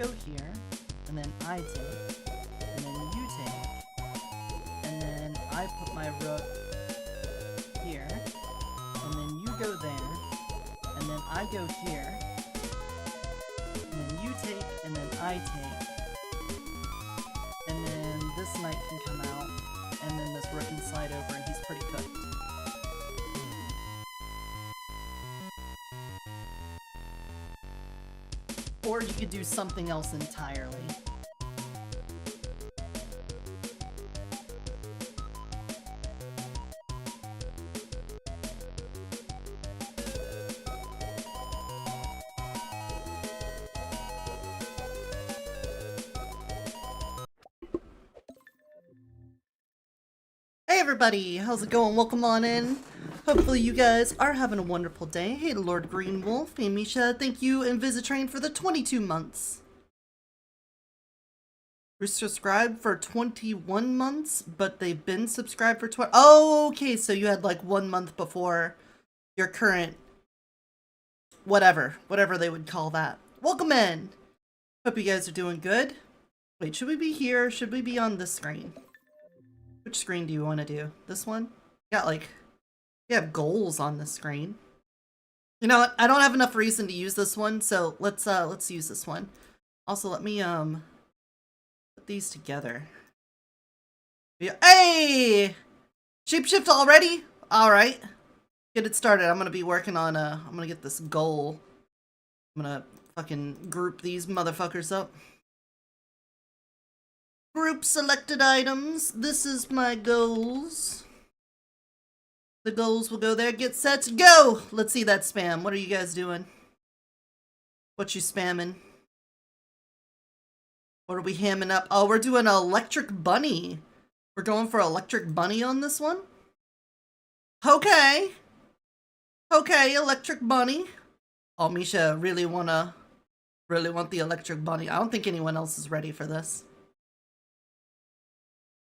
go here, and then I take, and then you take, and then I put my rook here, and then you go there, and then I go here, and then you take, and then I take, and then this knight can come out, and then this rook can slide over, and he's pretty cooked. Or you could do something else entirely. Hey everybody, how's it going? Welcome on in. Hopefully you guys are having a wonderful day. Hey Lord Green Wolf, hey Misha, thank you and Visitrain for the 22 months. We're subscribed for 21 months, but they've been subscribed for 20. Oh, okay, so you had like 1 month before your current whatever they would call that. Welcome in. Hope you guys are doing good. Wait, should we be here? Should we be on this screen? Which screen do you want to do? This one? Got like, you have goals on the screen. You know what? I don't have enough reason to use this one, so let's use this one. Also, let me put these together. Yeah. Hey! Shapeshift already? All right. Get it started. I'm gonna be working on I'm gonna get this goal. I'm gonna fucking group these motherfuckers up. Group selected items. This is my goals. The goals will go there. Get set, go! Let's see that spam. What are you guys doing? What you spamming? What are we hamming up? Oh, we're doing an electric bunny. We're going for electric bunny on this one? Okay. Okay, electric bunny. Oh, Misha, really want the electric bunny. I don't think anyone else is ready for this.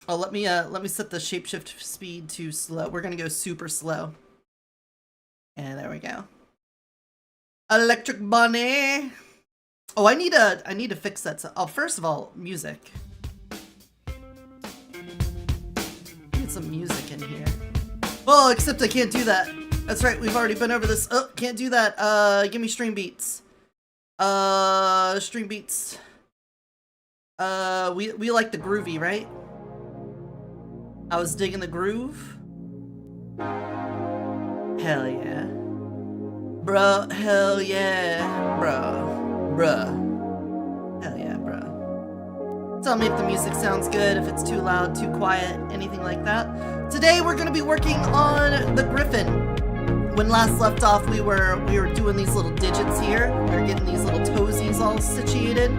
Oh, let me set the shapeshift speed to slow. We're gonna go super slow. And there we go. Electric bunny. Oh, I need to fix that. Oh, first of all, music. Need some music in here. Oh, except I can't do that. That's right, we've already been over this. Oh, can't do that. Give me stream beats. Stream beats. We like the groovy, right? I was digging the groove. Hell yeah. Bruh, hell yeah. Bruh. Hell yeah, bruh. Tell me if the music sounds good, if it's too loud, too quiet, anything like that. Today we're gonna be working on the Griffon. When last left off, we were doing these little digits here. We were getting these little toesies all situated.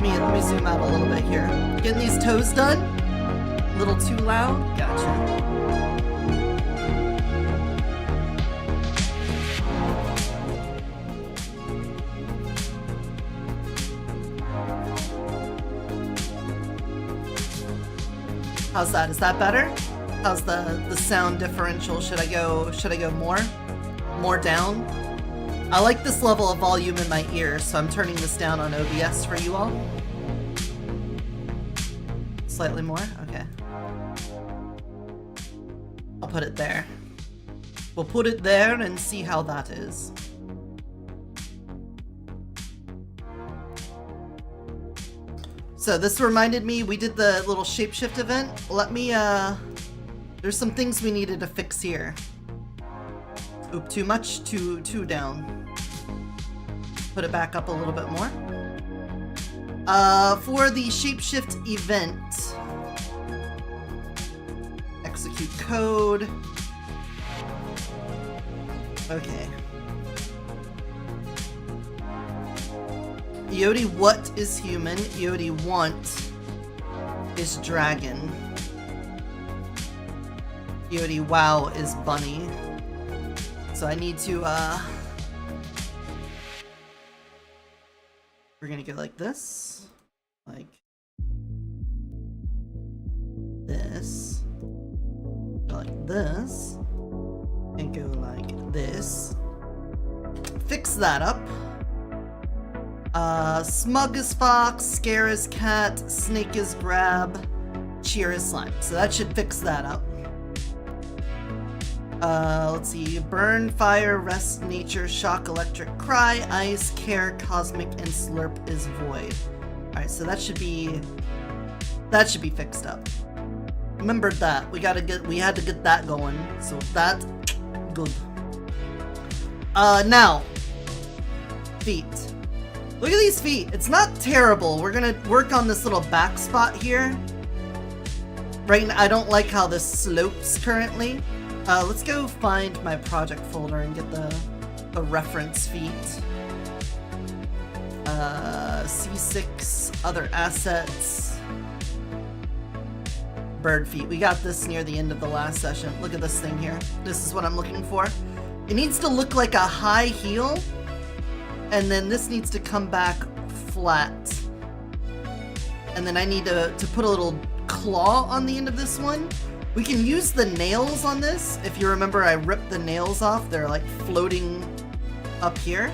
Let me zoom out a little bit here. Getting these toes done. A little too loud? Gotcha. How's that? Is that better? How's the sound differential? Should I go more down? I like this level of volume in my ear, so I'm turning this down on OBS for you all. Slightly more? Okay. I'll put it there. We'll put it there and see how that is. So this reminded me, we did the little shapeshift event. Let me, there's some things we needed to fix here. Oop, too much, too down. Put it back up a little bit more. For the shapeshift event, execute code. Okay. Eoti what is human? Eoti want is dragon. Eoti wow is bunny. So I need to, we're gonna go like this. Like this. Go like this. And go like this. Fix that up. Smug as fox, scare as cat, snake as grab, cheer as slime. So that should fix that up. Let's see. Burn, fire, rest, nature, shock, electric, cry, ice, care, cosmic, and slurp is void. Alright, so that should be fixed up. Remembered that. We had to get that going. So that's good. Now. Feet. Look at these feet. It's not terrible. We're gonna work on this little back spot here. Right now, I don't like how this slopes currently. Let's go find my project folder and get the reference feet. C6, other assets. Bird feet. We got this near the end of the last session. Look at this thing here. This is what I'm looking for. It needs to look like a high heel, and then this needs to come back flat. And then I need to put a little claw on the end of this one. We can use the nails on this. If you remember, I ripped the nails off. They're like floating up here.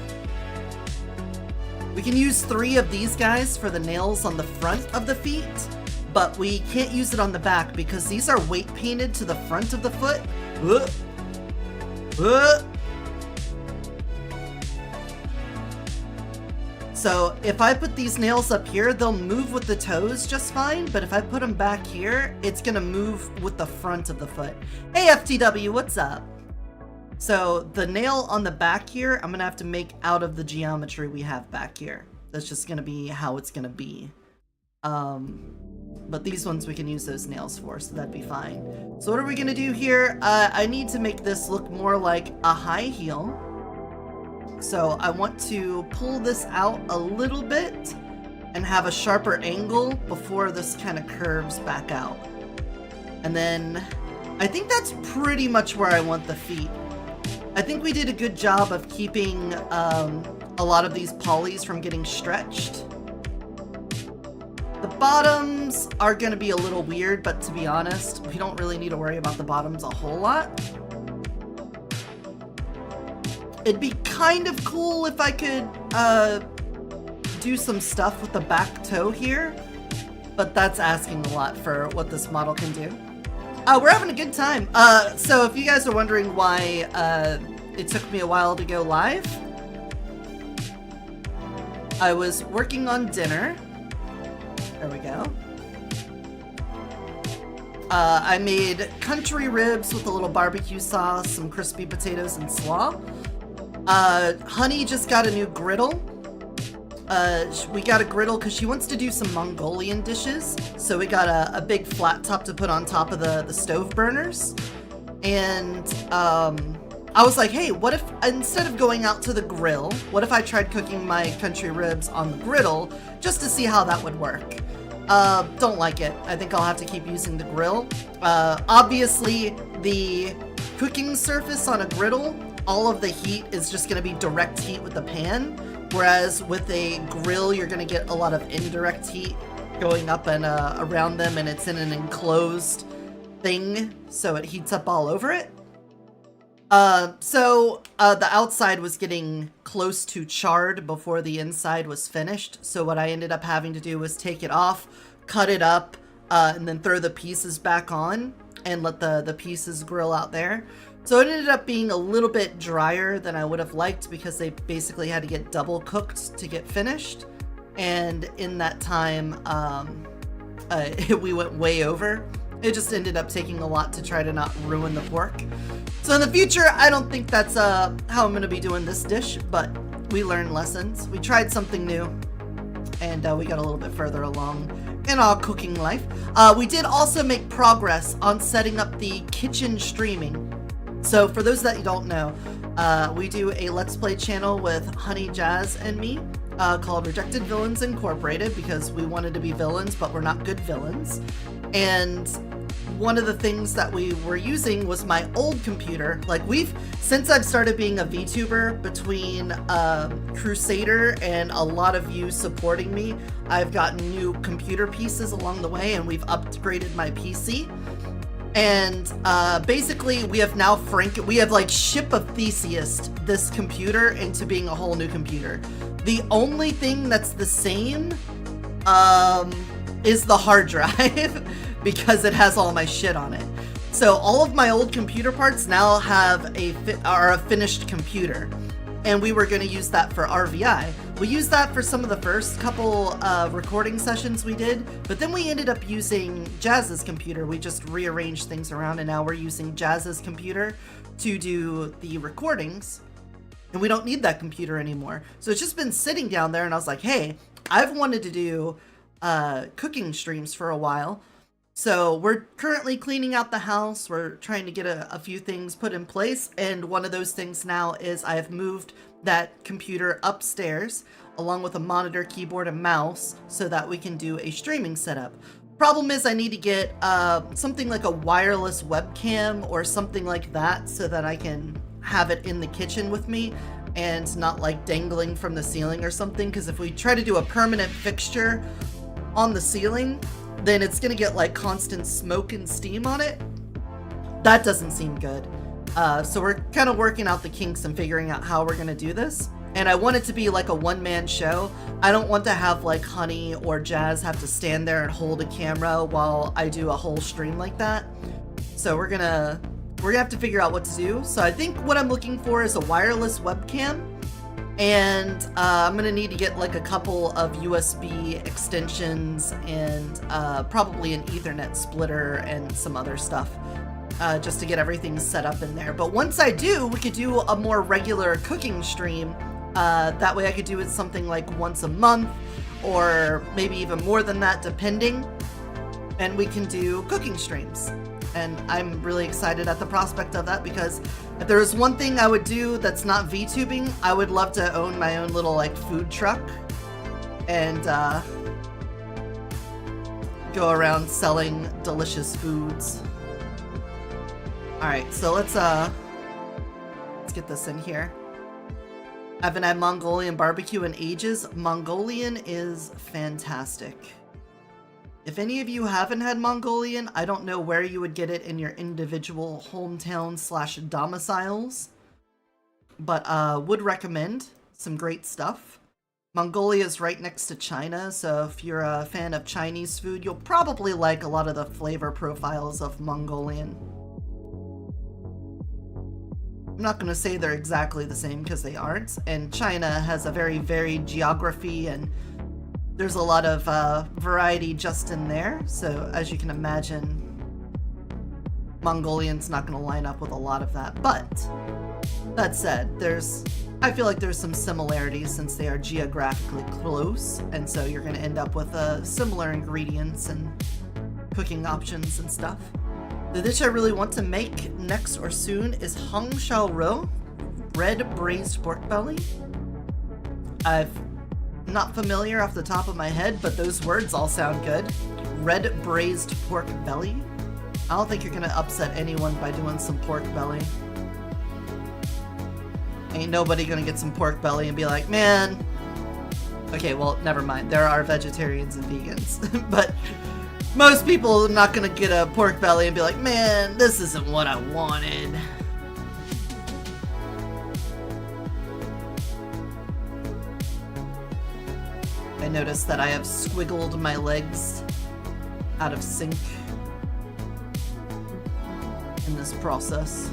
We can use 3 of these guys for the nails on the front of the feet, but we can't use it on the back because these are weight painted to the front of the foot. So if I put these nails up here, they'll move with the toes just fine, but if I put them back here, it's gonna move with the front of the foot. Hey FTW, what's up? So the nail on the back here, I'm gonna have to make out of the geometry we have back here. That's just gonna be how it's gonna be. But these ones we can use those nails for, so that'd be fine. So what are we gonna do here? I need to make this look more like a high heel. So I want to pull this out a little bit and have a sharper angle before this kind of curves back out. And then I think that's pretty much where I want the feet. I think we did a good job of keeping a lot of these polys from getting stretched. The bottoms are going to be a little weird, but to be honest, we don't really need to worry about the bottoms a whole lot. It'd be kind of cool if I could do some stuff with the back toe here, but that's asking a lot for what this model can do. We're having a good time. So if you guys are wondering why it took me a while to go live, I was working on dinner. There we go. I made country ribs with a little barbecue sauce, some crispy potatoes, and slaw. Honey just got a new griddle. We got a griddle because she wants to do some Mongolian dishes. So we got a big flat top to put on top of the stove burners. And I was like, hey, what if instead of going out to the grill, what if I tried cooking my country ribs on the griddle just to see how that would work? Don't like it. I think I'll have to keep using the grill. Obviously, the cooking surface on a griddle, all of the heat is just going to be direct heat with the pan, whereas with a grill, you're going to get a lot of indirect heat going up and around them, and it's in an enclosed thing, so it heats up all over it. So the outside was getting close to charred before the inside was finished, so what I ended up having to do was take it off, cut it up, and then throw the pieces back on, and let the pieces grill out there. So it ended up being a little bit drier than I would have liked because they basically had to get double cooked to get finished. And in that time, we went way over. It just ended up taking a lot to try to not ruin the pork. So in the future, I don't think that's how I'm going to be doing this dish, but we learned lessons. We tried something new, and we got a little bit further along in our cooking life. We did also make progress on setting up the kitchen streaming. So for those that you don't know, we do a Let's Play channel with Honey, Jazz, and me called Rejected Villains Incorporated because we wanted to be villains, but we're not good villains. And one of the things that we were using was my old computer. Like since I've started being a VTuber, between Crusader and a lot of you supporting me, I've gotten new computer pieces along the way and we've upgraded my PC. And basically we have now like ship of Theseus this computer into being a whole new computer. The only thing that's the same is the hard drive because it has all my shit on it. So all of my old computer parts now have are a finished computer, and we were going to use that for RVI. We used that for some of the first couple recording sessions we did, but then we ended up using Jazz's computer. We just rearranged things around, and now we're using Jazz's computer to do the recordings, and we don't need that computer anymore. So it's just been sitting down there, and I was like, hey, I've wanted to do cooking streams for a while. So we're currently cleaning out the house. We're trying to get a few things put in place. And one of those things now is I have moved that computer upstairs along with a monitor, keyboard, and mouse so that we can do a streaming setup. Problem is I need to get something like a wireless webcam or something like that so that I can have it in the kitchen with me and not like dangling from the ceiling or something. Because if we try to do a permanent fixture on the ceiling, then it's gonna get like constant smoke and steam on it. That doesn't seem good. So we're kind of working out the kinks and figuring out how we're gonna do this. And I want it to be like a one-man show. I don't want to have like Honey or Jazz have to stand there and hold a camera while I do a whole stream like that. So we're gonna have to figure out what to do. So I think what I'm looking for is a wireless webcam. And I'm gonna need to get like a couple of USB extensions and probably an Ethernet splitter and some other stuff just to get everything set up in there. But once I do, we could do a more regular cooking stream. That way I could do it something like once a month or maybe even more than that depending. And we can do cooking streams. And I'm really excited at the prospect of that because if there was one thing I would do that's not VTubing, I would love to own my own little like food truck and go around selling delicious foods. Alright, so let's get this in here. I haven't had Mongolian barbecue in ages. Mongolian is fantastic. If any of you haven't had Mongolian, I don't know where you would get it in your individual hometown / domiciles, but would recommend. Some great stuff. Mongolia is right next to China, so if you're a fan of Chinese food, you'll probably like a lot of the flavor profiles of Mongolian. I'm not going to say they're exactly the same because they aren't, and China has a very varied geography and there's a lot of variety just in there, so as you can imagine, Mongolian's not going to line up with a lot of that. But that said, I feel like there's some similarities since they are geographically close, and so you're going to end up with similar ingredients and cooking options and stuff. The dish I really want to make next or soon is Hong Shao Ro, red braised pork belly. I'm not familiar off the top of my head, but those words all sound good. Red braised pork belly. I don't think you're gonna upset anyone by doing some pork belly. Ain't nobody gonna get some pork belly and be like, man. Okay, well, never mind. There are vegetarians and vegans, but most people are not gonna get a pork belly and be like, man, this isn't what I wanted. I noticed that I have squiggled my legs out of sync in this process.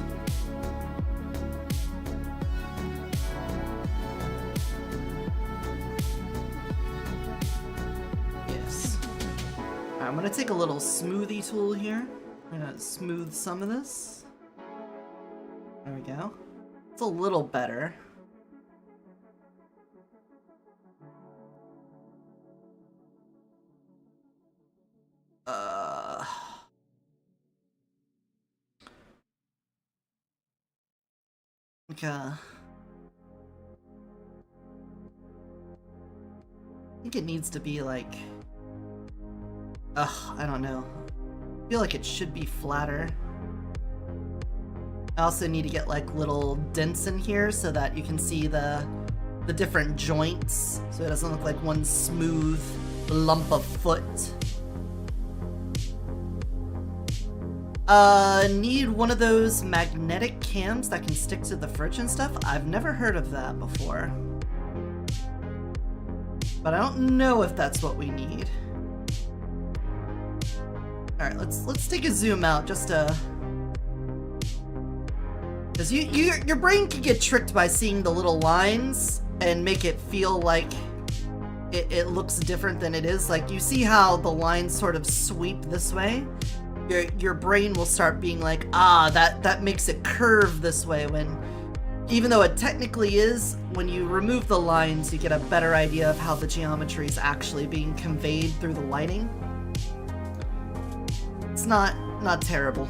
Yes. Alright, I'm gonna take a little smoothie tool here. I'm gonna smooth some of this. There we go. It's a little better. Okay. I think it needs to be like, I don't know. I feel like it should be flatter. I also need to get like little dents in here so that you can see the different joints, so it doesn't look like one smooth lump of foot. Need one of those magnetic cams that can stick to the fridge and stuff? I've never heard of that before. But I don't know if that's what we need. Alright, let's take a zoom out just to... Because your brain can get tricked by seeing the little lines and make it feel like it looks different than it is. Like, you see how the lines sort of sweep this way? Your brain will start being like, ah, that makes it curve this way, when even though it technically is, when you remove the lines, you get a better idea of how the geometry is actually being conveyed through the lighting. It's not terrible.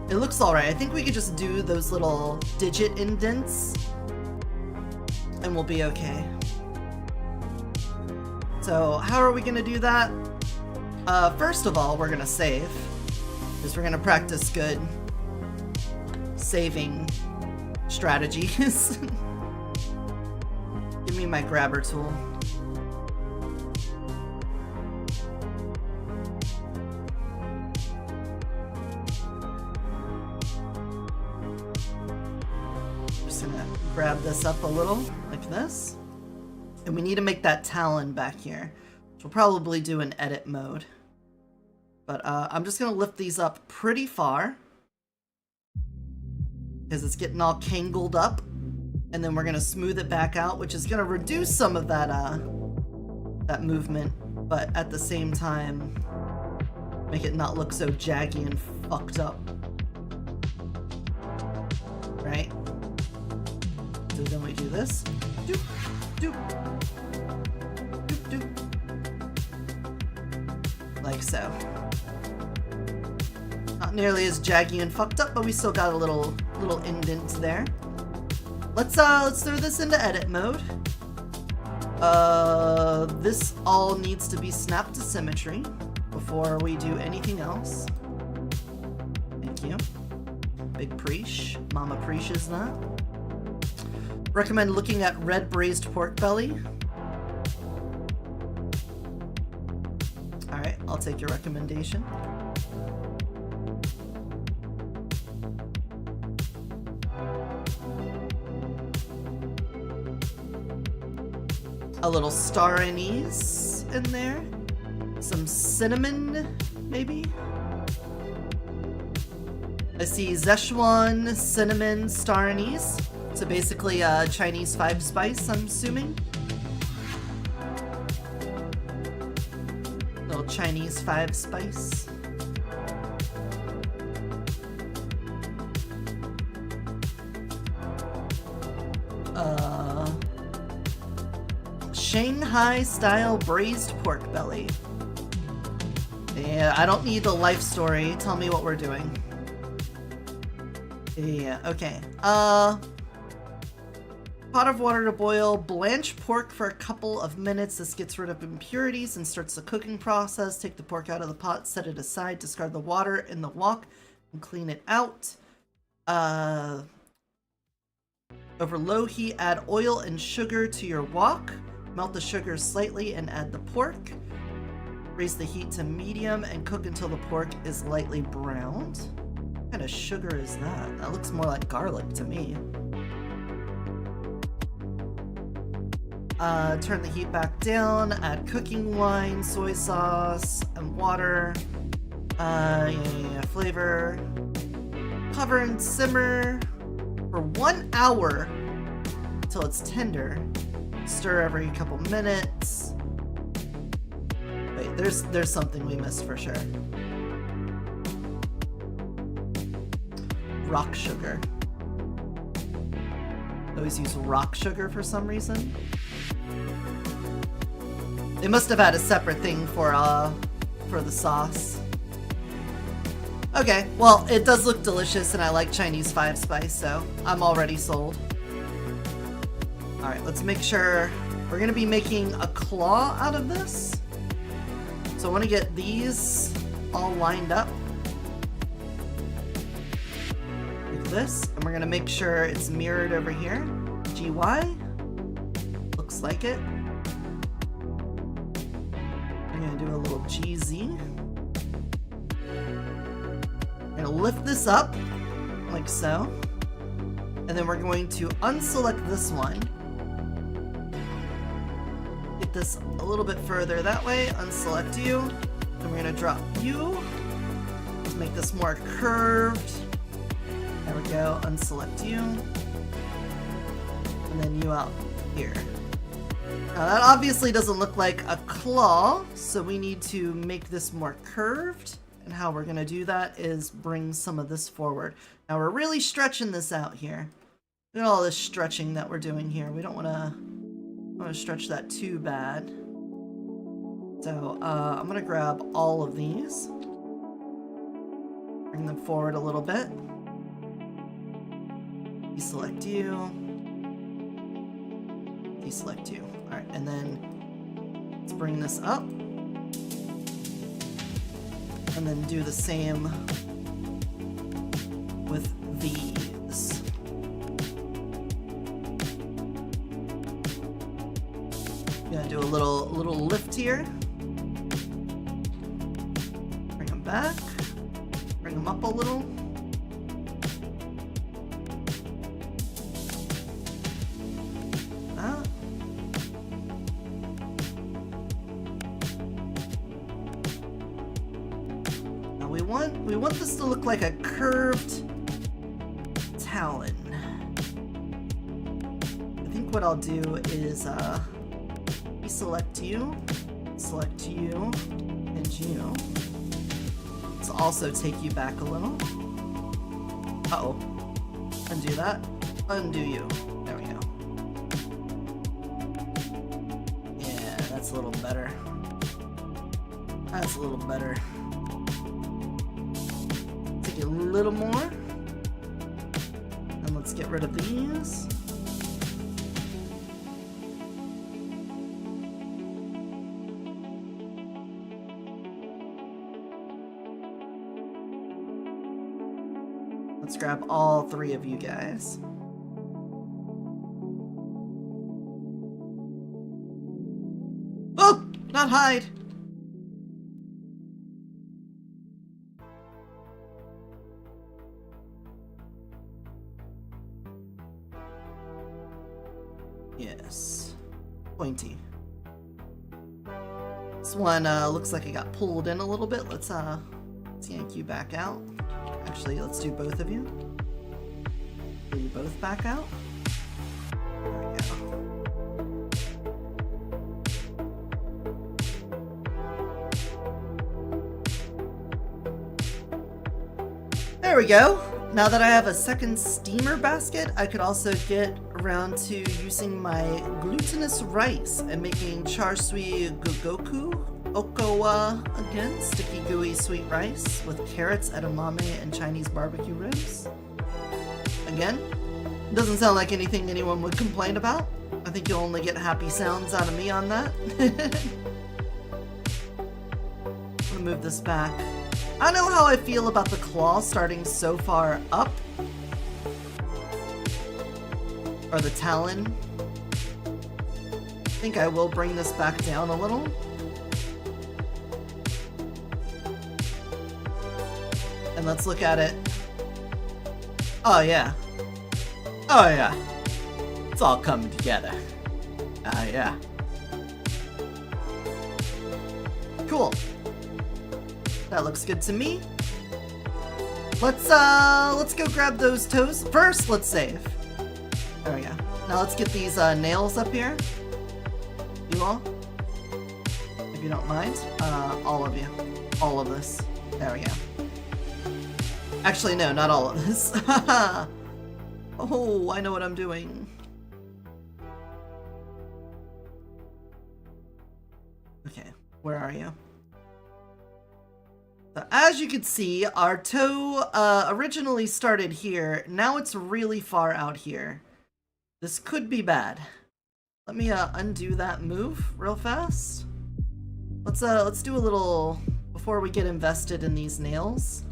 It looks alright. I think we could just do those little digit indents and we'll be okay. So how are we gonna do that? First of all, we're gonna save, because we're gonna practice good saving strategies. Give me my grabber tool. Just gonna grab this up a little, like this. And we need to make that talon back here, which we'll probably do in edit mode. But I'm just going to lift these up pretty far, because it's getting all tangled up. And then we're going to smooth it back out, which is going to reduce some of that that movement, but at the same time make it not look so jaggy and fucked up. Right? So then we do this. Doop, doop, doop, doop. Like so. Not nearly as jaggy and fucked up, but we still got a little indent there. Let's throw this into edit mode. This all needs to be snapped to symmetry before we do anything else. Thank you. Big preach. Mama preaches that. Recommend looking at red braised pork belly. Alright, I'll take your recommendation. A little star anise in there. Some cinnamon, maybe? I see Szechuan, cinnamon, star anise. So basically Chinese 5 spice, I'm assuming. Little Chinese 5 spice. Shanghai style braised pork belly. Yeah, I don't need the life story. Tell me what we're doing. Yeah, okay. Pot of water to boil. Blanch pork for a couple of minutes. This gets rid of impurities and starts the cooking process. Take the pork out of the pot, set it aside, discard the water in the wok, and clean it out. Over low heat, add oil and sugar to your wok. Melt the sugar slightly and add the pork. Raise the heat to medium and cook until the pork is lightly browned. What kind of sugar is that? That looks more like garlic to me. Turn the heat back down, add cooking wine, soy sauce, and water. Flavor. Cover and simmer for 1 hour until it's tender. Stir every couple minutes. Wait, there's something we missed for sure. Rock sugar. I always use rock sugar for some reason. They must have had a separate thing for the sauce. Okay, well, it does look delicious and I like Chinese 5 spice, so I'm already sold. Alright, let's make sure we're gonna be making a claw out of this. So I want to get these all lined up like this, and we're gonna make sure it's mirrored over here. GY. Looks like it. I'm gonna do a little GZ. We're gonna lift this up, like so. And then we're going to unselect this one. Get this a little bit further that way, unselect you. And we're gonna drop you to make this more curved. There we go, unselect you. And then you out here. Now that obviously doesn't look like a claw, so we need to make this more curved. And how we're gonna do that is bring some of this forward. Now we're really stretching this out here. Look at all this stretching that we're doing here. We don't wanna stretch that too bad. So I'm gonna grab all of these. Bring them forward a little bit. Deselect you. Deselect you. Alright, and then let's bring this up. And then do the same with these. Gonna do a little lift here. Bring them back. Bring them up a little. We want this to look like a curved talon. I think what I'll do is deselect you, select you, and you. Let's also take you back a little. Uh-oh. Undo that. Undo you. There we go. Yeah, that's a little better. That's a little better. A little more, and let's get rid of these. Let's grab all three of you guys. Oh, not hide. Yes. Pointy. This one looks like it got pulled in a little bit. Let's yank you back out. Actually, let's do both of you. Pull you both back out. There we go. There we go. Now that I have a second steamer basket, I could also get around to using my glutinous rice and making char sui gugoku okawa again, sticky gooey sweet rice with carrots, edamame, and Chinese barbecue ribs. Again, doesn't sound like anything anyone would complain about. I think you'll only get happy sounds out of me on that. I'm gonna move this back. I don't know how I feel about the claw starting so far up. Or the talon. I think I will bring this back down a little. And let's look at it. Oh yeah. Oh yeah. It's all coming together. Yeah. Cool. That looks good to me. Let's go grab those toes. First, let's save. There we go. Now let's get these nails up here. You all? If you don't mind. All of you. All of this. There we go. Actually, no, not all of this. Oh, I know what I'm doing. Okay, where are you? So as you can see, our toe originally started here. Now it's really far out here. This could be bad. Let me undo that move real fast. Let's do a little before we get invested in these nails.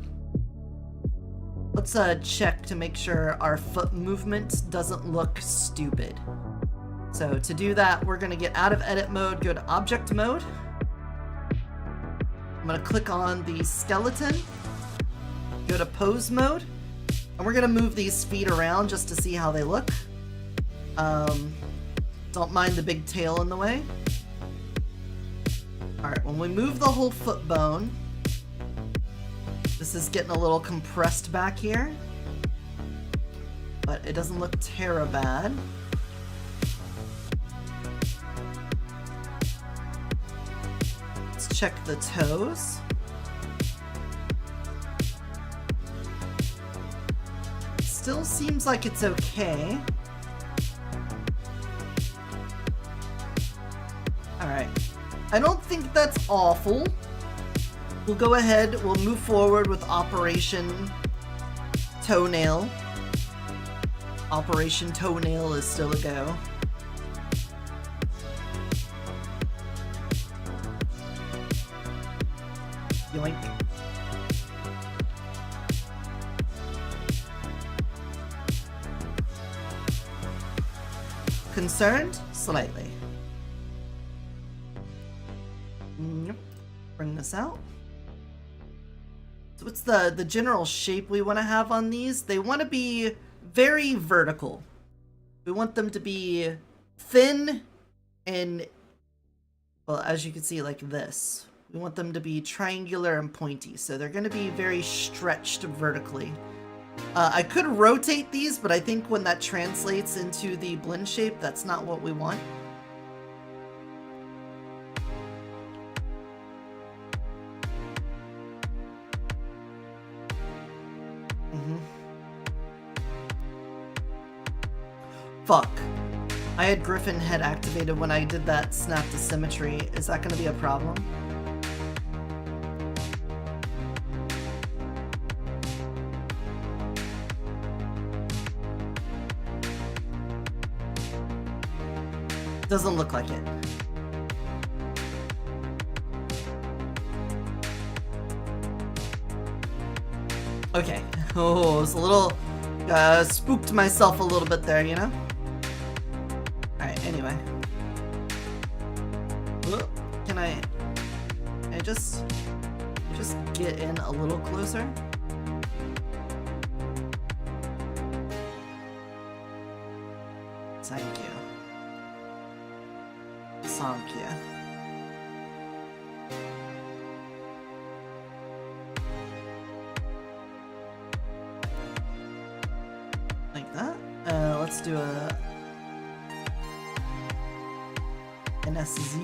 Let's check to make sure our foot movement doesn't look stupid. So to do that, we're gonna get out of edit mode, go to object mode. I'm gonna click on the skeleton. Go to pose mode. And we're gonna move these feet around just to see how they look. Don't mind the big tail in the way. Alright, when we move the whole foot bone, this is getting a little compressed back here. But it doesn't look terrible bad. Let's check the toes. Still seems like it's okay. Alright. I don't think that's awful. We'll go ahead, we'll move forward with Operation Toenail. Operation Toenail is still a go. Yoink. Concerned? Slightly. Yep. Bring this out. So what's the general shape we want to have on these? They want to be very vertical. We want them to be thin and, well, as you can see, like this. We want them to be triangular and pointy, so they're going to be very stretched vertically. I could rotate these, but I think when that translates into the blend shape, that's not what we want. Fuck. I had Griffon head activated when I did that snap to symmetry. Is that going to be a problem? Doesn't look like it. Okay. Oh, it's a little... spooked myself a little bit there, you know? Alright, anyway. Can I just get in a little closer? Thank you. Thank you. Like that. Let's do an SZ.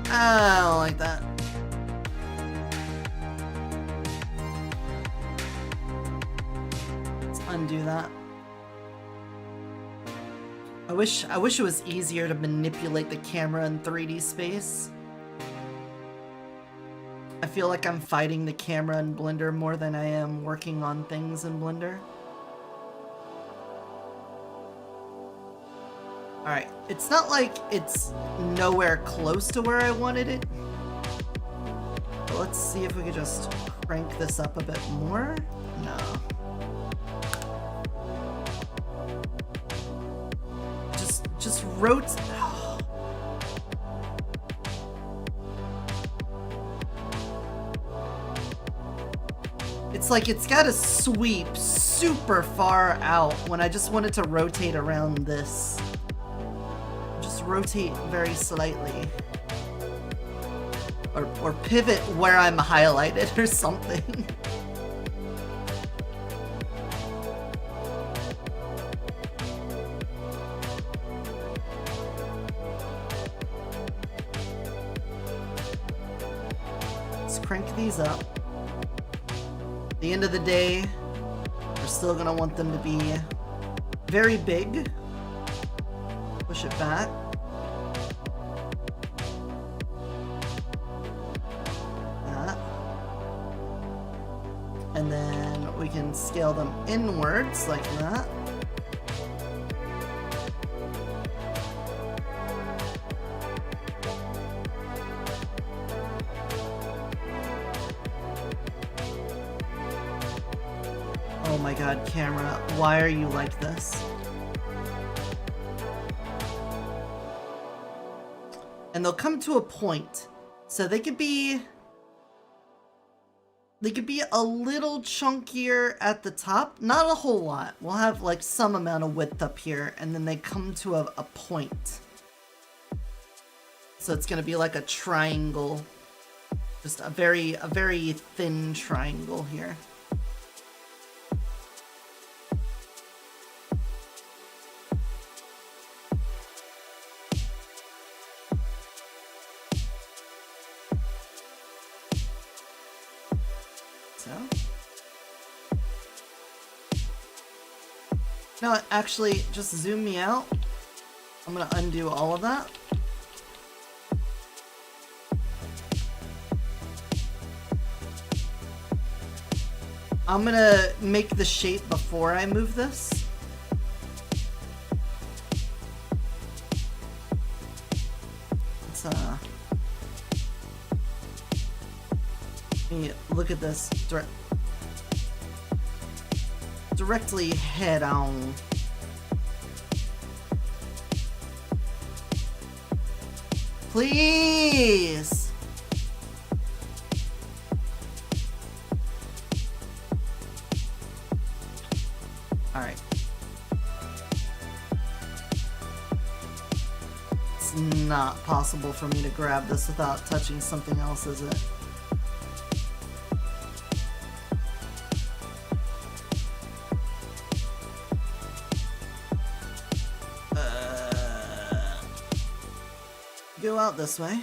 I don't like that. Let's undo that. I wish it was easier to manipulate the camera in 3D space. I feel like I'm fighting the camera in Blender more than I am working on things in Blender. Alright, it's not like it's nowhere close to where I wanted it. But let's see if we could just crank this up a bit more. No. Just rotate. It's like it's got to sweep super far out when I just wanted to rotate around this. Just rotate very slightly. Or pivot where I'm highlighted or something. Let's crank these up. At the end of the day, we're still gonna want them to be very big. Push it back. That. And then we can scale them inwards like that. Oh my god, camera, why are you like this? And they'll come to a point. So they could be a little chunkier at the top. Not a whole lot. We'll have like some amount of width up here, and then they come to a point. So it's gonna be like a triangle. Just a very thin triangle here. No, actually, just zoom me out. I'm gonna undo all of that. I'm gonna make the shape before I move this. Let's, let me look at this directly head on. Please. All right. It's not possible for me to grab this without touching something else, is it? Go out this way.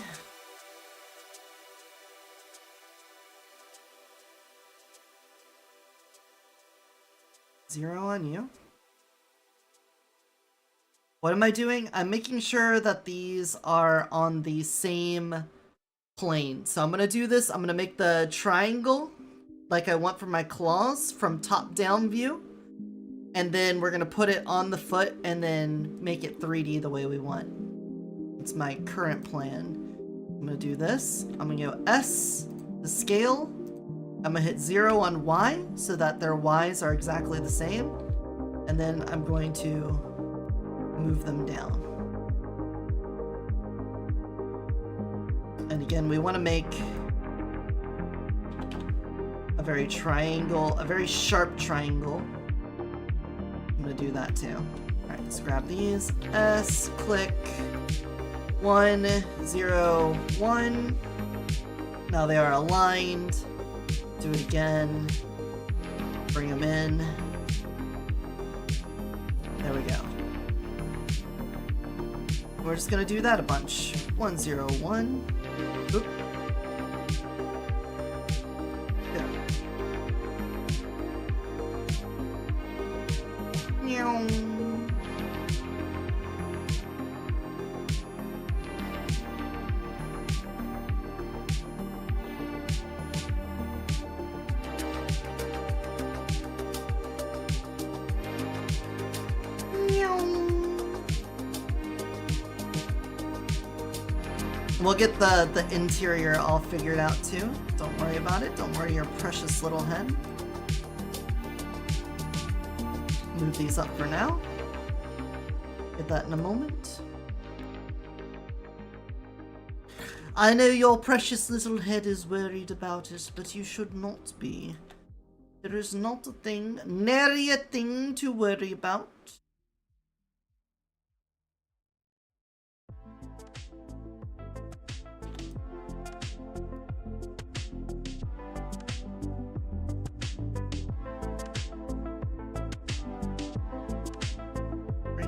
Zero on you. What am I doing? I'm making sure that these are on the same plane. So I'm gonna do this. I'm gonna make the triangle like I want for my claws from top down view. And then we're gonna put it on the foot and then make it 3D the way we want. It's my current plan. I'm gonna do this. I'm gonna go S, the scale. I'm gonna hit 0 on Y so that their Ys are exactly the same. And then I'm going to move them down. And again, we want to make a very sharp triangle. I'm gonna do that too. All right, let's grab these. S, click. 1, 0, 1. Now they are aligned. Do it again. Bring them in. There we go. We're just gonna do that a bunch. 1, 0, 1. Oop. There. Meow. We'll get the interior all figured out too. Don't worry about it. Don't worry your precious little head. Move these up for now. Get that in a moment. I know your precious little head is worried about it, but you should not be. There is not a thing, nary a thing to worry about.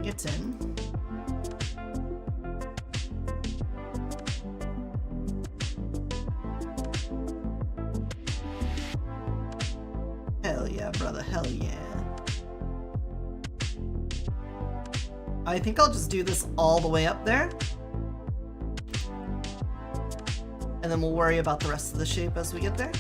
It in. Hell yeah, brother, hell yeah. I think I'll just do this all the way up there. And then we'll worry about the rest of the shape as we get there.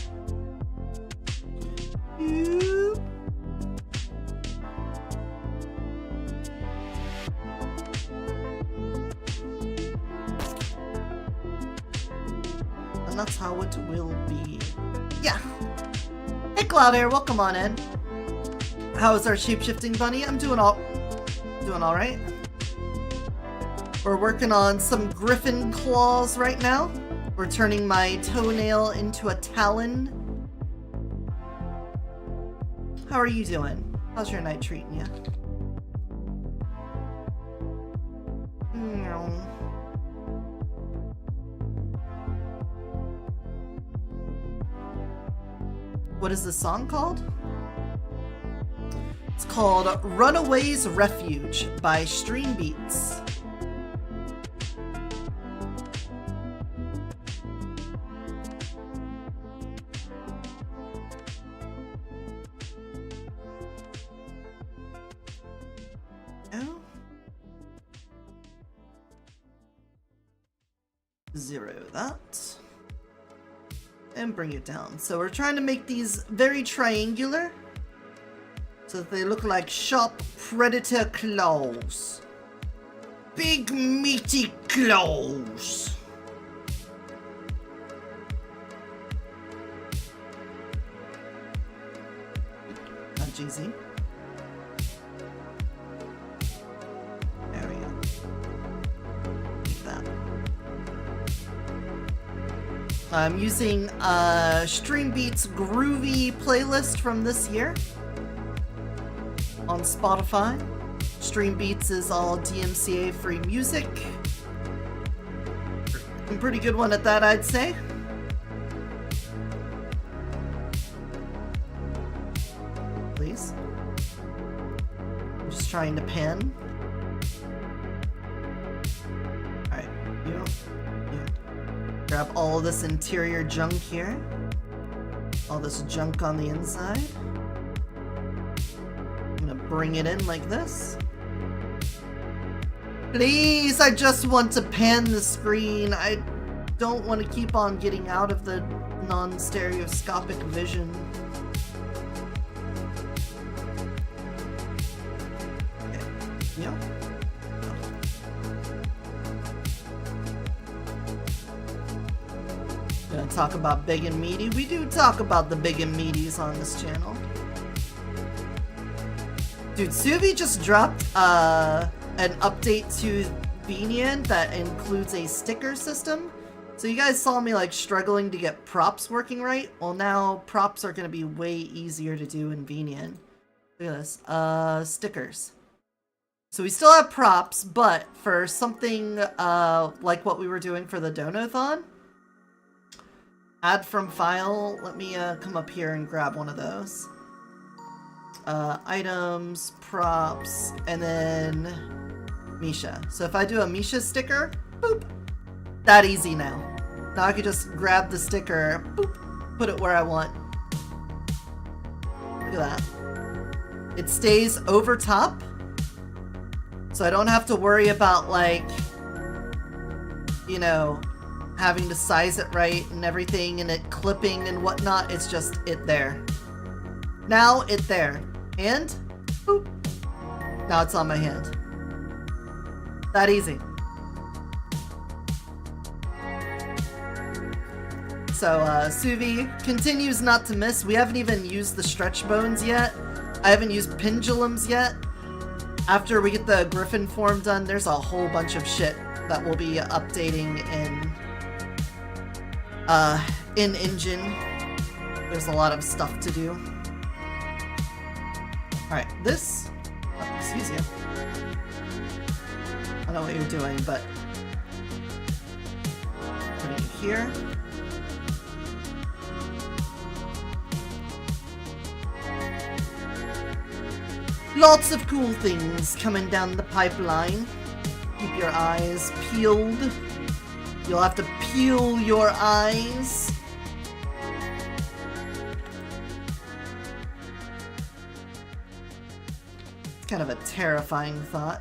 That's how it will be. Yeah. Hey, Cloud Air, welcome on in. How's our shapeshifting bunny? I'm doing all right. We're working on some griffin claws right now. We're turning my toenail into a talon. How are you doing? How's your night treating you? What is the song called? It's called Runaway's Refuge by Stream Beats. Oh. 0 that. And bring it down. So we're trying to make these very triangular so that they look like sharp predator claws. Big meaty claws. Not GZ. There we go. Like that. I'm using Stream Beats Groovy playlist from this year on Spotify. Stream Beats is all DMCA free music. A pretty good one at that, I'd say. Please. I'm just trying to pan. Alright, you. Grab all of this interior junk here. All this junk on the inside. I'm gonna bring it in like this. Please, I just want to pan the screen. I don't want to keep on getting out of the non-stereoscopic vision. Okay, yeah. Gonna talk about big and meaty. We do talk about the big and meaties on this channel. Dude, Suvi just dropped an update to Venian that includes a sticker system. So you guys saw me like struggling to get props working right. Well, now props are gonna be way easier to do in Venian. Look at this. Stickers. So we still have props, but for something like what we were doing for the Donathon, add from file. Let me come up here and grab one of those. Items, props, and then Misha. So if I do a Misha sticker, boop, that easy now. Now I can just grab the sticker, boop, put it where I want. Look at that. It stays over top, so I don't have to worry about, like, you know, having to size it right and everything and it clipping and whatnot. It's just it there. Now it there. And boop. Now it's on my hand. That easy. So Suvi continues not to miss. We haven't even used the stretch bones yet. I haven't used pendulums yet. After we get the Griffon Form done, there's a whole bunch of shit that we'll be updating in Engine. There's a lot of stuff to do. Alright, this... Oh, excuse you. I don't know what you're doing, but... Putting it here. Lots of cool things coming down the pipeline. Keep your eyes peeled. You'll have to peel your eyes. It's kind of a terrifying thought.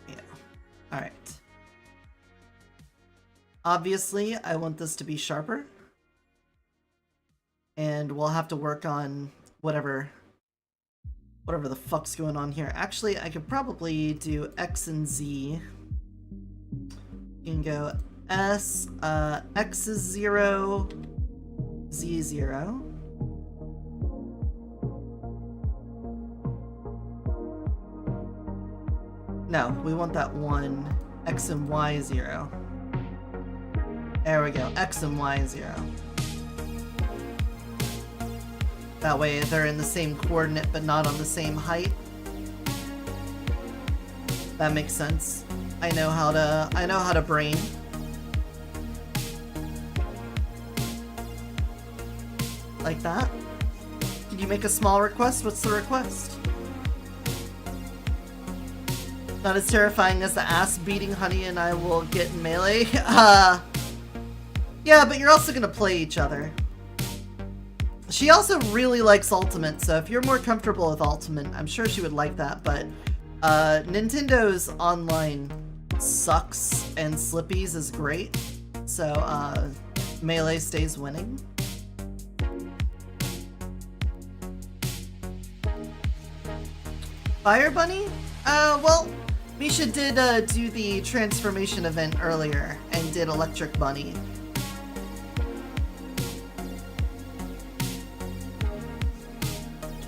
Yeah. Alright. Obviously, I want this to be sharper. And we'll have to work on whatever the fuck's going on here. Actually, I could probably do X and Z. You can go S, X is 0, Z0. No, we want that one X and Y 0. There we go, X and Y 0. That way they're in the same coordinate but not on the same height. That makes sense. I know how to brain. Like that. Can you make a small request? What's the request? Not as terrifying as the ass beating Honey and I will get in melee. Yeah, but you're also gonna play each other. She also really likes Ultimate, so if you're more comfortable with Ultimate, I'm sure she would like that, but Nintendo's online sucks and Slippy's is great, so Melee stays winning. Fire Bunny? Well, Misha did do the transformation event earlier and did Electric Bunny.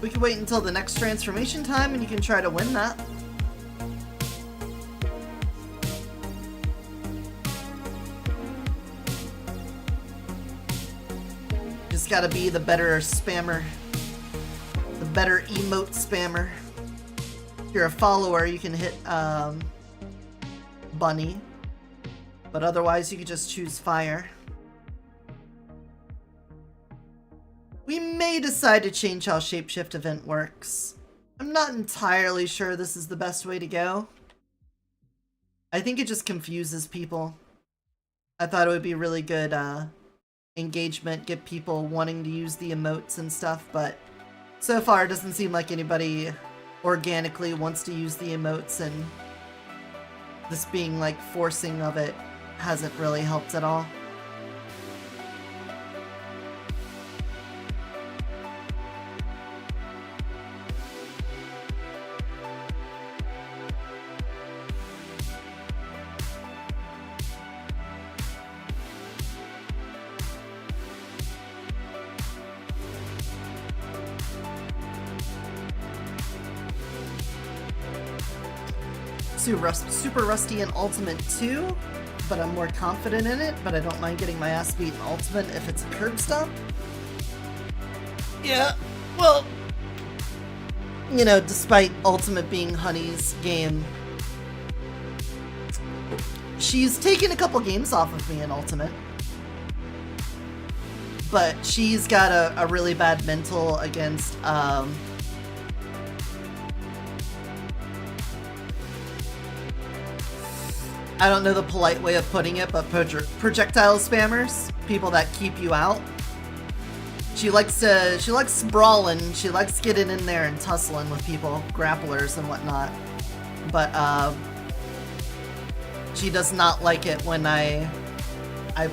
We can wait until the next transformation time and you can try to win that. Just gotta be the better spammer. The better emote spammer. If you're a follower, you can hit Bunny. But otherwise, you could just choose Fire. We may decide to change how Shapeshift event works. I'm not entirely sure this is the best way to go. I think it just confuses people. I thought it would be really good engagement, get people wanting to use the emotes and stuff, but so far it doesn't seem like anybody organically wants to use the emotes, and this being like forcing of it hasn't really helped at all. Super rusty in Ultimate too, but I'm more confident in it, but I don't mind getting my ass beat in Ultimate if it's a curb stomp. Yeah, well, you know, despite Ultimate being Honey's game, she's taken a couple games off of me in Ultimate. But she's got a really bad mental against, I don't know the polite way of putting it, but projectile spammers, people that keep you out. She likes brawling, she likes getting in there and tussling with people, grapplers and whatnot. But she does not like it when I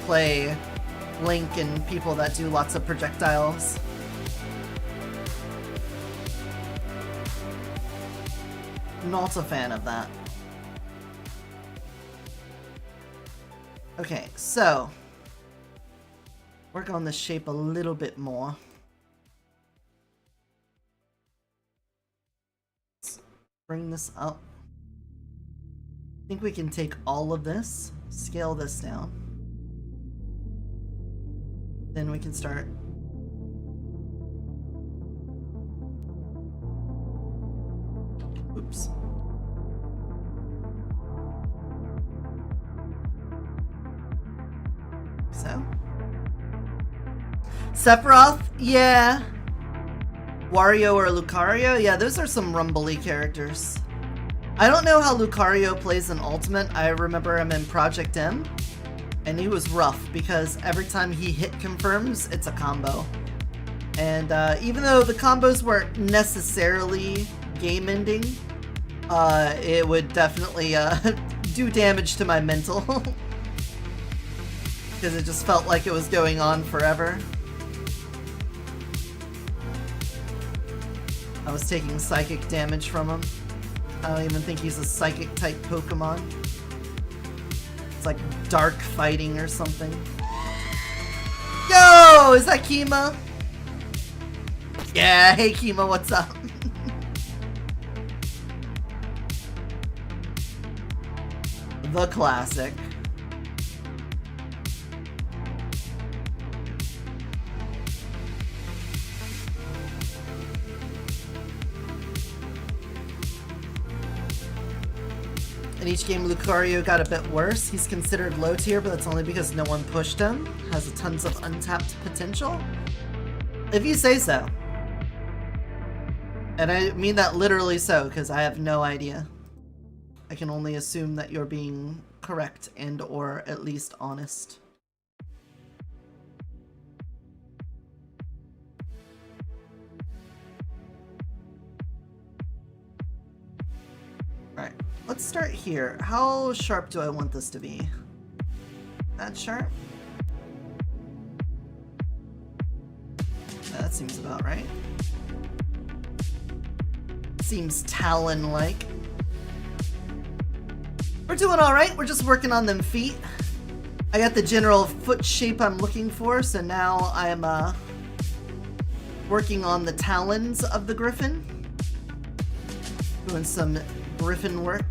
play Link and people that do lots of projectiles. Not a fan of that. Okay, so work on the shape a little bit more. Let's bring this up. I think we can take all of this, scale this down. Then we can start. Oops. So. Sephiroth? Yeah. Wario or Lucario? Yeah, those are some rumbly characters. I don't know how Lucario plays in Ultimate. I remember him in Project M, and he was rough because every time he hit confirms, it's a combo. And even though the combos weren't necessarily game-ending, it would definitely do damage to my mental. Because it just felt like it was going on forever. I was taking psychic damage from him. I don't even think he's a psychic type Pokemon. It's like dark fighting or something. Go! Oh, is that Kima? Yeah, hey Kima, what's up? The classic. In each game, Lucario got a bit worse. He's considered low tier, but that's only because no one pushed him. Has tons of untapped potential. If you say so. And I mean that literally so, because I have no idea. I can only assume that you're being correct and or at least honest. Alright, let's start here. How sharp do I want this to be? That sharp? That seems about right. Seems Talon-like. We're doing alright, we're just working on them feet. I got the general foot shape I'm looking for, so now I'm working on the talons of the Griffin. Doing some Griffin work.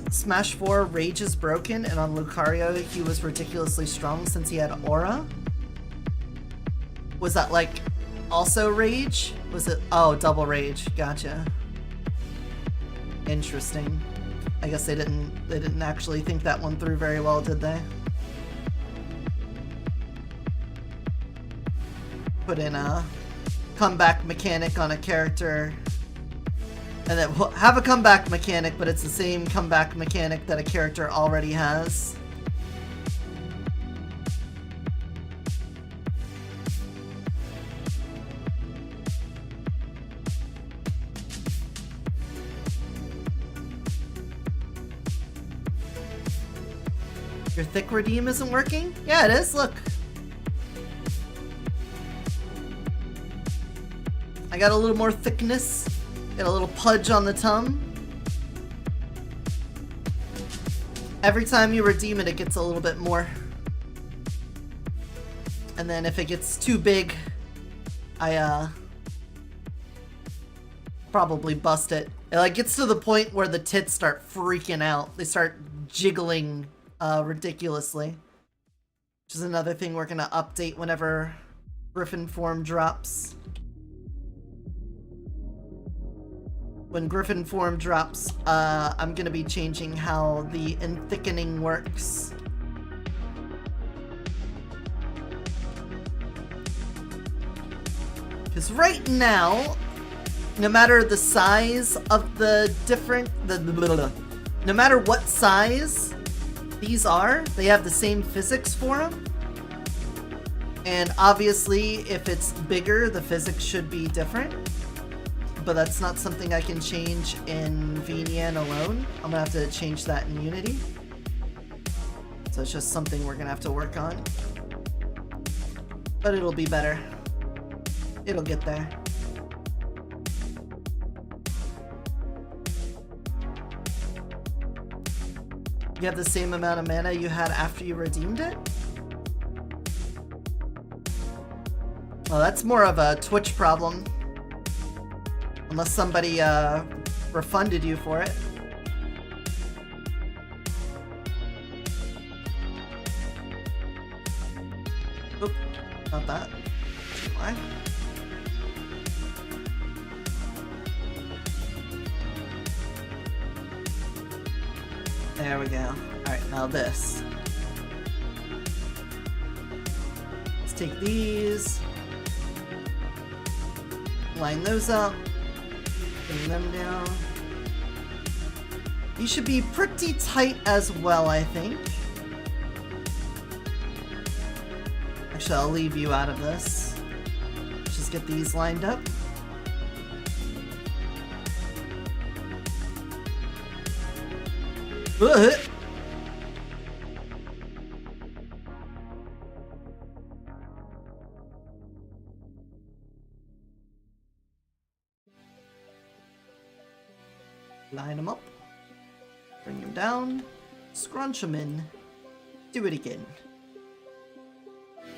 Smash 4 Rage is broken, and on Lucario he was ridiculously strong since he had Aura. Was that like also Rage? Was it? Oh, double Rage. Gotcha. Interesting. I guess they didn't actually think that one through very well, did they? Put in a comeback mechanic on a character. And then we'll have a comeback mechanic, but it's the same comeback mechanic that a character already has. Your thick redeem isn't working? Yeah, it is, look. I got a little more thickness. Get a little pudge on the tongue. Every time you redeem it, it gets a little bit more. And then if it gets too big, I probably bust it. It like gets to the point where the tits start freaking out. They start jiggling ridiculously. Which is another thing we're gonna update whenever Griffon Form drops. When Griffon Form drops, I'm gonna be changing how the thickening works. Because right now, no matter the size of the different, no matter what size these are, they have the same physics for them. And obviously, if it's bigger, the physics should be different. But that's not something I can change in VNN alone. I'm gonna have to change that in Unity. So it's just something we're gonna have to work on. But it'll be better. It'll get there. You have the same amount of mana you had after you redeemed it? Well, that's more of a Twitch problem. Unless somebody refunded you for it. Oop, not that. Why? There we go. Alright, now this. Let's take these. Line those up. Bring them down. These should be pretty tight as well, I think. Actually, I'll leave you out of this. Let's just get these lined up. Line them up. Bring them down. Scrunch them in. Do it again.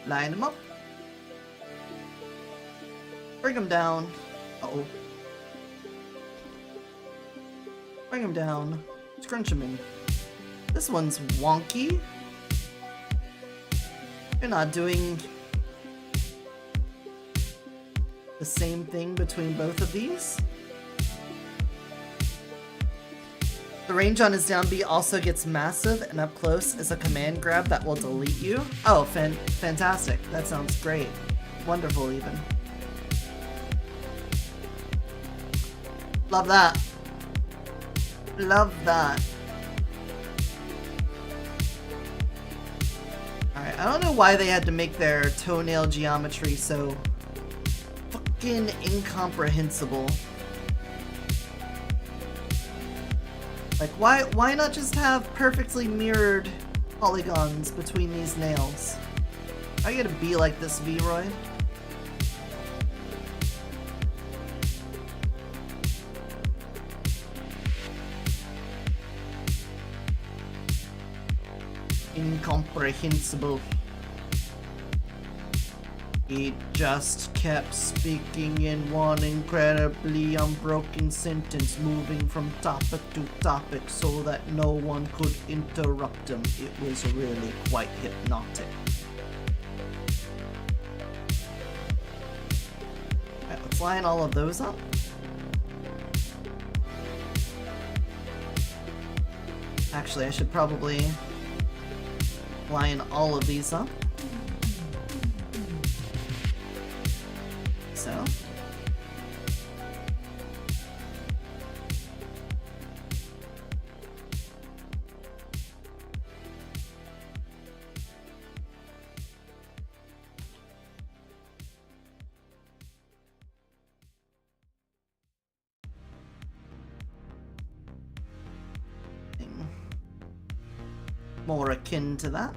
Line them up. Bring them down. Uh-oh. Bring them down. Scrunch them in. This one's wonky. You're not doing the same thing between both of these. The range on his down B also gets massive, and up close is a command grab that will delete you. Oh, fantastic. That sounds great. Wonderful, even. Love that. Love that. Alright, I don't know why they had to make their toenail geometry so fucking incomprehensible. Like, why not just have perfectly mirrored polygons between these nails? I gotta be like this, V-Roy. Incomprehensible. He just kept speaking in one incredibly unbroken sentence, moving from topic to topic so that no one could interrupt him. It was really quite hypnotic. Alright, let's line all of those up. Actually, I should probably line all of these up. So. More akin to that.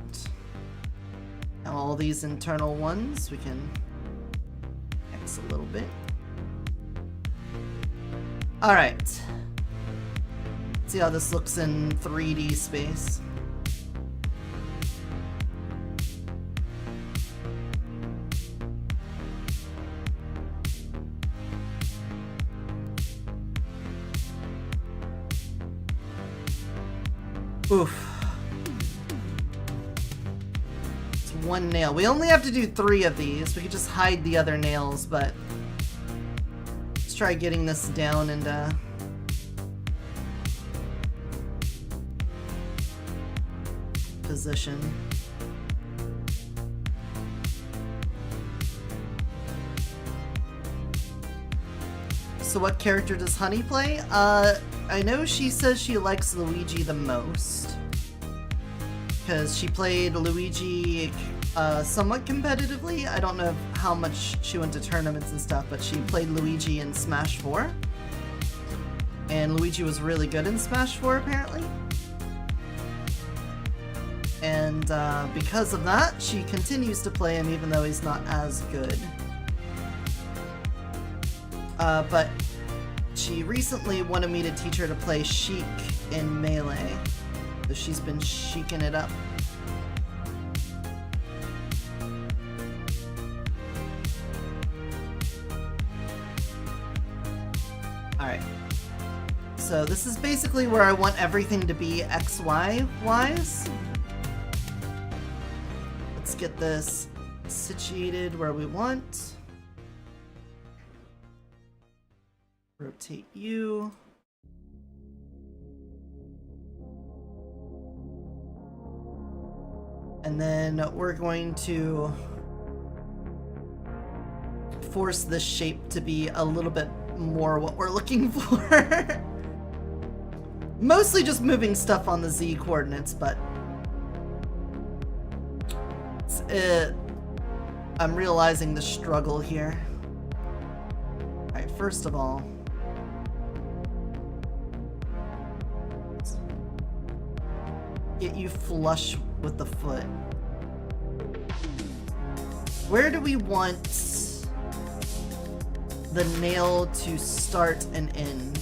Now all these internal ones we can X a little bit. Alright. See how this looks in 3D space. Oof. One nail. We only have to do 3 of these. We could just hide the other nails, but let's try getting this down into position. So what character does Honey play? I know she says she likes Luigi the most, because she played Luigi somewhat competitively. I don't know how much she went to tournaments and stuff, but she played Luigi in Smash 4. And Luigi was really good in Smash 4, apparently. And because of that, she continues to play him even though he's not as good. But she recently wanted me to teach her to play Sheik in Melee. So she's been sheiking it up. Alright. So this is basically where I want everything to be XY wise. Let's get this situated where we want. Rotate you. And then we're going to force this shape to be a little bit more what we're looking for. Mostly just moving stuff on the Z coordinates, but I'm realizing the struggle here. Alright, first of all, get you flush with the foot. Where do we want the nail to start and end?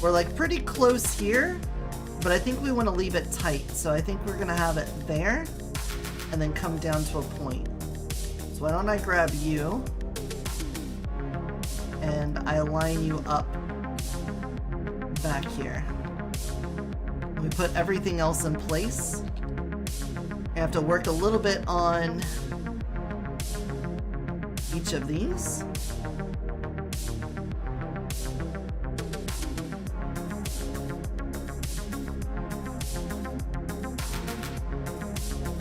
We're like pretty close here, but I think we want to leave it tight. So I think we're gonna have it there and then come down to a point. So why don't I grab you and I align you up back here. We put everything else in place. I have to work a little bit on each of these.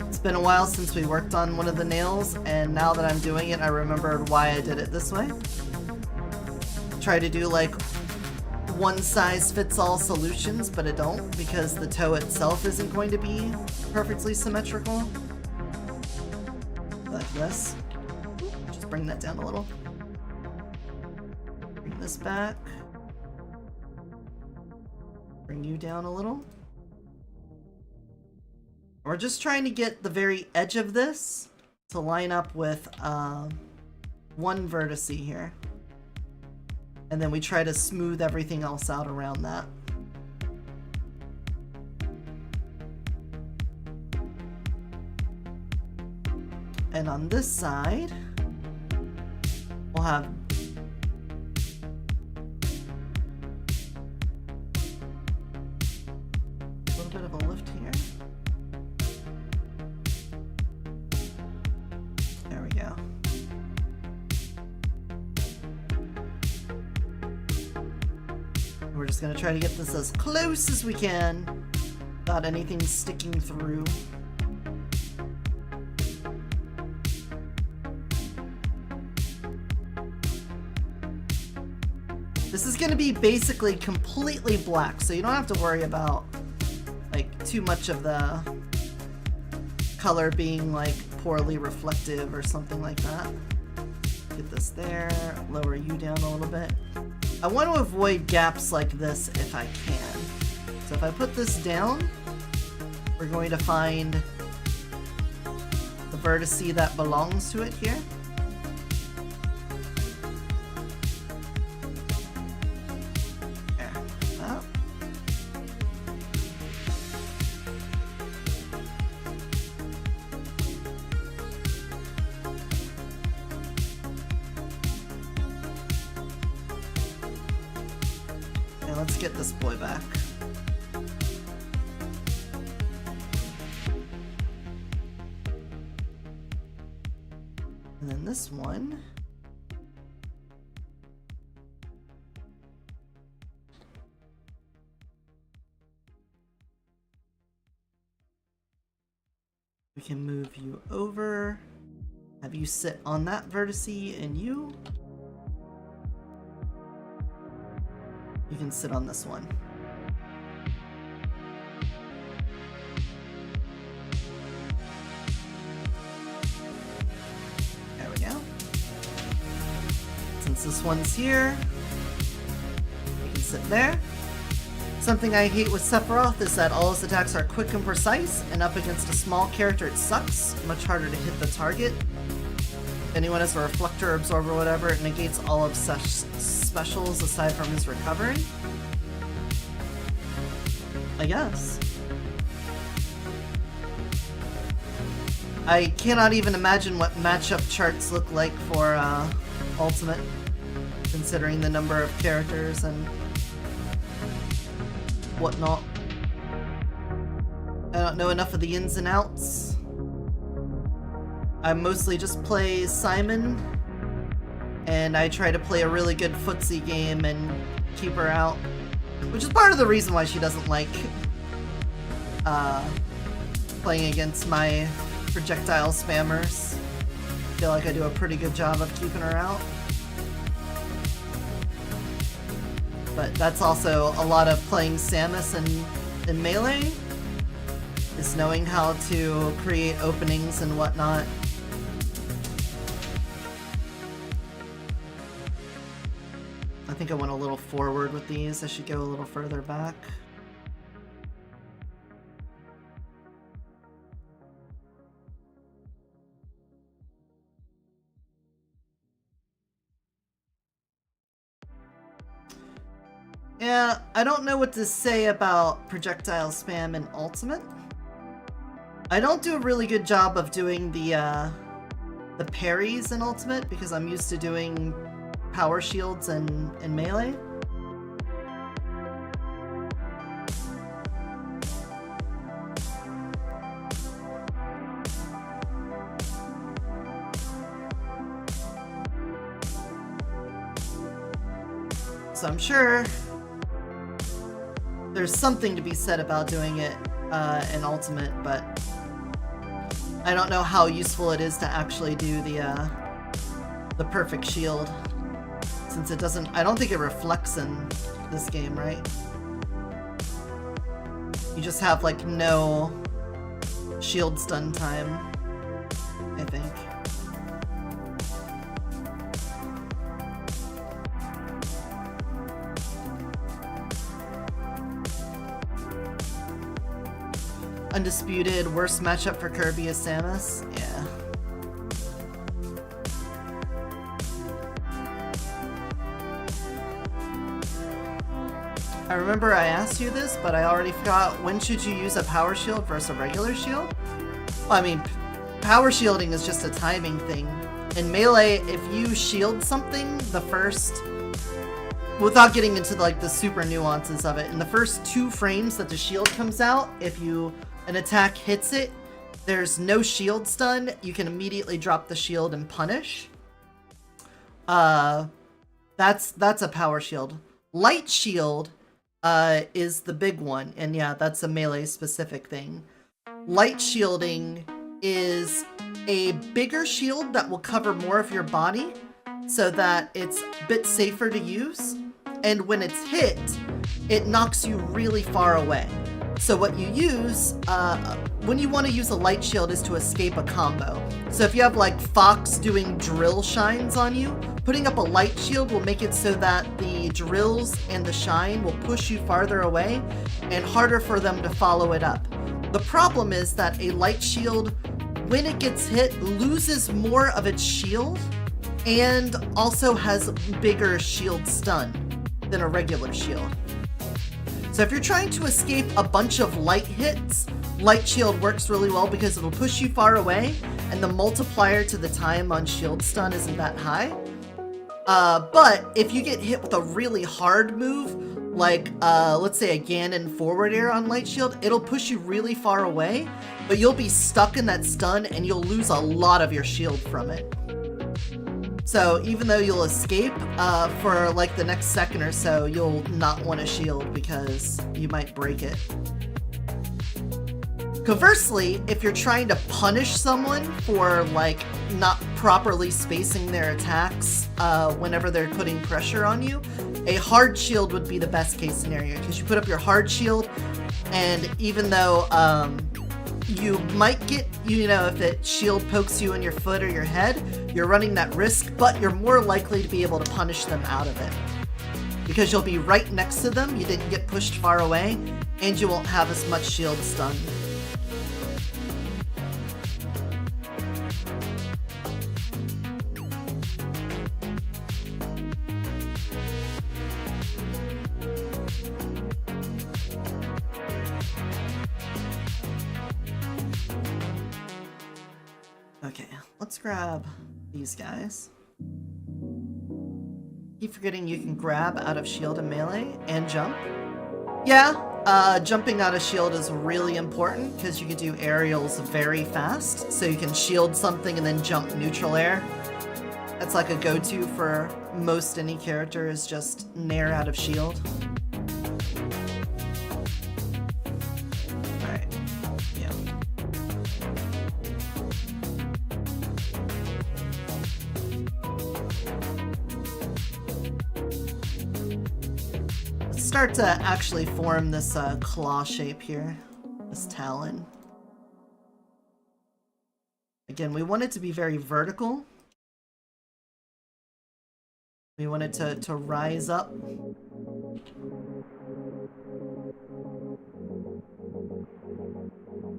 It's been a while since we worked on one of the nails, and now that I'm doing it, I remembered why I did it this way. Try to do like one-size-fits-all solutions, but it don't, because the toe itself isn't going to be perfectly symmetrical. Like this. Just bring that down a little. Bring this back. Bring you down a little. We're just trying to get the very edge of this to line up with one vertex here. And then we try to smooth everything else out around that. And on this side, we'll have a little bit of a lift here. There we go. We're just going to try to get this as close as we can without anything sticking through. This is going to be basically completely black, so you don't have to worry about like too much of the color being like poorly reflective or something like that. Get this there, lower you down a little bit. I want to avoid gaps like this if I can. So if I put this down, we're going to find the vertex that belongs to it here. Let's get this boy back. And then this one. We can move you over, have you sit on that vertex and you can sit on this one. There we go. Since this one's here, we can sit there. Something I hate with Sephiroth is that all his attacks are quick and precise, and up against a small character it sucks. Much harder to hit the target. If anyone has a reflector, absorber, whatever, it negates all of such specials aside from his recovery. I guess. I cannot even imagine what matchup charts look like for Ultimate, considering the number of characters and whatnot. I don't know enough of the ins and outs. I mostly just play Simon, and I try to play a really good footsie game and keep her out, which is part of the reason why she doesn't like playing against my projectile spammers. I feel like I do a pretty good job of keeping her out. But that's also a lot of playing Samus in Melee, is knowing how to create openings and whatnot. I think I went a little forward with these. I should go a little further back. Yeah, I don't know what to say about projectile spam in Ultimate. I don't do a really good job of doing the parries in Ultimate because I'm used to doing power shields and melee. So I'm sure there's something to be said about doing it in Ultimate, but I don't know how useful it is to actually do the perfect shield, since it doesn't. I don't think it reflects in this game, right? You just have like no shield stun time, I think. Undisputed, worst matchup for Kirby is Samus? Yeah. I remember I asked you this, but I already forgot. When should you use a power shield versus a regular shield? Well, I mean, power shielding is just a timing thing. In Melee, if you shield something, the first... Without getting into like the super nuances of it, in the first 2 frames that the shield comes out, if an attack hits it, there's no shield stun, you can immediately drop the shield and punish. That's a power shield. Light shield is the big one, and yeah, that's a melee specific thing. Light shielding is a bigger shield that will cover more of your body so that it's a bit safer to use, and when it's hit, it knocks you really far away. So what you use, when you want to use a light shield, is to escape a combo. So if you have like Fox doing drill shines on you, putting up a light shield will make it so that the drills and the shine will push you farther away and harder for them to follow it up. The problem is that a light shield, when it gets hit, loses more of its shield and also has bigger shield stun than a regular shield. So if you're trying to escape a bunch of light hits, light shield works really well because it'll push you far away and the multiplier to the time on shield stun isn't that high. But if you get hit with a really hard move, like let's say a Ganon forward air on light shield, it'll push you really far away, but you'll be stuck in that stun and you'll lose a lot of your shield from it. So even though you'll escape, for like the next second or so, you'll not want a shield because you might break it. Conversely, if you're trying to punish someone for like not properly spacing their attacks whenever they're putting pressure on you, a hard shield would be the best case scenario, because you put up your hard shield, and even though you might get, you know, if that shield pokes you in your foot or your head, you're running that risk, but you're more likely to be able to punish them out of it. Because you'll be right next to them, you didn't get pushed far away, and you won't have as much shield stun. Okay, let's grab these guys. Keep forgetting you can grab out of shield and melee and jump. Yeah, jumping out of shield is really important because you can do aerials very fast. So you can shield something and then jump neutral air. That's like a go-to for most any character, is just nair out of shield. Alright, yeah. Let's start to actually form this claw shape here, this talon. Again, we want it to be very vertical. We want it to rise up.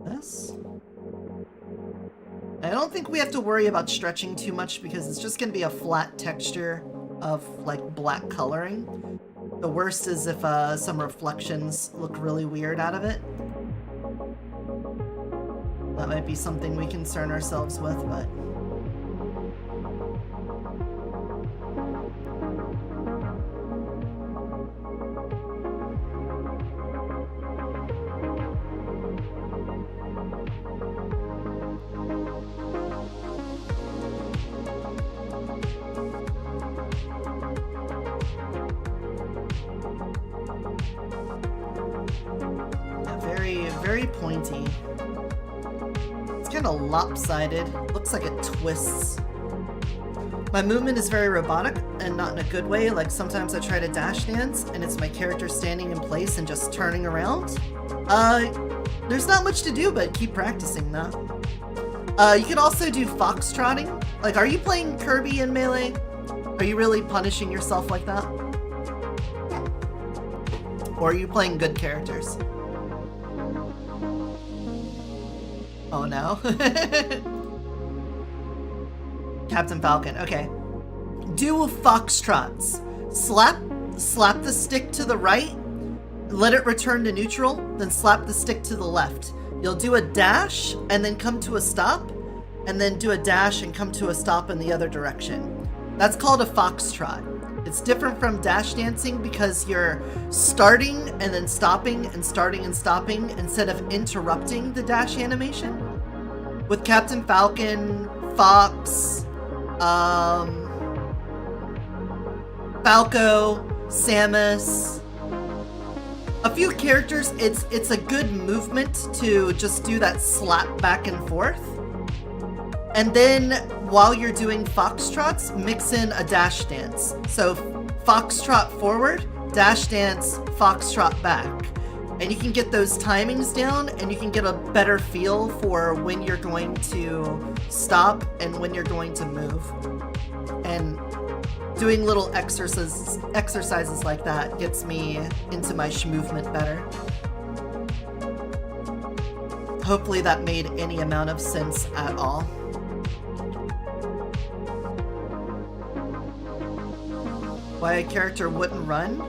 This. I don't think we have to worry about stretching too much because it's just going to be a flat texture of like black coloring. The worst is if some reflections look really weird out of it. That might be something we concern ourselves with, but... very pointy. It's kind of lopsided. Looks like it twists. My movement is very robotic and not in a good way. Like sometimes I try to dash dance and it's my character standing in place and just turning around. There's not much to do but keep practicing that. You can also do foxtrotting. Like, are you playing Kirby in Melee? Are you really punishing yourself like that? Or are you playing good characters? Oh no. Captain Falcon, okay. Do foxtrots. Slap the stick to the right, let it return to neutral, then slap the stick to the left. You'll do a dash and then come to a stop, and then do a dash and come to a stop in the other direction. That's called a foxtrot. It's different from dash dancing because you're starting and then stopping and starting and stopping instead of interrupting the dash animation. With Captain Falcon, Fox, Falco, Samus, a few characters, it's a good movement to just do that slap back and forth. And then while you're doing foxtrots, mix in a dash dance. So foxtrot forward, dash dance, foxtrot back. And you can get those timings down and you can get a better feel for when you're going to stop and when you're going to move. And doing little exercises like that gets me into my movement better. Hopefully that made any amount of sense at all. Why a character wouldn't run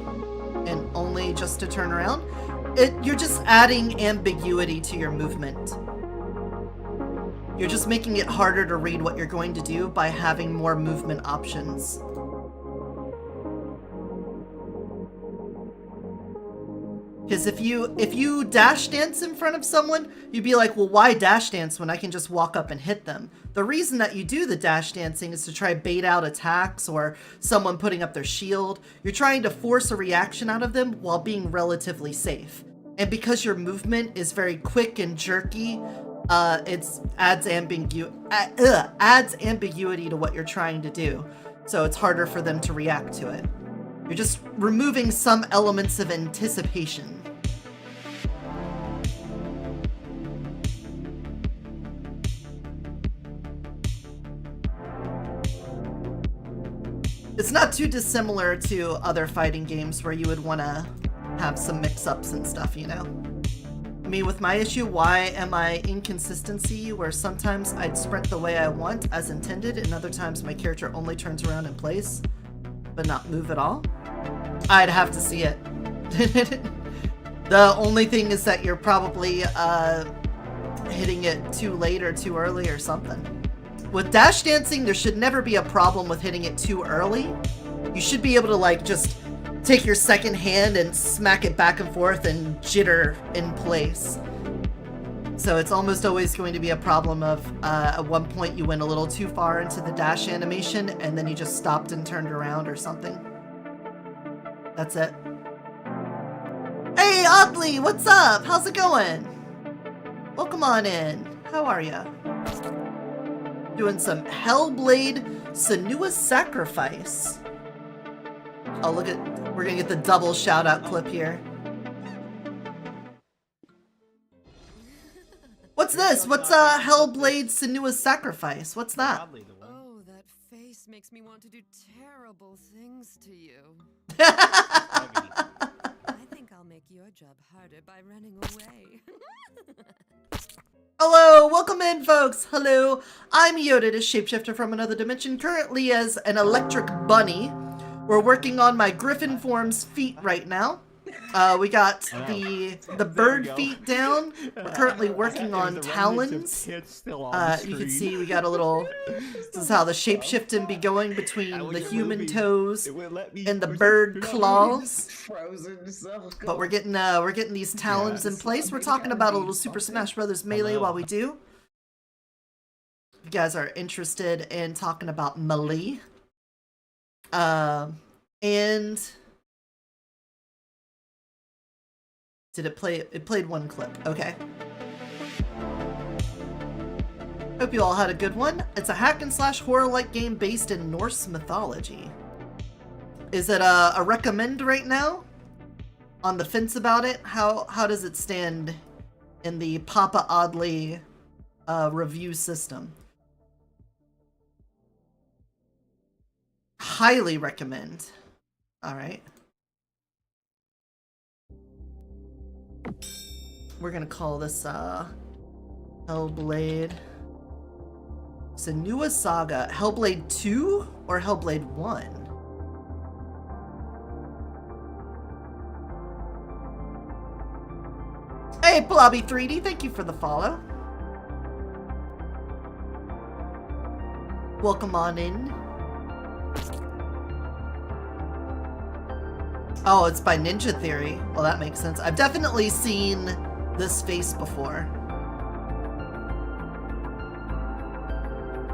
and only just to turn around? You're just adding ambiguity to your movement. You're just making it harder to read what you're going to do by having more movement options. Because if you dash dance in front of someone, you'd be like, well, why dash dance when I can just walk up and hit them? The reason that you do the dash dancing is to try bait out attacks or someone putting up their shield. You're trying to force a reaction out of them while being relatively safe. And because your movement is very quick and jerky, it adds ambiguity to what you're trying to do. So it's harder for them to react to it. You're just removing some elements of anticipation. It's not too dissimilar to other fighting games where you would want to have some mix-ups and stuff, you know? Me with my issue, why am I inconsistency where sometimes I'd sprint the way I want as intended and other times my character only turns around in place but not move at all? I'd have to see it. The only thing is that you're probably hitting it too late or too early or something. With dash dancing, there should never be a problem with hitting it too early. You should be able to like just take your second hand and smack it back and forth and jitter in place. So it's almost always going to be a problem of at one point you went a little too far into the dash animation and then you just stopped and turned around or something. That's it. Hey, Oddly, what's up? How's it going? Welcome on in. How are ya? Doing some Hellblade Senua's Sacrifice. Oh, look at, we're gonna get the double shout out clip here. What's this? What's Hellblade Senua's Sacrifice? What's that? Oh, that face makes me want to do terrible things to you. I think I'll make your job harder by running away. Hello, welcome in, folks. Hello, I'm Eotidiss, shapeshifter from another dimension, currently as an electric bunny We're working on my Griffon Form's feet right now. We got the bird feet down. We're currently working on talons. You can see we got a little. This is how the shapeshifting be going between the human toes and the bird claws. But we're getting these talons in place. We're talking about a little Super Smash Brothers Melee while we do. If you guys are interested in talking about Melee, and. Did it play? It played one clip. Okay. Hope you all had a good one. It's a hack and slash horror-like game based in Norse mythology. Is it a recommend right now? On the fence about it? How does it stand in the Papa Oddly review system? Highly recommend. All right. We're gonna call this Hellblade. Senua Saga. Hellblade 2 or Hellblade 1? Hey, Blobby3D, thank you for the follow. Welcome on in. Oh, it's by Ninja Theory. Well, that makes sense. I've definitely seen this face before.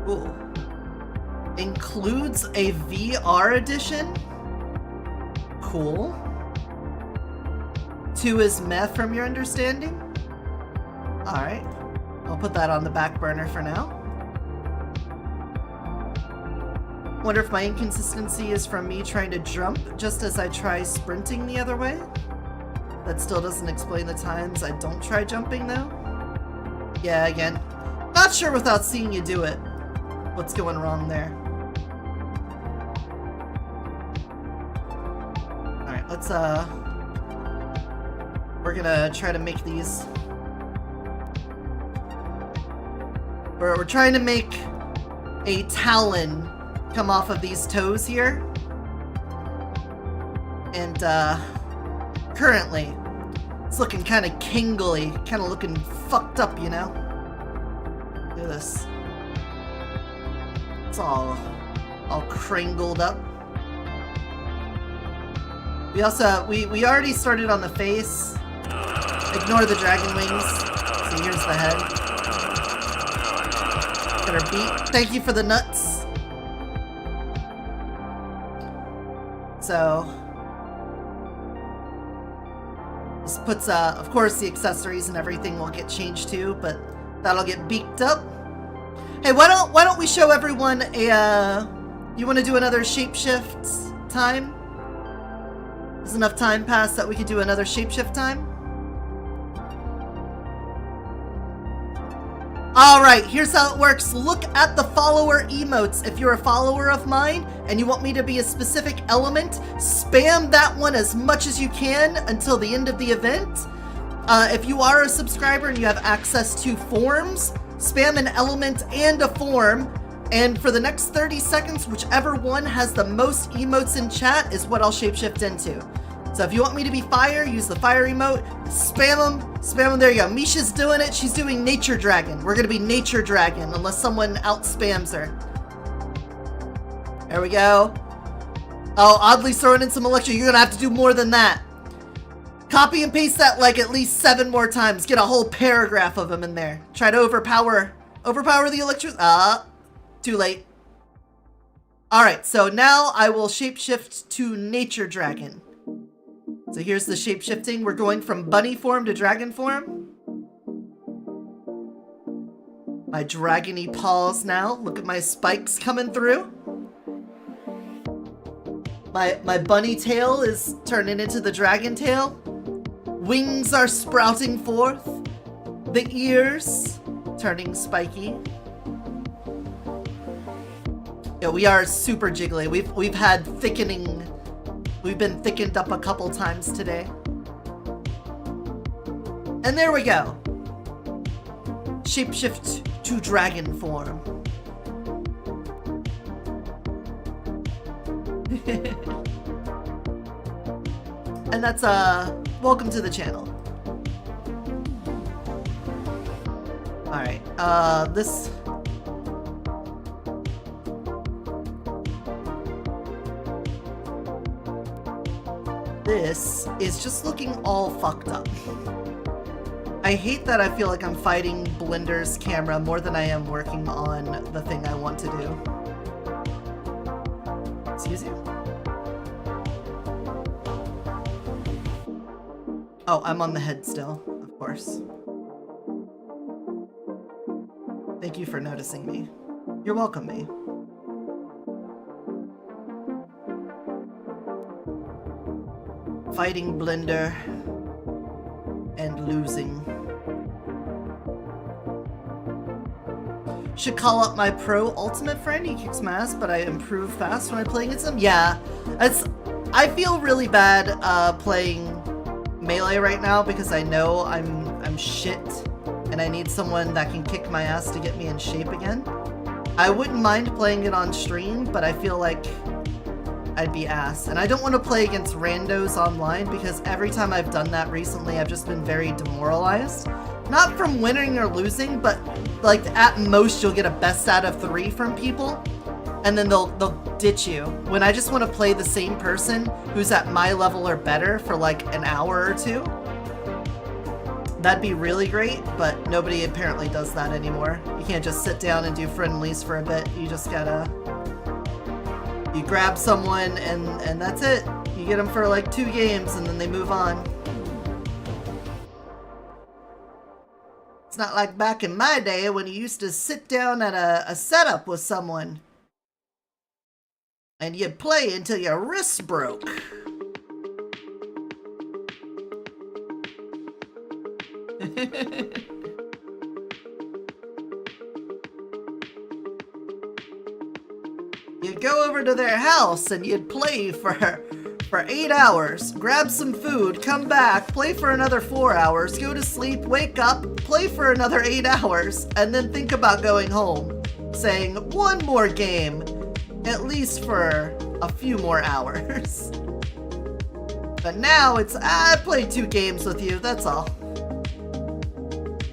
Ooh. Includes a VR edition? Cool. 2 is meh from your understanding? Alright. I'll put that on the back burner for now. Wonder if my inconsistency is from me trying to jump just as I try sprinting the other way? That still doesn't explain the times I don't try jumping though. Yeah, again, not sure without seeing you do it. What's going wrong there? Alright, let's we're gonna try to make these. We're trying to make a talon come off of these toes here. And currently it's looking kind of kingly, kind of looking fucked up, you know. Look at this. It's all cringled up. We also we already started on the face. Ignore the dragon wings. So here's the head. Got her beat. Thank you for the nuts. So this puts of course the accessories and everything will get changed too, but that'll get beaked up. Hey, why don't we show everyone a you want to do another shapeshift time? There's enough time passed that we could do another shapeshift time. Alright, here's how it works. Look at the follower emotes. If you're a follower of mine and you want me to be a specific element, spam that one as much as you can until the end of the event. If you are a subscriber and you have access to forms, spam an element and a form. And for the next 30 seconds, whichever one has the most emotes in chat is what I'll shapeshift into. So if you want me to be fire, use the fire emote, spam them, there you go. Misha's doing it, she's doing Nature Dragon. We're gonna be Nature Dragon, unless someone out-spams her. There we go. Oh, Oddly's throwing in some electro, you're gonna have to do more than that. Copy and paste that like at least 7 more times, get a whole paragraph of them in there. Try to overpower the electro, too late. Alright, so now I will shapeshift to Nature Dragon. So here's the shapeshifting. We're going from bunny form to dragon form. My dragony paws now. Look at my spikes coming through. My bunny tail is turning into the dragon tail. Wings are sprouting forth. The ears turning spiky. Yeah, we are super jiggly. We've had thickening. We've been thickened up a couple times today. And there we go. Shapeshift to dragon form. And that's welcome to the channel. Alright, this is just looking all fucked up. I hate that I feel like I'm fighting Blender's camera more than I am working on the thing I want to do. Excuse you. Oh, I'm on the head still, of course. Thank you for noticing me. You're welcome, me. Fighting Blender and losing. Should call up my pro ultimate friend. He kicks my ass, but I improve fast when I play against him. Yeah, I feel really bad playing melee right now because I know I'm shit and I need someone that can kick my ass to get me in shape again. I wouldn't mind playing it on stream, but I feel like I'd be ass. And I don't want to play against randos online because every time I've done that recently, I've just been very demoralized. Not from winning or losing, but like at most you'll get a best out of 3 from people and then they'll ditch you. When I just want to play the same person who's at my level or better for like an hour or 2. That'd be really great, but nobody apparently does that anymore. You can't just sit down and do friendlies for a bit. You just gotta... You grab someone and that's it. You get them for like 2 games and then they move on. It's not like back in my day when you used to sit down at a setup with someone and you'd play until your wrists broke. You'd go over to their house and you'd play for 8 hours, grab some food, come back, play for another 4 hours, go to sleep, wake up, play for another 8 hours, and then think about going home, saying, one more game, at least for a few more hours. But now it's, I played 2 games with you, that's all.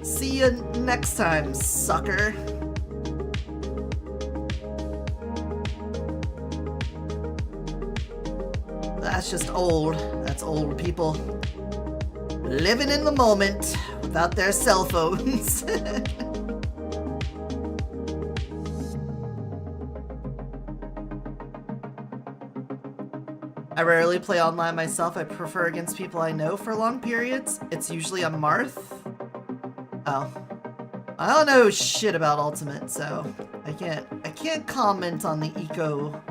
See you next time, sucker. That's just old. That's old people living in the moment without their cell phones. I rarely play online myself. I prefer against people I know for long periods. It's usually a Marth. Oh. I don't know shit about Ultimate, so I can't comment on the eco.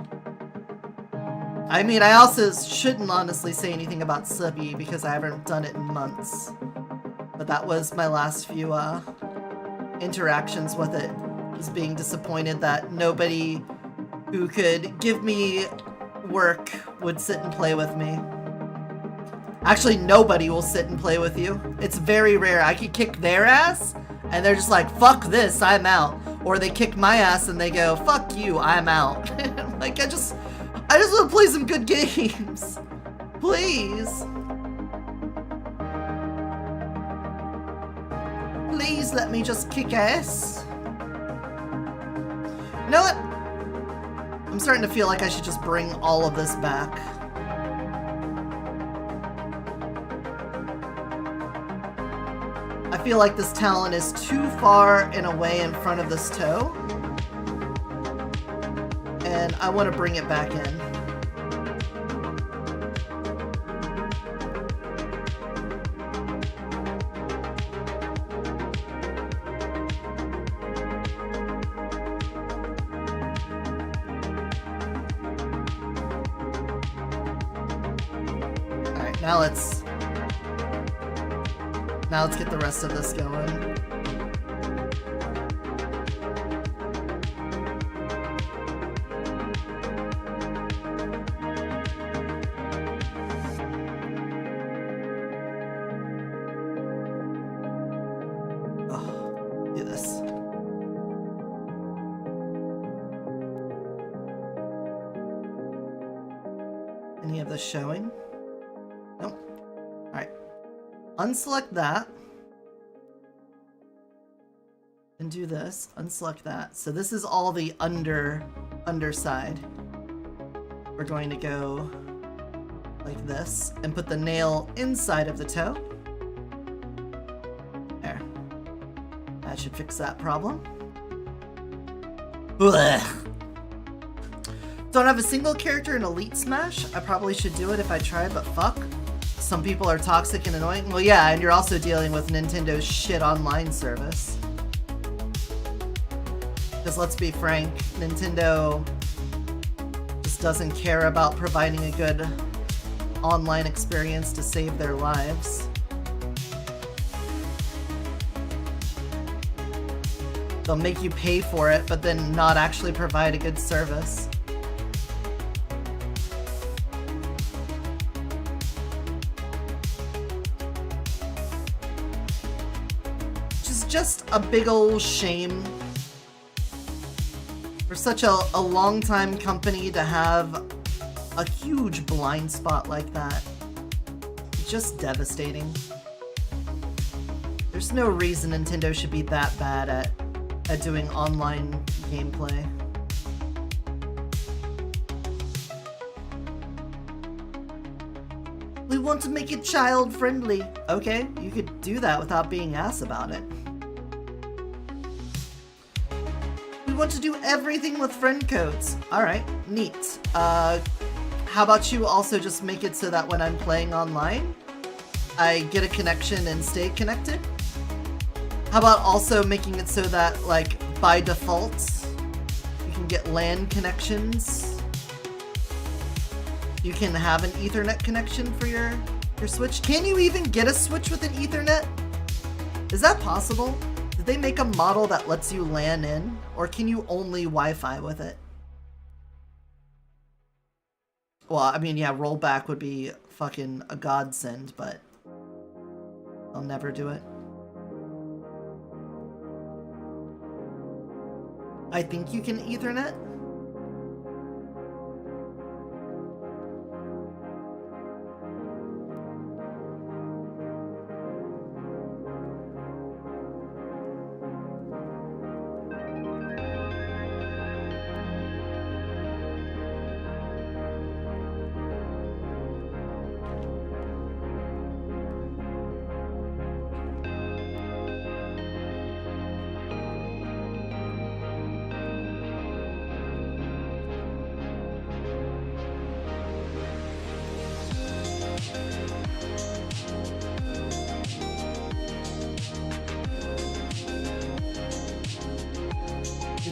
I mean, I also shouldn't honestly say anything about Subby because I haven't done it in months. But that was my last few interactions with it. Just being disappointed that nobody who could give me work would sit and play with me. Actually, nobody will sit and play with you. It's very rare. I could kick their ass and they're just like, fuck this, I'm out. Or they kick my ass and they go, fuck you, I'm out. Like, I just want to play some good games. Please. Please let me just kick ass. You know what? I'm starting to feel like I should just bring all of this back. I feel like this talon is too far and away in front of this toe. And I want to bring it back in. Alright, now let's get the rest of this going. any of this showing? Nope. Alright. Unselect that. And do this. Unselect that. So this is all the underside. We're going to go like this and put the nail inside of the toe. There. That should fix that problem. Blech. Don't have a single character in Elite Smash? I probably should do it if I try, but fuck. Some people are toxic and annoying. Well, yeah, and you're also dealing with Nintendo's shit online service. Because let's be frank, Nintendo just doesn't care about providing a good online experience to save their lives. They'll make you pay for it, but then not actually provide a good service. Which is just a big old shame. For such a long-time company to have a huge blind spot like that. It's just devastating. There's no reason Nintendo should be that bad at doing online gameplay. We want to make it child-friendly. Okay, you could do that without being ass about it. We want to do everything with friend codes. Alright, neat. How about you also just make it so that when I'm playing online, I get a connection and stay connected? How about also making it so that, like, by default, you can get LAN connections? You can have an Ethernet connection for your Switch? Can you even get a Switch with an Ethernet? Is that possible? Did they make a model that lets you LAN in? Or can you only Wi-Fi with it? Well, I mean, yeah, rollback would be fucking a godsend, but I'll never do it. I think you can Ethernet.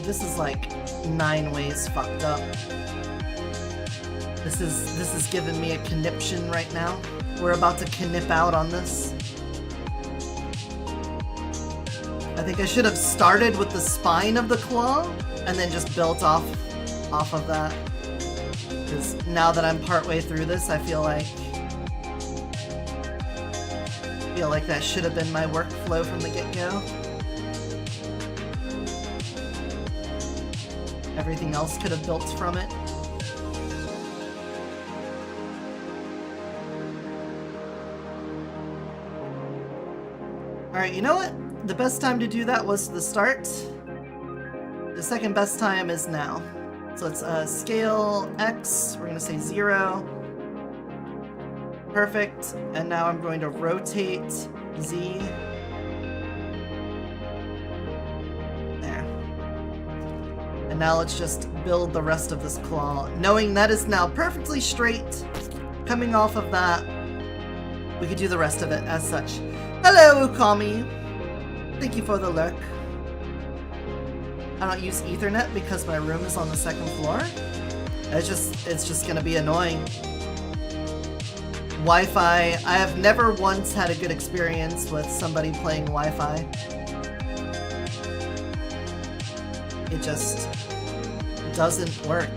This is like 9 ways fucked up. This is giving me a conniption right now. We're about to knip out on this. I think I should have started with the spine of the claw and then just built off of that. Because now that I'm partway through this, I feel like that should have been my workflow from the get-go. Everything else could have built from it. Alright, you know what? The best time to do that was the start. The second best time is now. So let's scale X, we're going to say 0. Perfect. And now I'm going to rotate Z. And now let's just build the rest of this claw, knowing that is now perfectly straight. Coming off of that, we could do the rest of it as such. Hello, Ukami. Thank you for the lurk. I don't use Ethernet because my room is on the 2nd floor. It's just gonna be annoying. Wi-Fi, I have never once had a good experience with somebody playing Wi-Fi. It just doesn't work.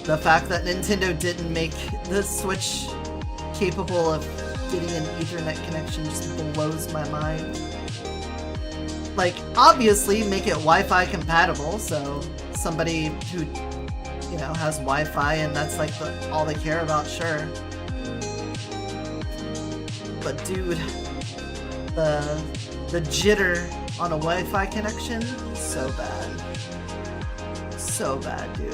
The fact that Nintendo didn't make the Switch capable of getting an Ethernet connection just blows my mind. Like, obviously make it Wi-Fi compatible, so somebody who you know, has Wi-Fi and that's like all they care about, sure. But dude, the jitter on a Wi-Fi connection, so bad. So bad, dude.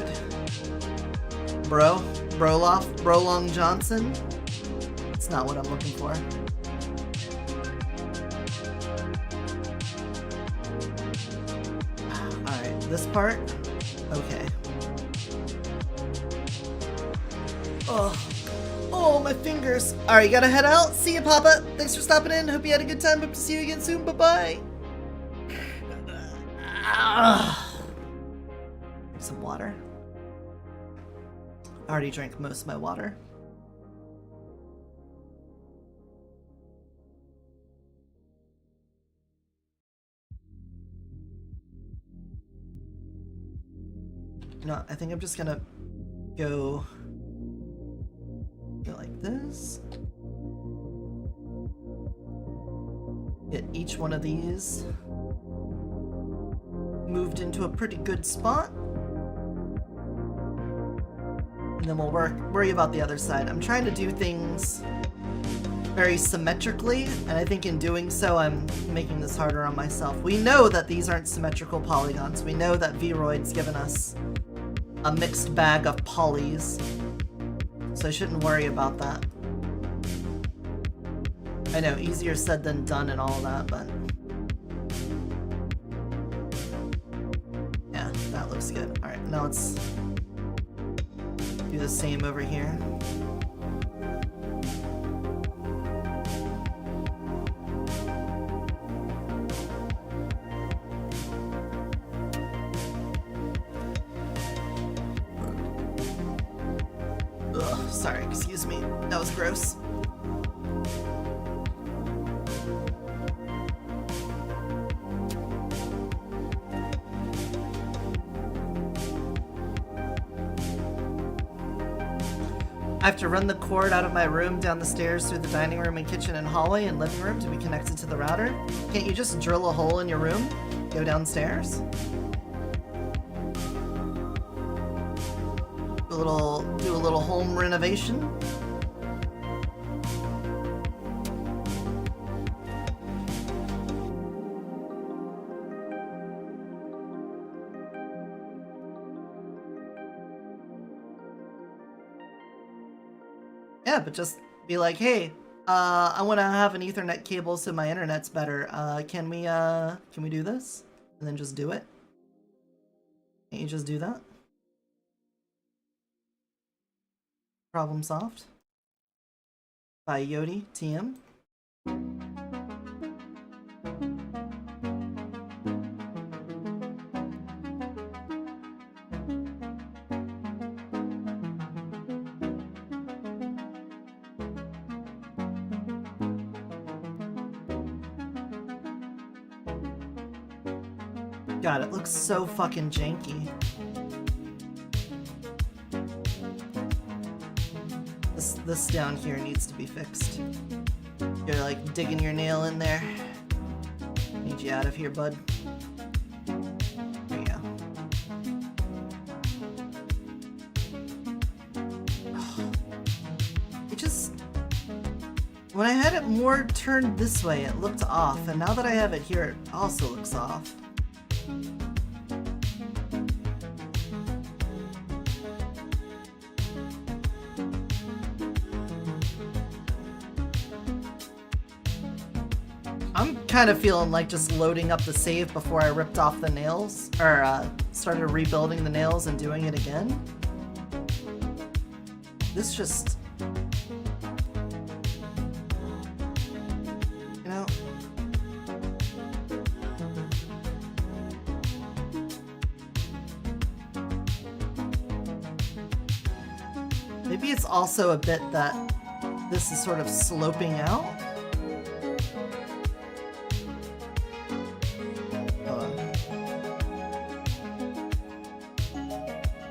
Brolong Johnson? It's not what I'm looking for. Alright, this part? Okay. Oh, my fingers. Alright, you gotta head out. See ya, Papa. Thanks for stopping in. Hope you had a good time. Hope to see you again soon. Bye-bye. Some water. I already drank most of my water. No, I think I'm just gonna go like this. Get each one of these moved into a pretty good spot. And then we'll worry about the other side. I'm trying to do things very symmetrically, and I think in doing so I'm making this harder on myself. We know that these aren't symmetrical polygons. We know that Vroid's given us a mixed bag of polys, so I shouldn't worry about that. I know, easier said than done and all that, but yeah, that looks good. Alright, now let's do the same over here. Ugh, sorry, excuse me. That was gross. I have to run the cord out of my room down the stairs through the dining room and kitchen and hallway and living room to be connected to the router. Can't you just drill a hole in your room? Go downstairs? Do a little home renovation? Yeah, but just be like, hey, I want to have an Ethernet cable so my internet's better. Can we do this? And then just do it? Can't you just do that? Problem solved. By Yodi TM. God, it looks so fucking janky. This down here needs to be fixed. You're like digging your nail in there. Need you out of here, bud. There you go. It just... When I had it more turned this way, it looked off, and now that I have it here, it also looks off. I'm kind of feeling like just loading up the save before I ripped off the nails, or started rebuilding the nails and doing it again. This just... You know... Maybe it's also a bit that this is sort of sloping out.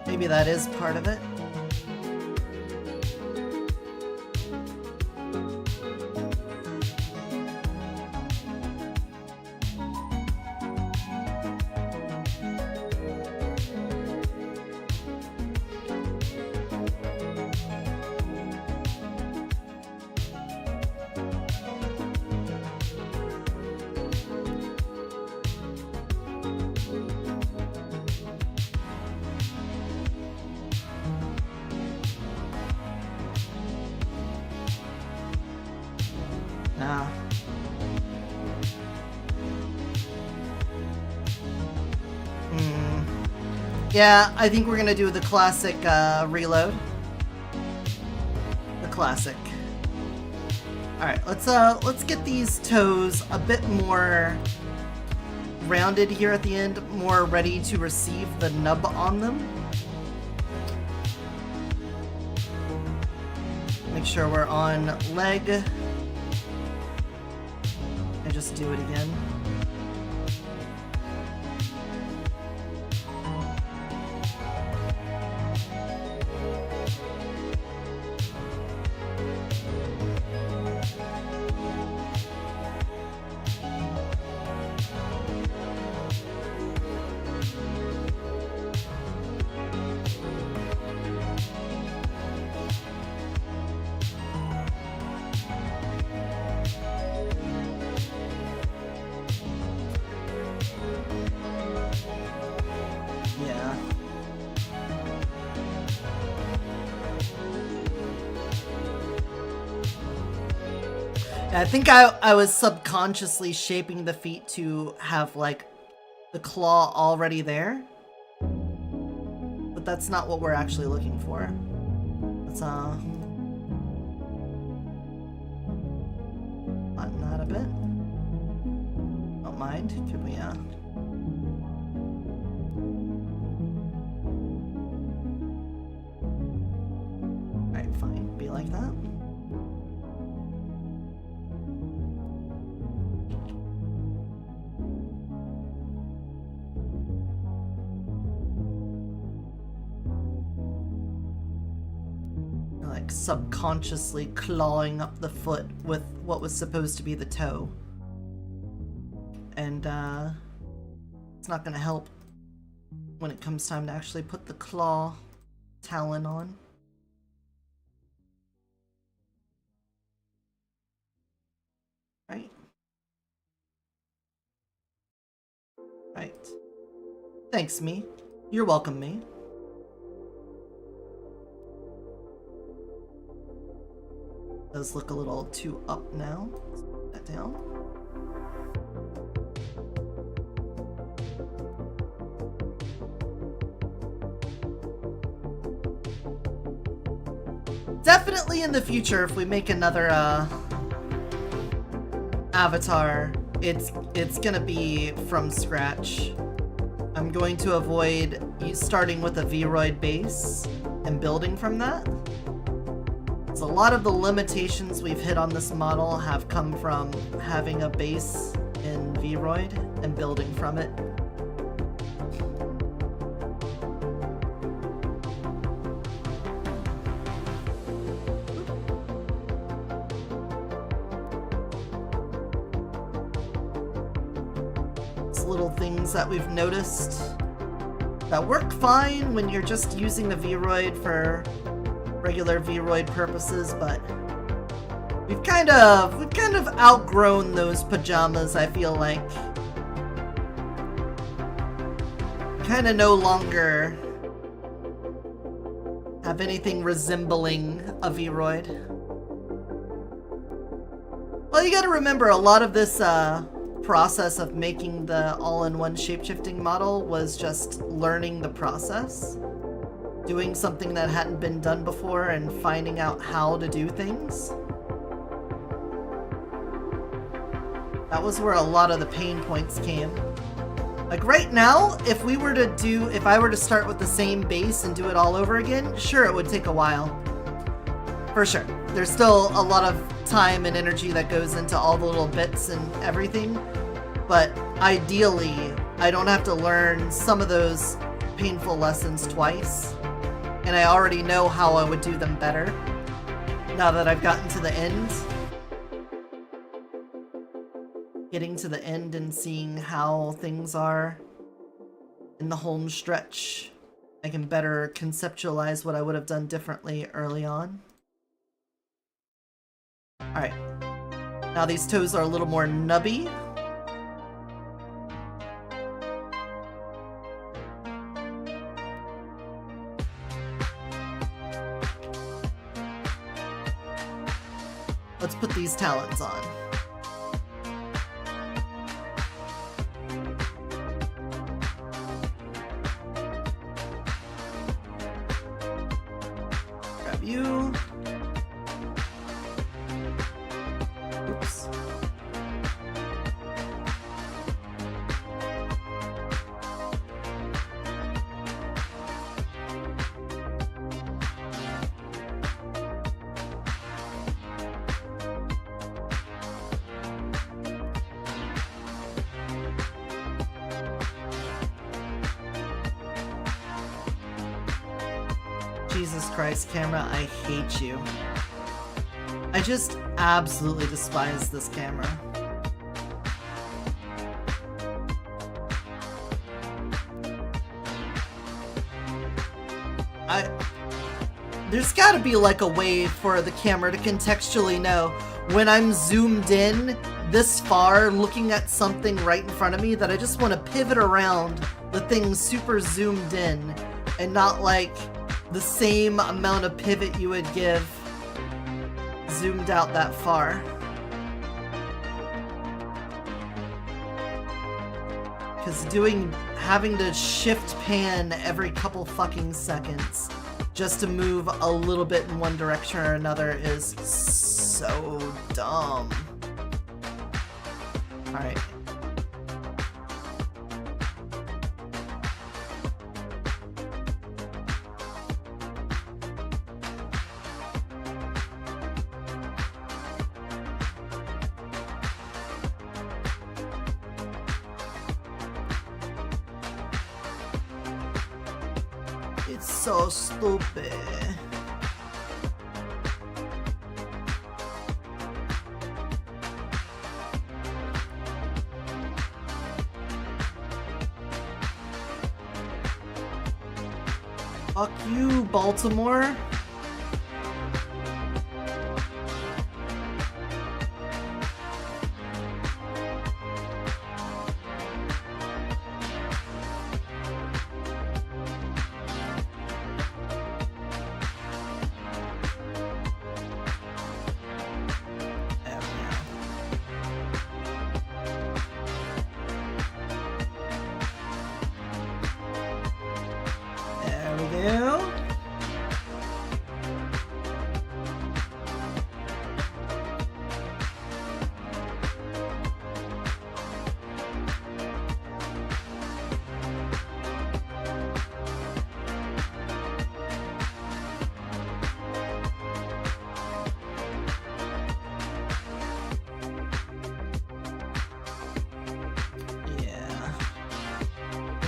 Maybe that is part of it. Yeah, I think we're gonna do the classic reload. The classic. Alright, let's get these toes a bit more rounded here at the end, more ready to receive the nub on them. Make sure we're on leg. I just do it again. I think I was subconsciously shaping the feet to have, like, the claw already there. But that's not what we're actually looking for. Let's, flatten that a bit. Don't mind. Could we, Alright, fine. Be like that. Subconsciously clawing up the foot with what was supposed to be the toe. And it's not gonna help when it comes time to actually put the claw talon on. Right? Right. Thanks, me. You're welcome, me. Does look a little too up now. Let's put that down. Definitely in the future, if we make another avatar, it's gonna be from scratch. I'm going to avoid starting with a Vroid base and building from that. A lot of the limitations we've hit on this model have come from having a base in Vroid and building from it. It's little things that we've noticed that work fine when you're just using the Vroid for regular Vroid purposes, but we've kind of outgrown those pajamas, I feel like. Kind of no longer have anything resembling a Vroid. Well, you gotta remember, a lot of this process of making the all-in-one shapeshifting model was just learning the process. Doing something that hadn't been done before and finding out how to do things. That was where a lot of the pain points came. Like right now, if I were to start with the same base and do it all over again, sure, it would take a while. For sure. There's still a lot of time and energy that goes into all the little bits and everything, but ideally, I don't have to learn some of those painful lessons twice. And I already know how I would do them better now that I've gotten to the end. Getting to the end and seeing how things are in the home stretch, I can better conceptualize what I would have done differently early on. Alright, now these toes are a little more nubby. Let's put these talons on. you. Oops. Jesus Christ, camera, I hate you. I just absolutely despise this camera. There's gotta be like a way for the camera to contextually know when I'm zoomed in this far looking at something right in front of me that I just want to pivot around the thing super zoomed in and not like the same amount of pivot you would give zoomed out that far. Because having to shift pan every couple fucking seconds just to move a little bit in one direction or another is so dumb. Alright. It's so stupid. Fuck you, Baltimore.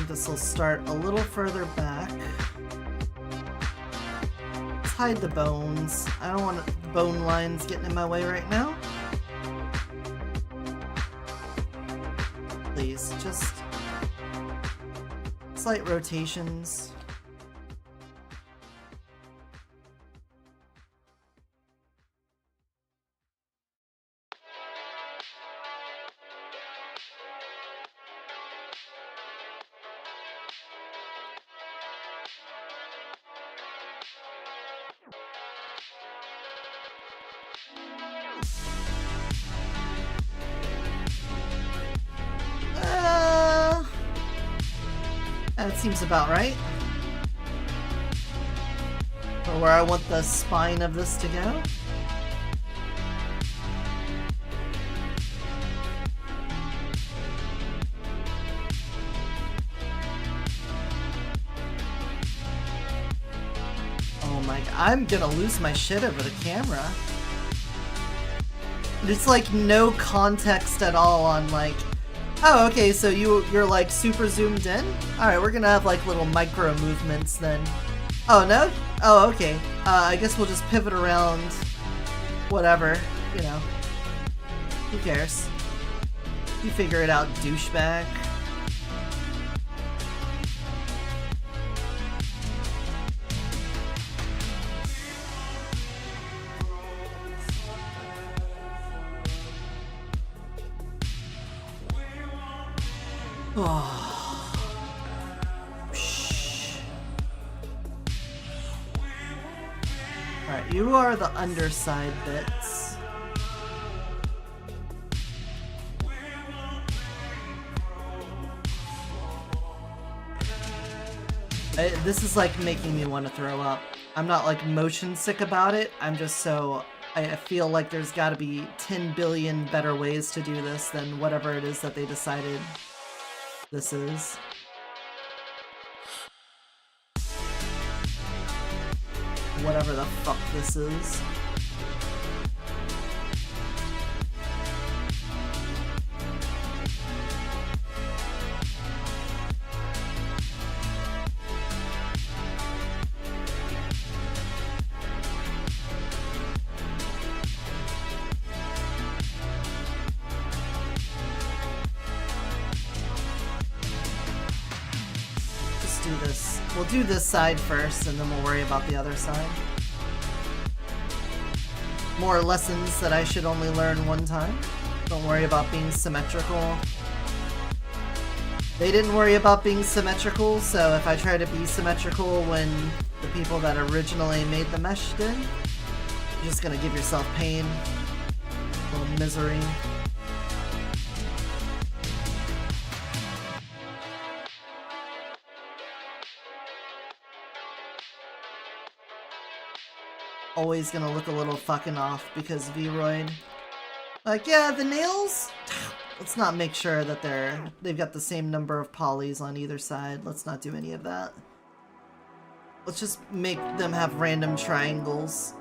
This will start a little further back. Let's hide the bones. I don't want bone lines getting in my way right now. Please, just slight rotations. That seems about right. For where I want the spine of this to go. Oh my god, I'm gonna lose my shit over the camera. There's like no context at all on like, oh, okay, so you're like super zoomed in? Alright, we're gonna have like little micro movements then. Oh, no? Oh, okay. I guess we'll just pivot around whatever, you know. Who cares? You figure it out, douchebag. Alright, you are the underside bits. This is like making me want to throw up. I'm not like motion sick about it. I'm just so I feel like there's got to be 10 billion better ways to do this than whatever it is that they decided this is. Whatever the fuck this is. We'll do this side first, and then we'll worry about the other side. More lessons that I should only learn one time. Don't worry about being symmetrical. They didn't worry about being symmetrical, so if I try to be symmetrical when the people that originally made the mesh did, you're just gonna give yourself pain, a little misery. Always gonna look a little fucking off because Vroid. Like, yeah, the nails? Let's not make sure that they've got the same number of polys on either side. Let's not do any of that. Let's just make them have random triangles.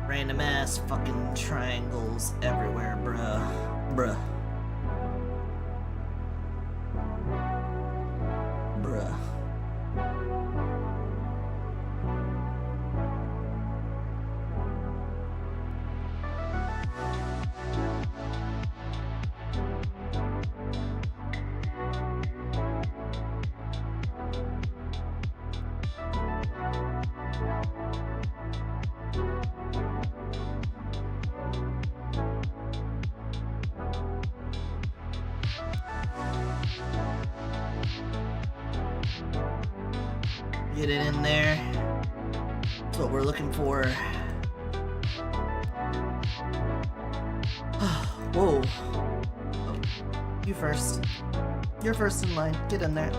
Random ass fucking triangles everywhere, bruh. Bruh. Bruh. Get it in there. That's what we're looking for. Whoa. Oh, you first. You're first in line. Get in there.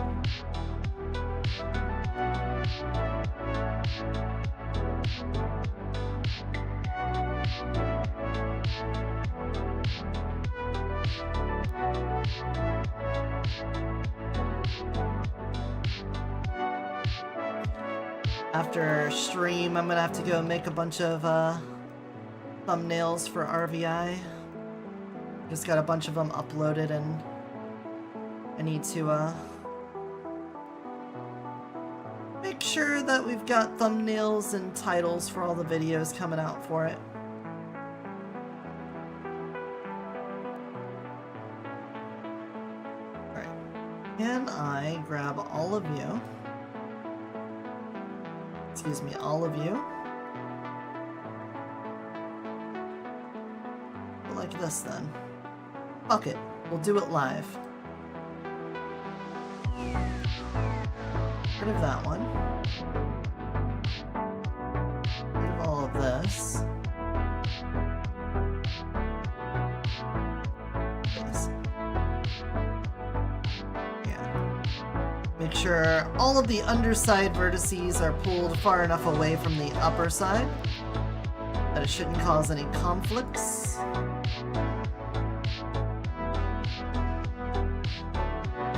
After stream, I'm gonna have to go make a bunch of thumbnails for RVI. Just got a bunch of them uploaded, and I need to make sure that we've got thumbnails and titles for all the videos coming out for it. Alright, can I grab all of you? Excuse me, all of you. Like this then. Fuck it, we'll do it live. Get rid of that one. Get rid of all of this. Make sure all of the underside vertices are pulled far enough away from the upper side that it shouldn't cause any conflicts.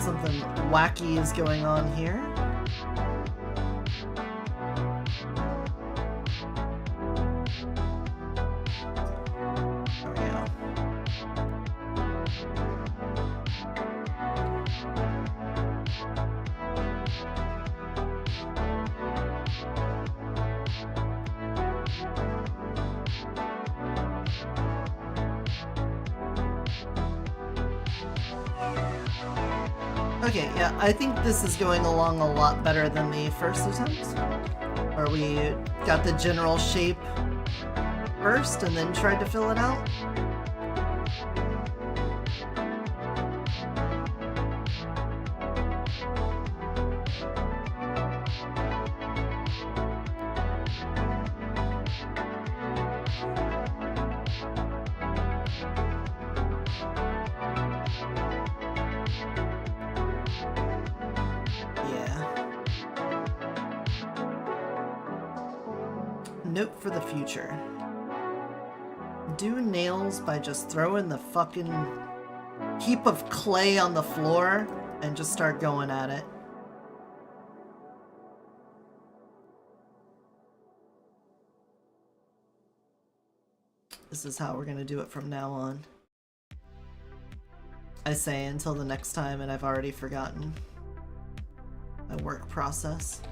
Something wacky is going on here. Okay, yeah, I think this is going along a lot better than the first attempt, where we got the general shape first and then tried to fill it out. Note for the future. Do nails by just throwing the fucking heap of clay on the floor and just start going at it. This is how we're gonna do it from now on. I say until the next time, and I've already forgotten my work process.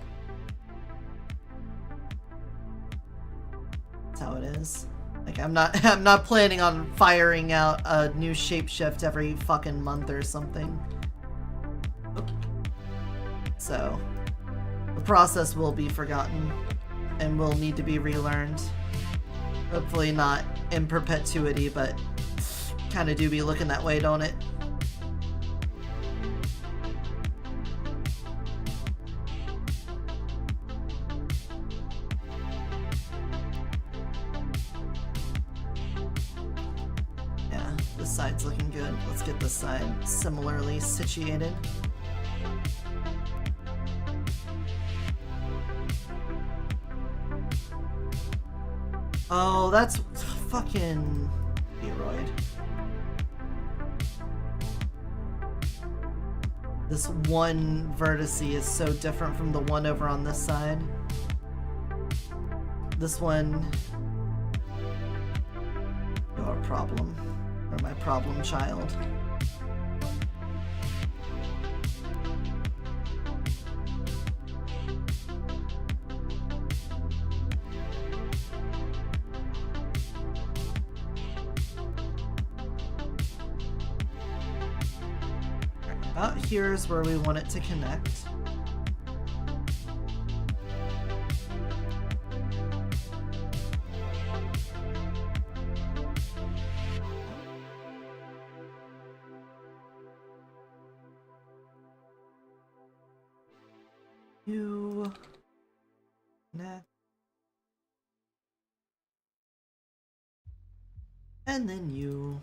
That's how it is. Like, I'm not planning on firing out a new shapeshift every fucking month or something. So, the process will be forgotten and will need to be relearned. Hopefully not in perpetuity, but kind of do be looking that way, don't it? This side's looking good. Let's get this side similarly situated. Oh, that's fucking Eroid. This one vertice is so different from the one over on this side. This one, you're a problem. Or my problem child. About here is where we want it to connect. You connect, and then you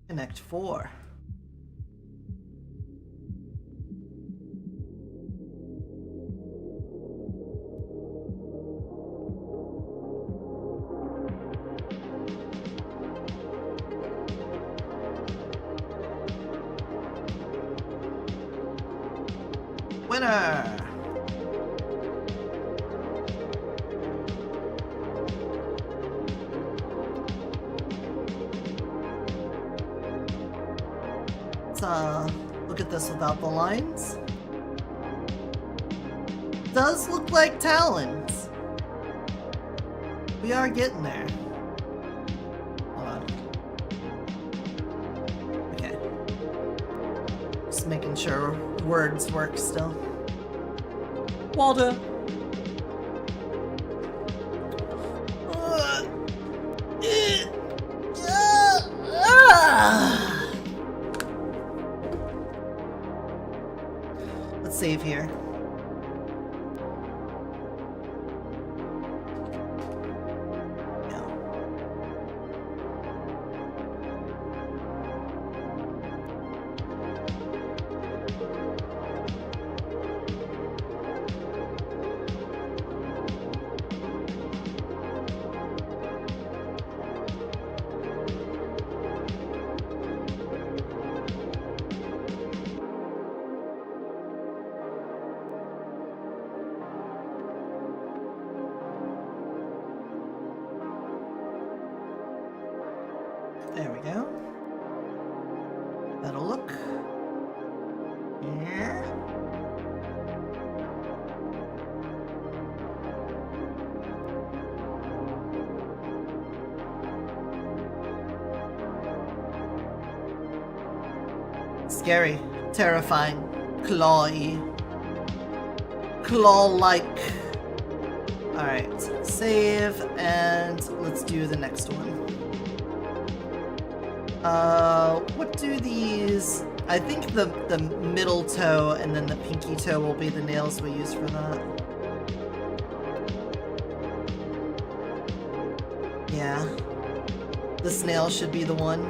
connect 4. Winner! Let's look at this without the lines. Does look like talons. We are getting there. Hold on. Okay. Just making sure words work still. Waldo. Let's save here. There we go. That'll look. Yeah. Scary, terrifying, clawy, claw-like. Alright, save, and let's do the next one. What do these... I think the middle toe and then the pinky toe will be the nails we use for that. Yeah. This nail should be the one.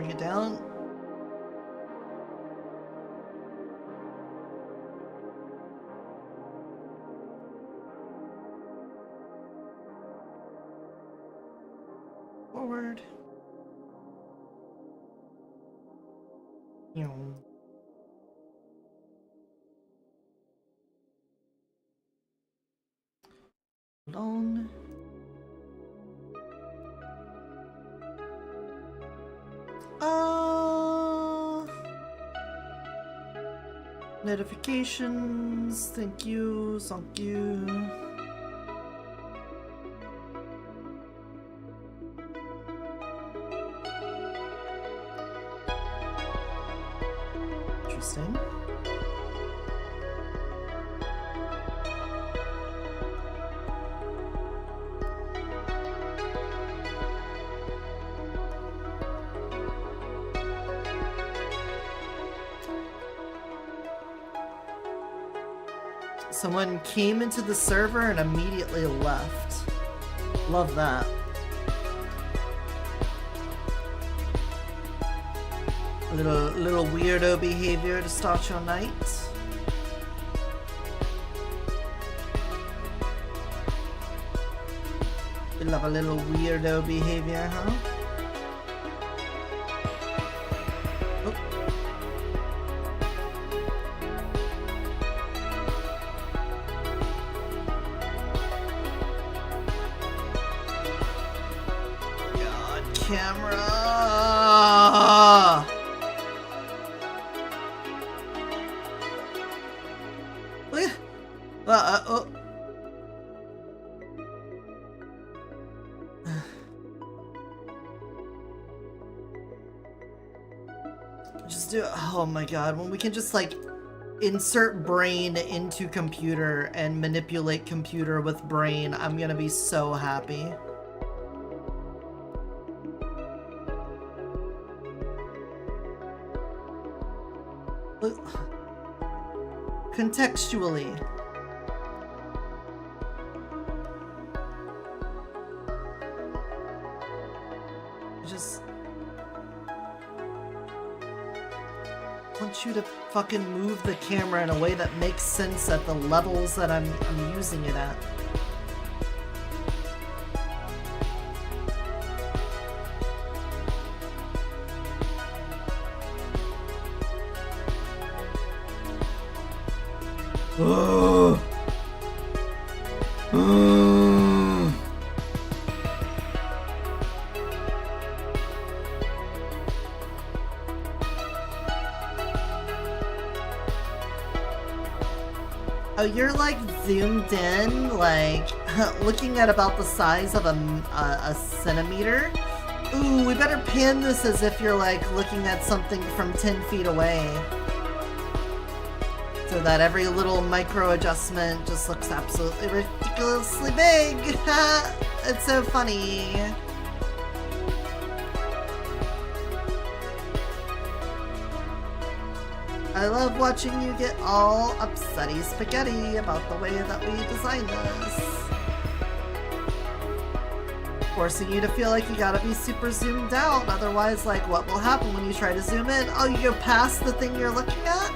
Bring it down. Forward. Hold on. Notifications. Thank you. Thank you. Interesting. Someone came into the server and immediately left. Love that. A little weirdo behavior to start your night. You love a little weirdo behavior, huh? Camera. Oh. Just do it. Oh my god, when we can just like insert brain into computer and manipulate computer with brain, I'm gonna be so happy. Contextually. Just want you to fucking move the camera in a way that makes sense at the levels that I'm using it at. Oh, you're like zoomed in, like looking at about the size of a centimeter. Ooh, we better pan this as if you're like looking at something from 10 feet away. So that every little micro adjustment just looks absolutely ridiculously big. It's so funny. I love watching you get all upsetty spaghetti about the way that we designed this. Forcing you to feel like you gotta be super zoomed out, otherwise, like, what will happen when you try to zoom in? Oh, you go past the thing you're looking at?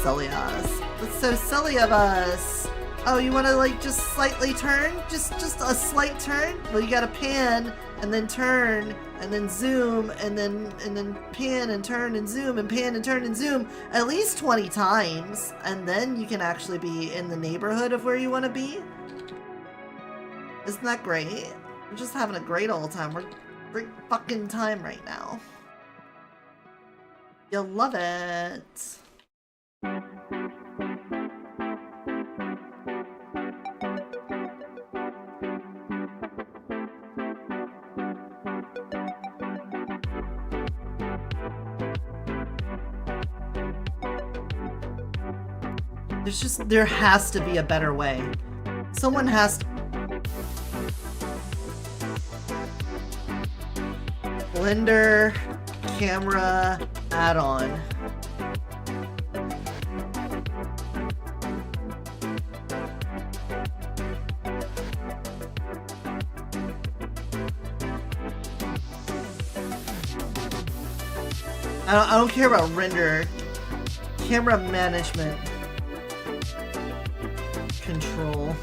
Silly us. That's so silly of us. Oh, you wanna, like, just slightly turn? Just a slight turn? Well, you gotta pan, and then turn, and then zoom, and then pan and turn and zoom, and pan and turn and zoom at least 20 times, and then you can actually be in the neighborhood of where you want to be. Isn't that great? We're just having a great old time. We're great fucking time right now. You'll love it. There has to be a better way. Someone has to. Blender, camera, add-on. I don't care about render. Camera management. Control.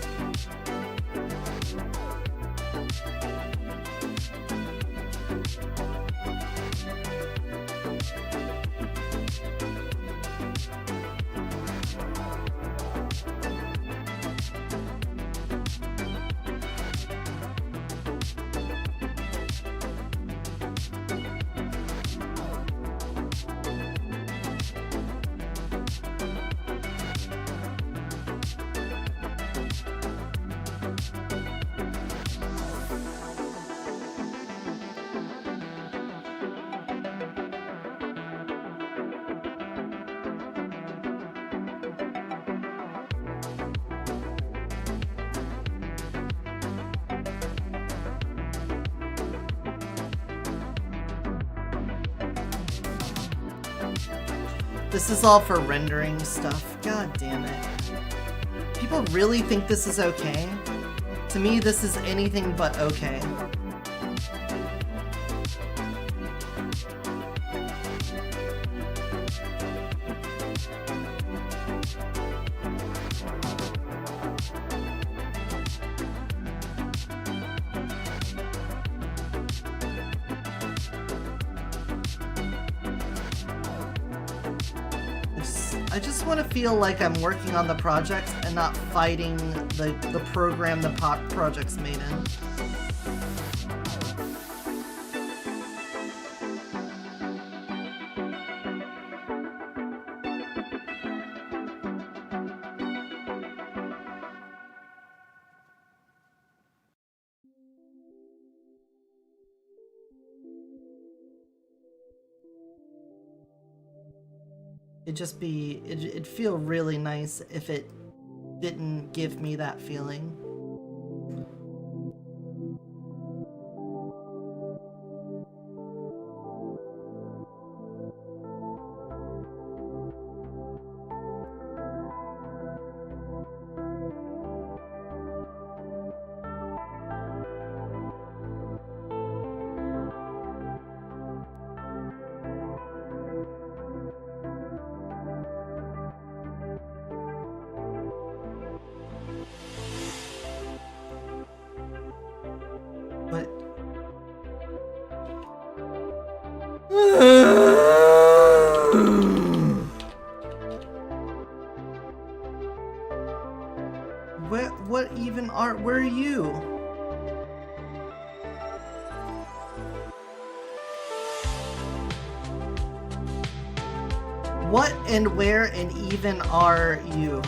This is all for rendering stuff. God damn it. People really think this is okay? To me, this is anything but okay. I just want to feel like I'm working on the project and not fighting the program the project's made in. It'd feel really nice if it didn't give me that feeling. What even are, where are you? What and where and even are you?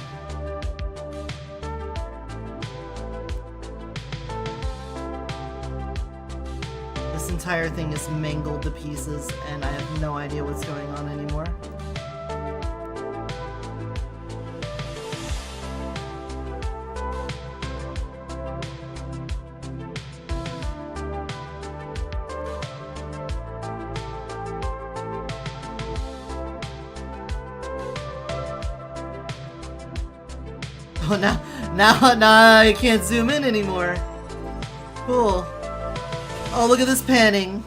This entire thing is mangled to pieces and I have no idea what's going on anymore. Oh, now I can't zoom in anymore. Cool. Oh, look at this panning.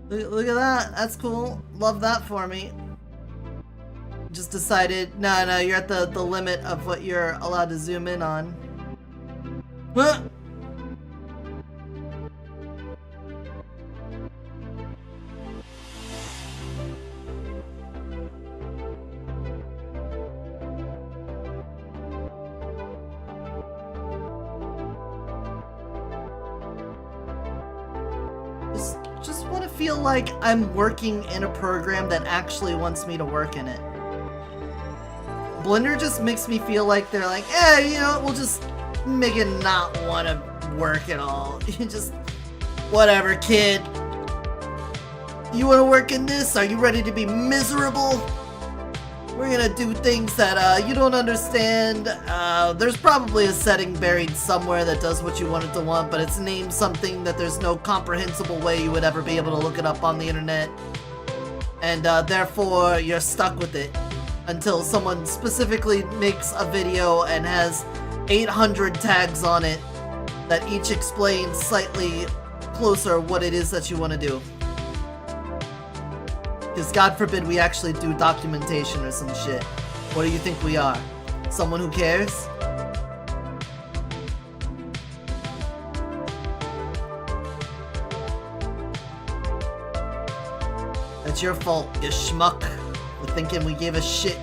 Look at that. That's cool. Love that for me. Just decided, no, you're at the limit of what you're allowed to zoom in on. Huh? Just want to feel like I'm working in a program that actually wants me to work in it. Blender just makes me feel like they're like, you know, we'll just make it not want to work at all. You just, whatever, kid. You want to work in this? Are you ready to be miserable? We're gonna do things that you don't understand. There's probably a setting buried somewhere that does what you want it to want, but it's named something that there's no comprehensible way you would ever be able to look it up on the internet. And therefore, you're stuck with it until someone specifically makes a video and has 800 tags on it that each explain slightly closer what it is that you want to do. Because God forbid we actually do documentation or some shit. What do you think we are? Someone who cares? That's your fault, you schmuck, for thinking we gave a shit.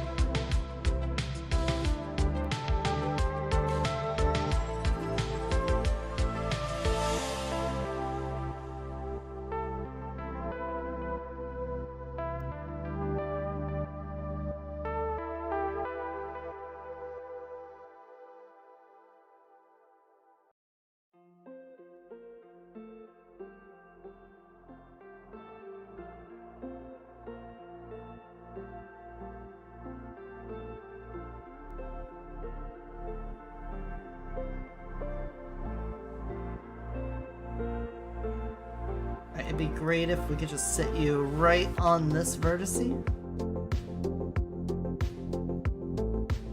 It'd be great if we could just sit you right on this vertex.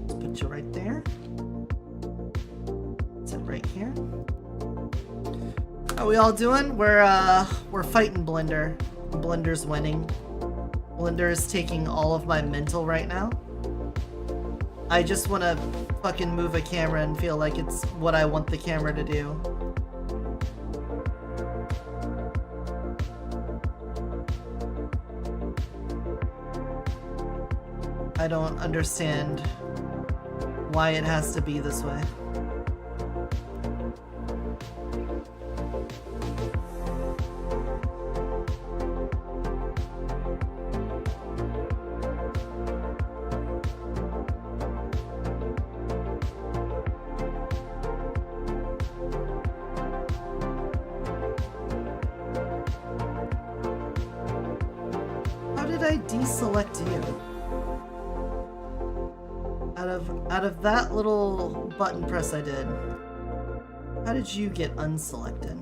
Put you right there. Sit right here. How we all doing? We're fighting Blender. Blender's winning. Blender is taking all of my mental right now. I just want to fucking move a camera and feel like it's what I want the camera to do. I don't understand why it has to be this way. How did I deselect you? Out of that little button press I did, how did you get unselected?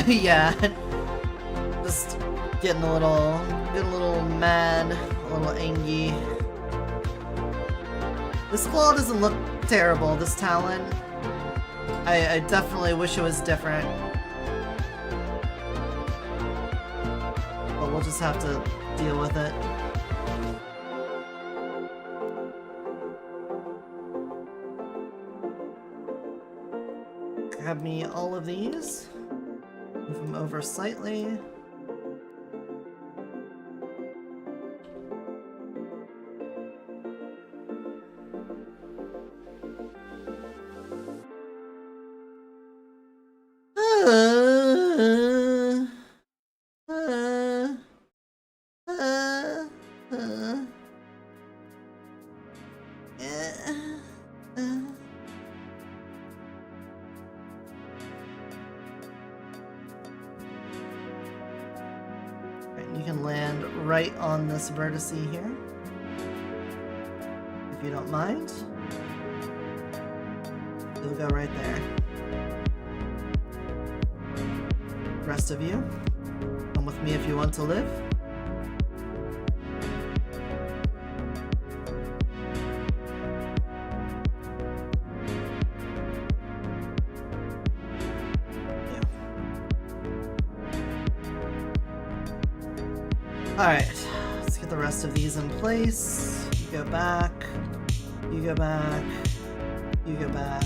Yeah, just getting a little mad, a little angry. This claw doesn't look terrible, this talon. I definitely wish it was different. But we'll just have to deal with it. Grab me all of these. Move them over slightly. You can land right on this vertex here, if you don't mind. You'll go right there. Rest of you, come with me if you want to live. Alright, let's get the rest of these in place. You go back, you go back, you go back.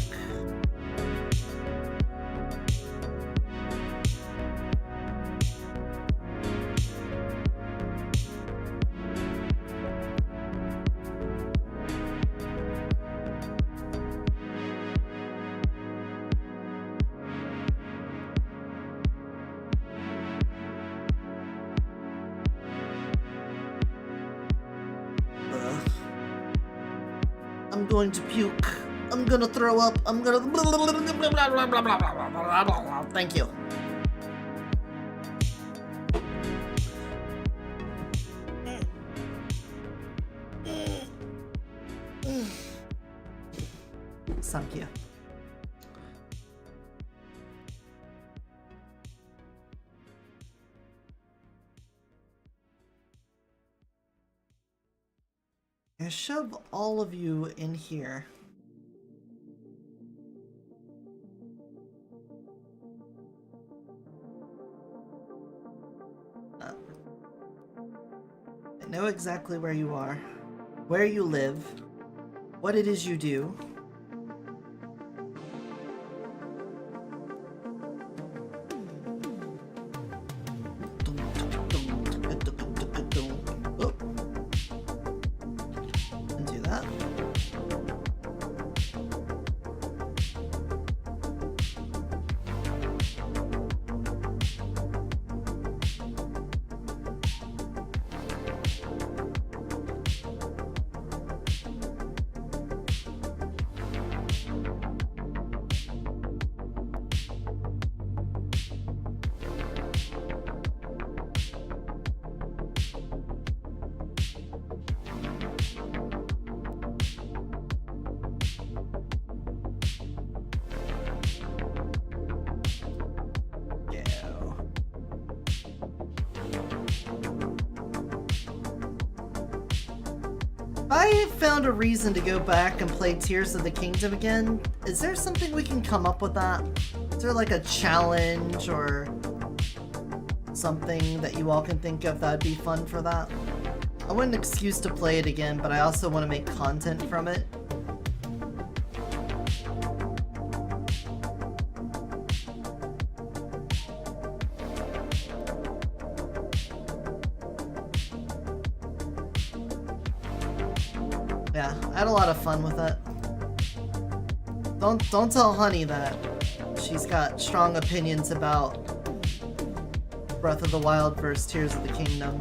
I'm going to puke. I'm gonna throw up. I'm gonna. Thank you. Thank you. I shove all of you in here. I know exactly where you are, where you live, what it is you do. I found a reason to go back and play Tears of the Kingdom again. Is there something we can come up with that? Is there like a challenge or something that you all can think of that'd be fun for that? I want an excuse to play it again, but I also want to make content from it. Yeah, I had a lot of fun with it. Don't tell Honey that. She's got strong opinions about Breath of the Wild versus Tears of the Kingdom.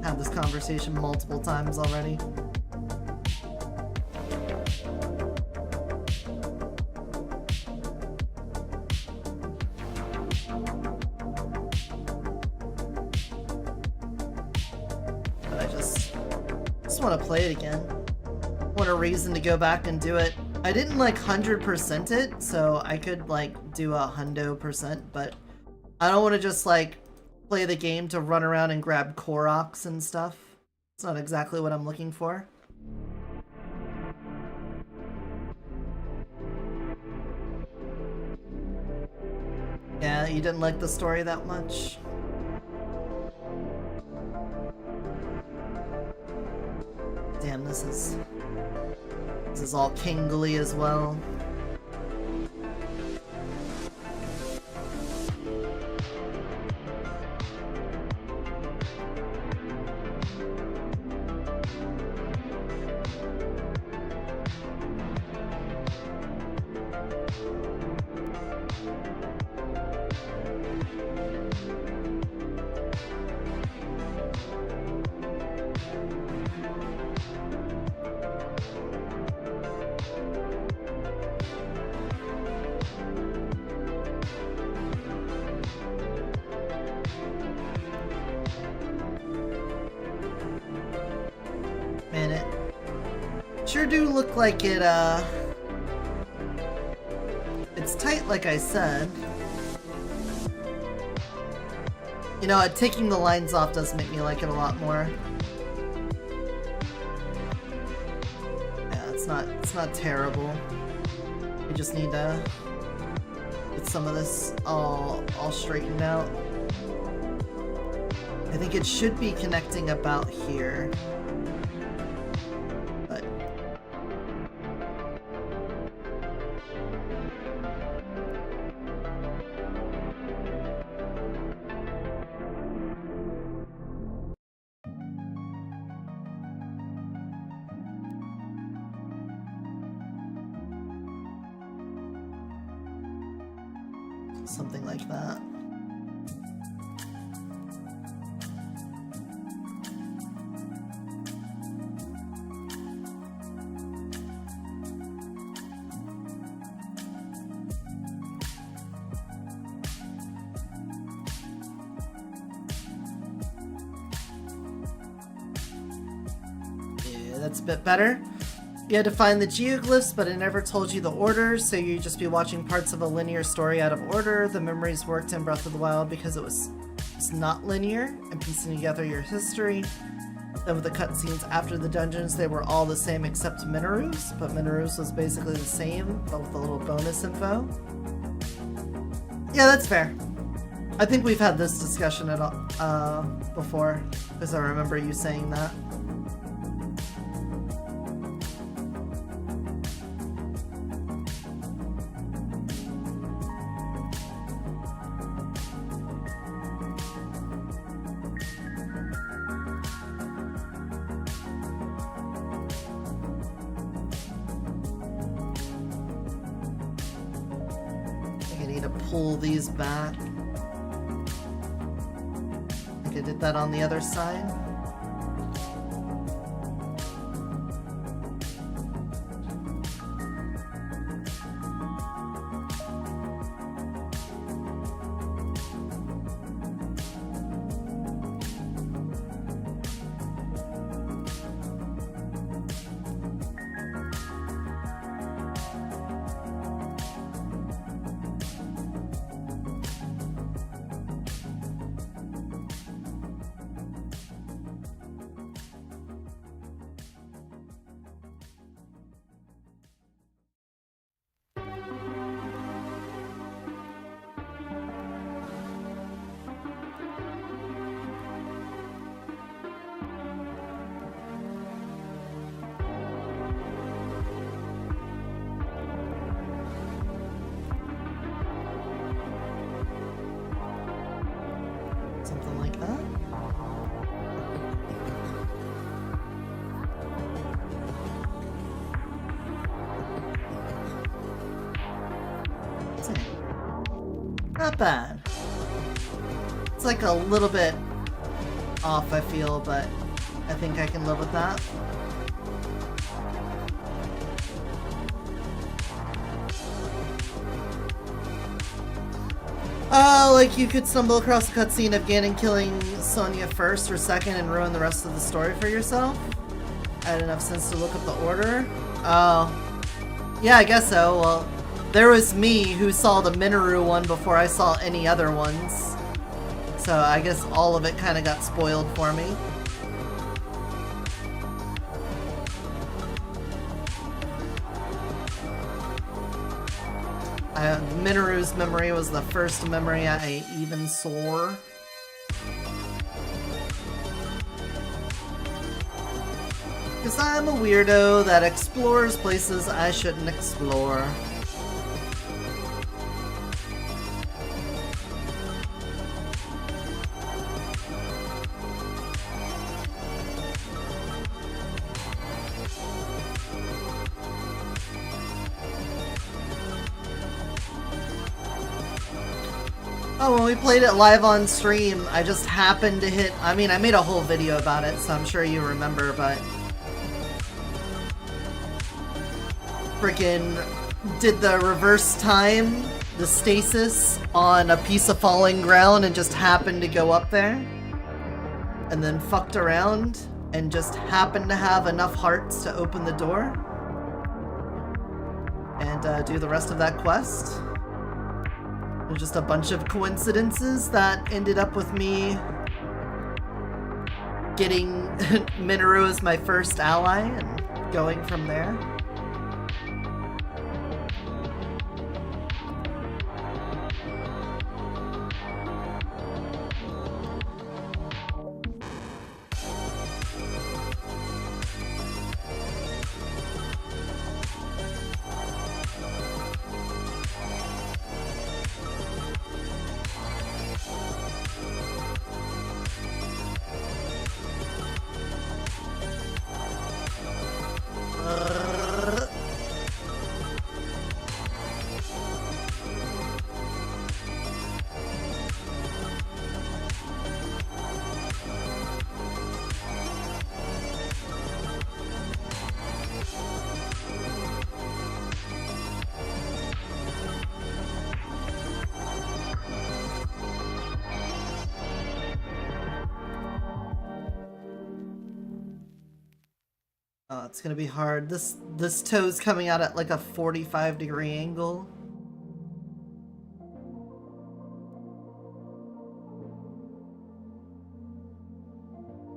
Had this conversation multiple times already. But I just want to play it again. Want a reason to go back and do it. I didn't like 100% it, so I could like do 100%, but I don't want to just like play the game to run around and grab Koroks and stuff. It's not exactly what I'm looking for. Yeah, you didn't like the story that much? Damn, this is all kingly as well. Man, it sure do look like it, it's tight like I said. You know, taking the lines off does make me like it a lot more. Yeah, it's not terrible. We just need to get some of this all straightened out. I think it should be connecting about here. Something like that. that's a bit better. You had to find the geoglyphs, but it never told you the order, so you'd just be watching parts of a linear story out of order. The memories worked in Breath of the Wild because it's not linear, and piecing together your history. Then with the cutscenes after the dungeons, they were all the same except Minaru's, but Minaru's was basically the same, but with a little bonus info. Yeah, that's fair. I think we've had this discussion at all, before, because I remember you saying that. Pull these back. I think I did that on the other side. Something like that. Not bad. It's like a little bit off, I feel, but I think I can live with that. Like you could stumble across a cutscene of Ganon killing Sonya first or second and ruin the rest of the story for yourself. I had enough sense to look up the order. Oh. Yeah, I guess so. Well, there was me who saw the Minaru one before I saw any other ones. So I guess all of it kind of got spoiled for me. Minaru's memory was the first memory I even saw. Because I'm a weirdo that explores places I shouldn't explore. Oh, when we played it live on stream, I just happened to hit... I mean, I made a whole video about it, so I'm sure you remember, but... Frickin' did the reverse time, the stasis, on a piece of falling ground and just happened to go up there. And then fucked around and just happened to have enough hearts to open the door. And do the rest of that quest. There's just a bunch of coincidences that ended up with me getting Minaru as my first ally and going from there. Oh, it's gonna be hard. This toe's coming out at like a 45-degree angle.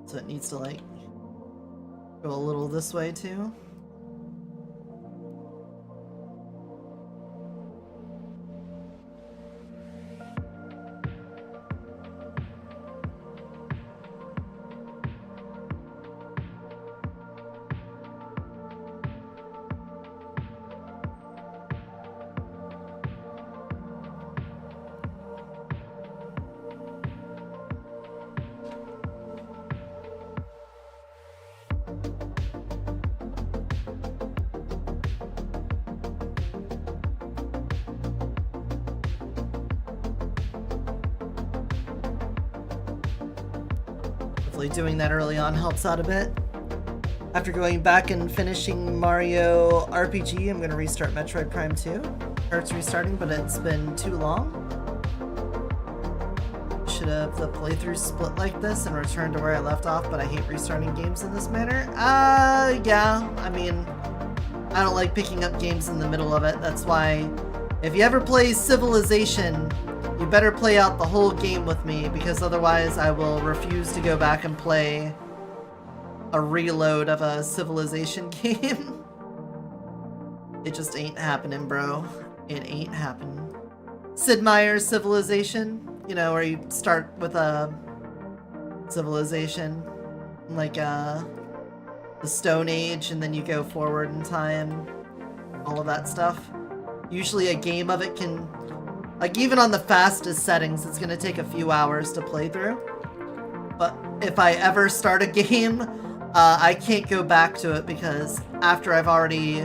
So it needs to like go a little this way too. Hopefully doing that early on helps out a bit. After going back and finishing Mario RPG, I'm going to restart Metroid Prime 2. It's restarting, but it's been too long. Should have the playthrough split like this and returned to where I left off, but I hate restarting games in this manner. Yeah, I mean, I don't like picking up games in the middle of it. That's why if you ever play Civilization, you better play out the whole game with me, because otherwise I will refuse to go back and play a reload of a Civilization game. It just ain't happening, bro. It ain't happening. Sid Meier's Civilization, you know, where you start with a civilization, like the Stone Age, and then you go forward in time, all of that stuff. Usually a game of it can, like even on the fastest settings, it's gonna take a few hours to play through. But if I ever start a game, I can't go back to it, because after I've already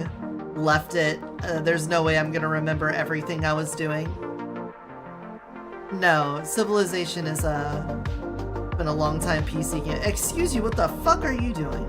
left it, there's no way I'm gonna remember everything I was doing. No, Civilization is been a long time PC game. Excuse you, what the fuck are you doing?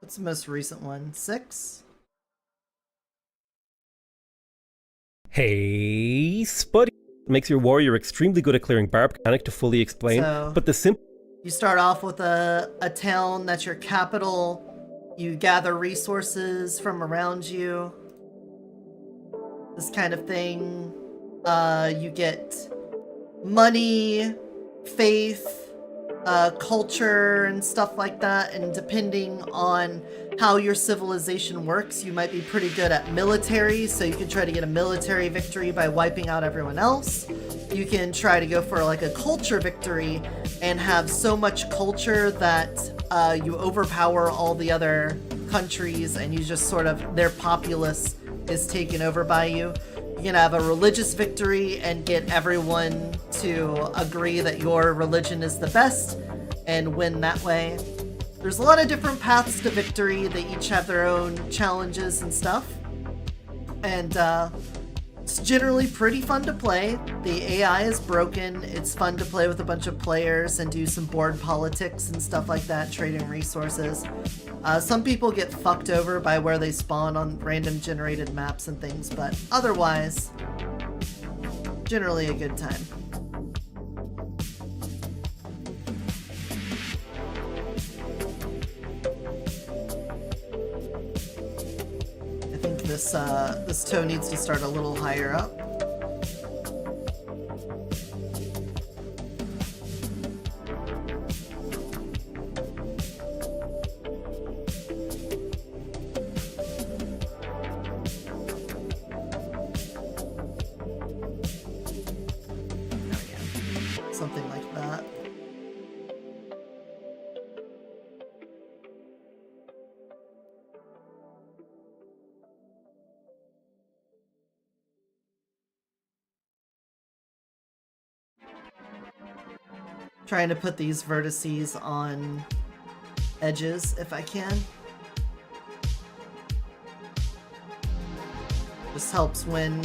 What's the most recent one? 6? Hey, Spuddy! Makes your warrior extremely good at clearing barb mechanic to fully explain, So, but the simple... You start off with a town that's your capital. You gather resources from around you. This kind of thing. You get money, faith, culture, and stuff like that. And depending on how your civilization works, you might be pretty good at military, so you can try to get a military victory by wiping out everyone else. You can try to go for like a culture victory and have so much culture that you overpower all the other countries, and you just sort of, their populace is taken over by you. You can have a religious victory and get everyone to agree that your religion is the best and win that way. There's a lot of different paths to victory. They each have their own challenges and stuff. And it's generally pretty fun to play. The AI is broken. It's fun to play with a bunch of players and do some board politics and stuff like that, trading resources. Some people get fucked over by where they spawn on random generated maps and things, but otherwise, generally a good time. I think this toe needs to start a little higher up. Something like that. Trying to put these vertices on edges if I can. Just helps when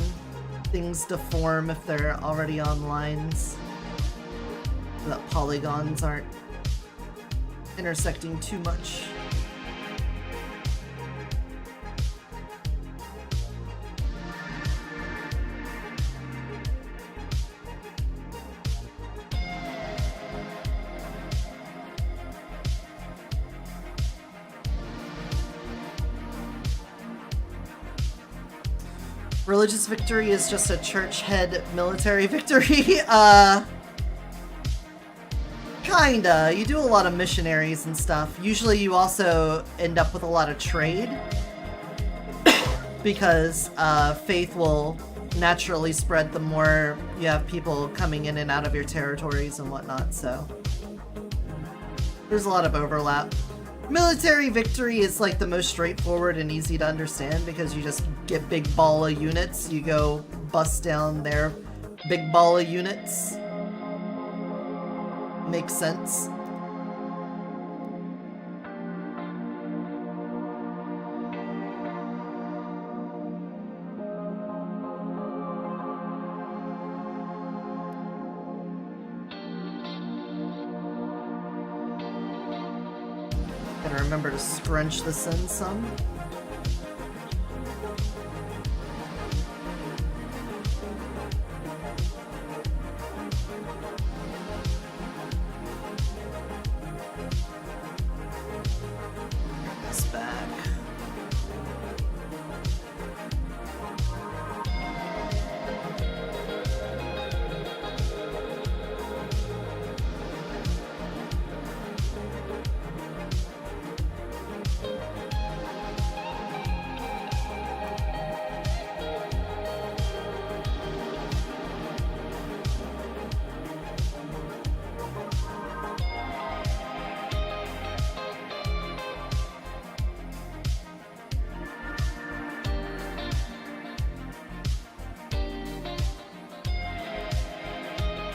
things deform if they're already on lines, so that polygons aren't intersecting too much. Religious victory is just a church head military victory. Kinda. You do a lot of missionaries and stuff. Usually you also end up with a lot of trade because faith will naturally spread the more you have people coming in and out of your territories and whatnot, so there's a lot of overlap. Military victory is like the most straightforward and easy to understand because you just get big ball of units, you go bust down their big ball of units. Makes sense. Gotta remember to scrunch this in some. This back.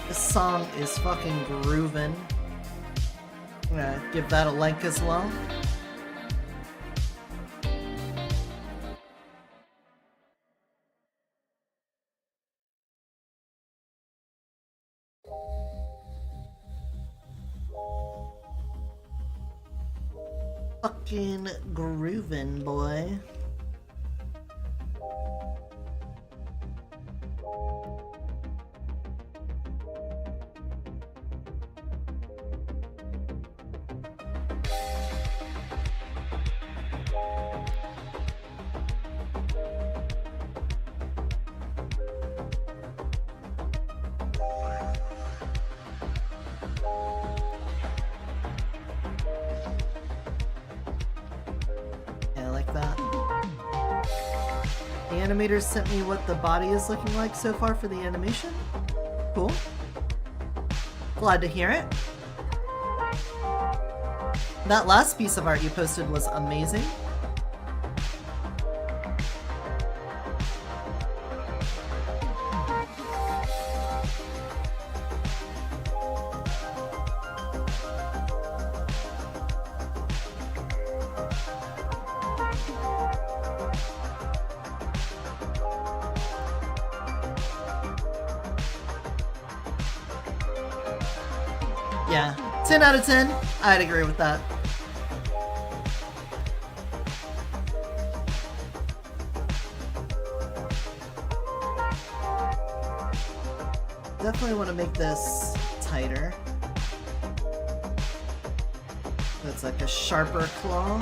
This song is fucking groovin'. I'm gonna give that a like as well. Fucking groovin', boy. Animators sent me what the body is looking like so far for the animation. Cool. Glad to hear it. That last piece of art you posted was amazing. Yeah, 10 out of 10. I'd agree with that. Definitely want to make this tighter. That's like a sharper claw.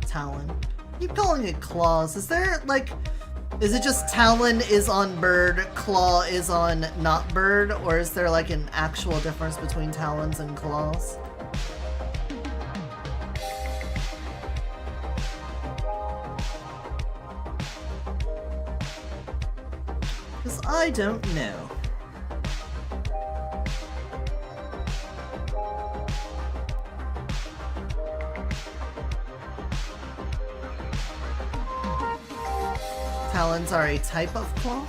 Talon. Keep calling it claws. Is there like... Is it just talon is on bird, claw is on not bird, or is there like an actual difference between talons and claws? Because I don't know. Talons are a type of claw?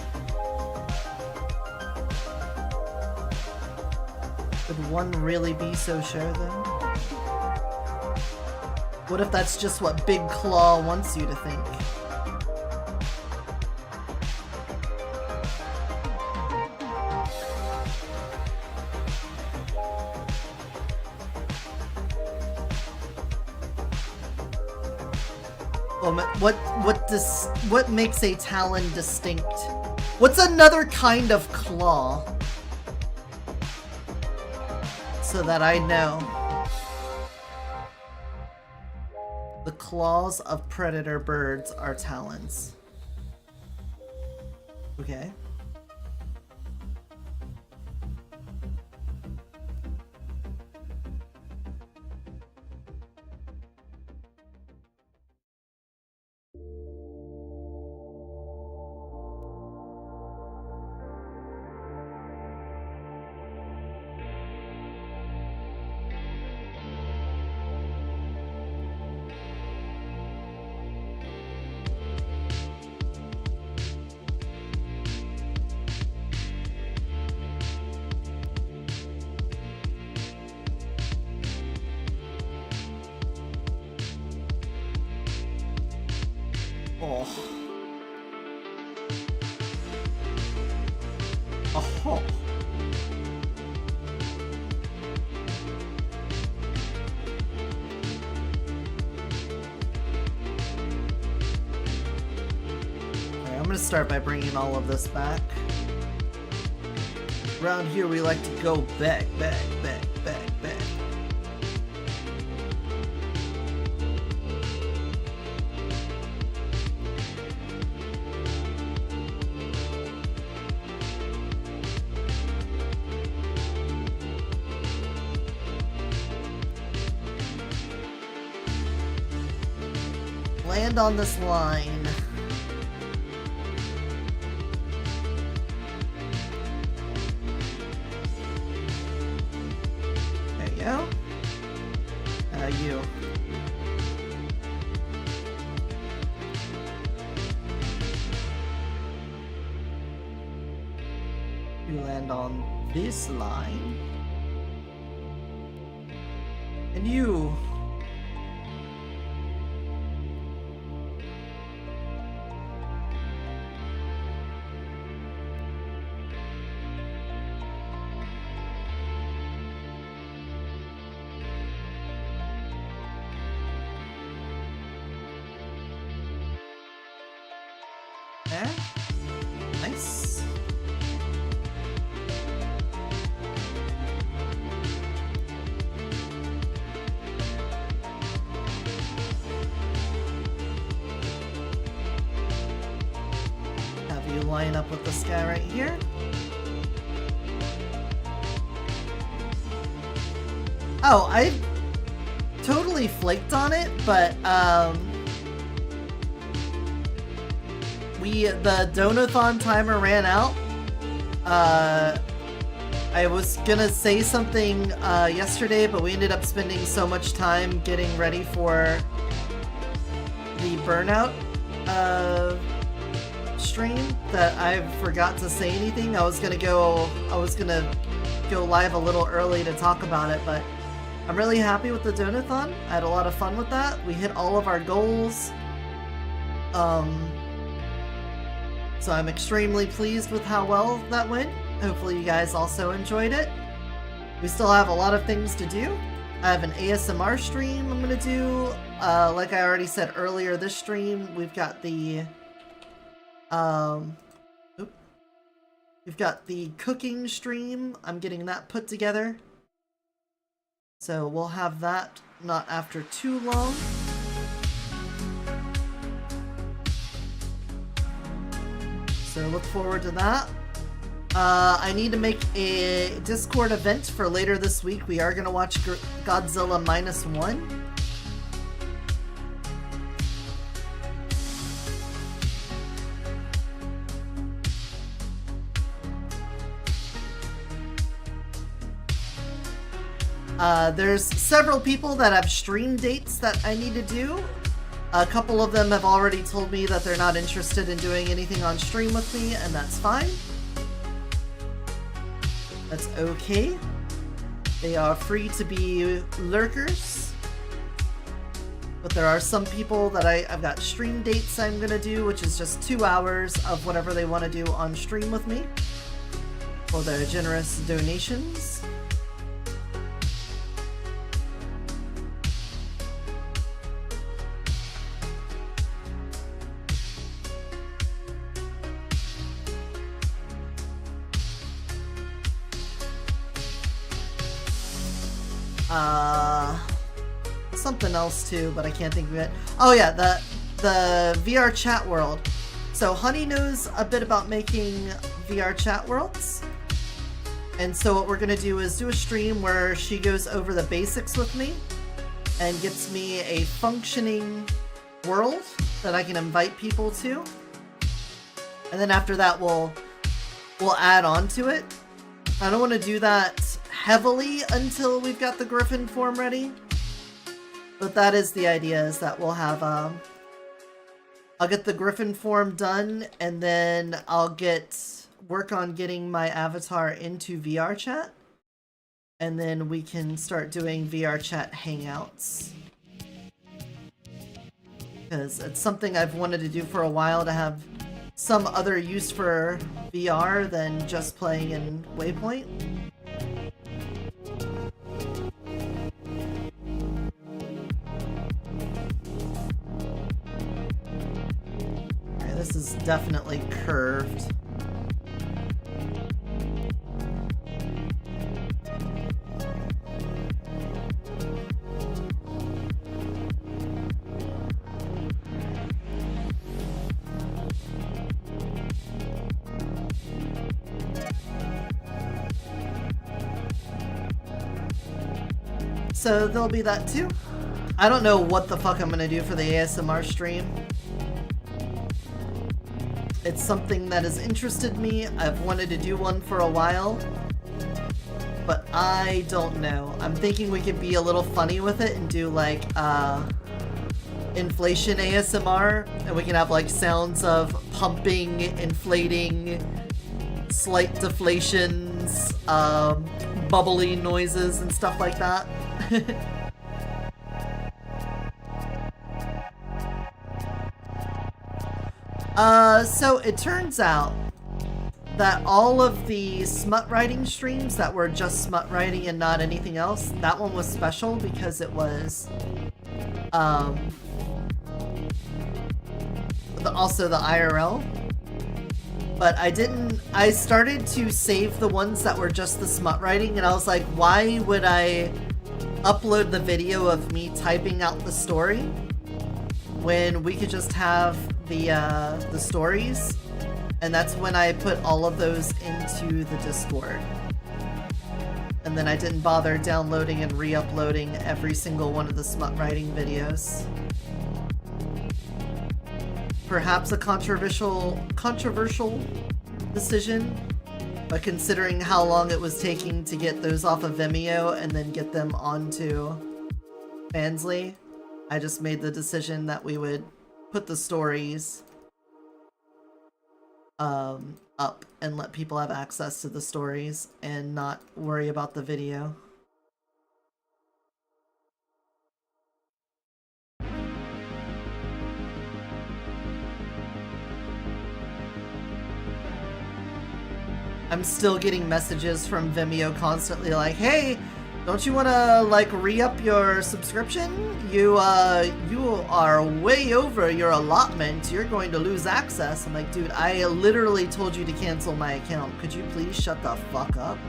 Would one really be so sure, though? What if that's just what Big Claw wants you to think? What makes a talon distinct? What's another kind of claw? So that I know. The claws of predator birds are talons. Okay. Oh. Oh. Alright, I'm gonna start by bringing all of this back. Around here we like to go back, back, back, back, back. Land on this line. There you go. You. You land on this line. And you. There. Nice. Have you line up with this guy right here. Oh, I totally flaked on it, but the Donathon timer ran out. I was gonna say something yesterday, but we ended up spending so much time getting ready for the burnout stream that I forgot to say anything. I was gonna go live a little early to talk about it, but I'm really happy with the Donathon. I had a lot of fun with that. We hit all of our goals. So I'm extremely pleased with how well that went. Hopefully you guys also enjoyed it. We still have a lot of things to do. I have an ASMR stream I'm gonna do. Like I already said earlier this stream, we've got the cooking stream. I'm getting that put together. So we'll have that not after too long. So look forward to that. I need to make a Discord event for later this week. We are going to watch Godzilla -1. There's several people that have stream dates that I need to do. A couple of them have already told me that they're not interested in doing anything on stream with me, and that's fine. That's okay. They are free to be lurkers. But there are some people that I've got stream dates I'm gonna do, which is just 2 hours of whatever they want to do on stream with me for their generous donations. Something else too, but I can't think of it. Oh yeah, the VR chat world. So Honey knows a bit about making VR chat worlds. And so what we're gonna do is do a stream where she goes over the basics with me and gets me a functioning world that I can invite people to. And then after that we'll add on to it. I don't want to do that heavily until we've got the Griffon Form ready. But that is the idea, is that we'll have, I'll get the Griffon Form done, and then I'll work on getting my avatar into VR chat. And then we can start doing VR chat hangouts. Because it's something I've wanted to do for a while, to have some other use for VR than just playing in Waypoint. This is definitely curved. So there'll be that too. I don't know what the fuck I'm gonna do for the ASMR stream. It's something that has interested me. I've wanted to do one for a while, but I don't know. I'm thinking we could be a little funny with it and do like inflation ASMR, and we can have like sounds of pumping, inflating, slight deflations, bubbly noises and stuff like that. So it turns out that all of the smut writing streams that were just smut writing and not anything else, that one was special because it was also the IRL. But I started to save the ones that were just the smut writing, and I was like, why would I upload the video of me typing out the story when we could just have the stories? And that's when I put all of those into the Discord. And then I didn't bother downloading and re-uploading every single one of the smut writing videos. Perhaps a controversial decision, but considering how long it was taking to get those off of Vimeo and then get them onto Fansly, I just made the decision that we would put the stories up and let people have access to the stories and not worry about the video. I'm still getting messages from Vimeo constantly like, hey, don't you want to like re-up your subscription? You are way over your allotment. You're going to lose access. I'm like, dude, I literally told you to cancel my account. Could you please shut the fuck up?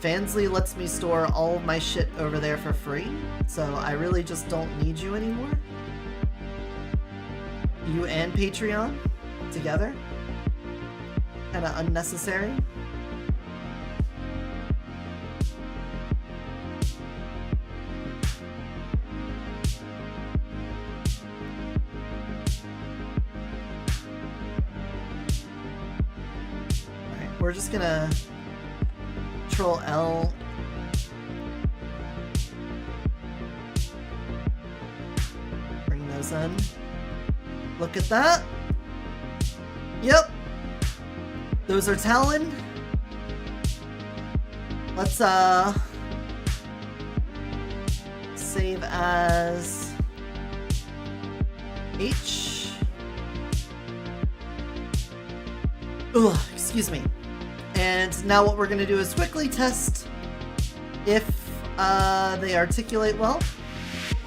Fansly lets me store all of my shit over there for free, so I really just don't need you anymore. You and Patreon together? Kinda unnecessary. We're just gonna Control L. those in. Look at that. Yep. Those are Talon. Let's save as H. Ugh, excuse me. And now what we're gonna do is quickly test if they articulate well.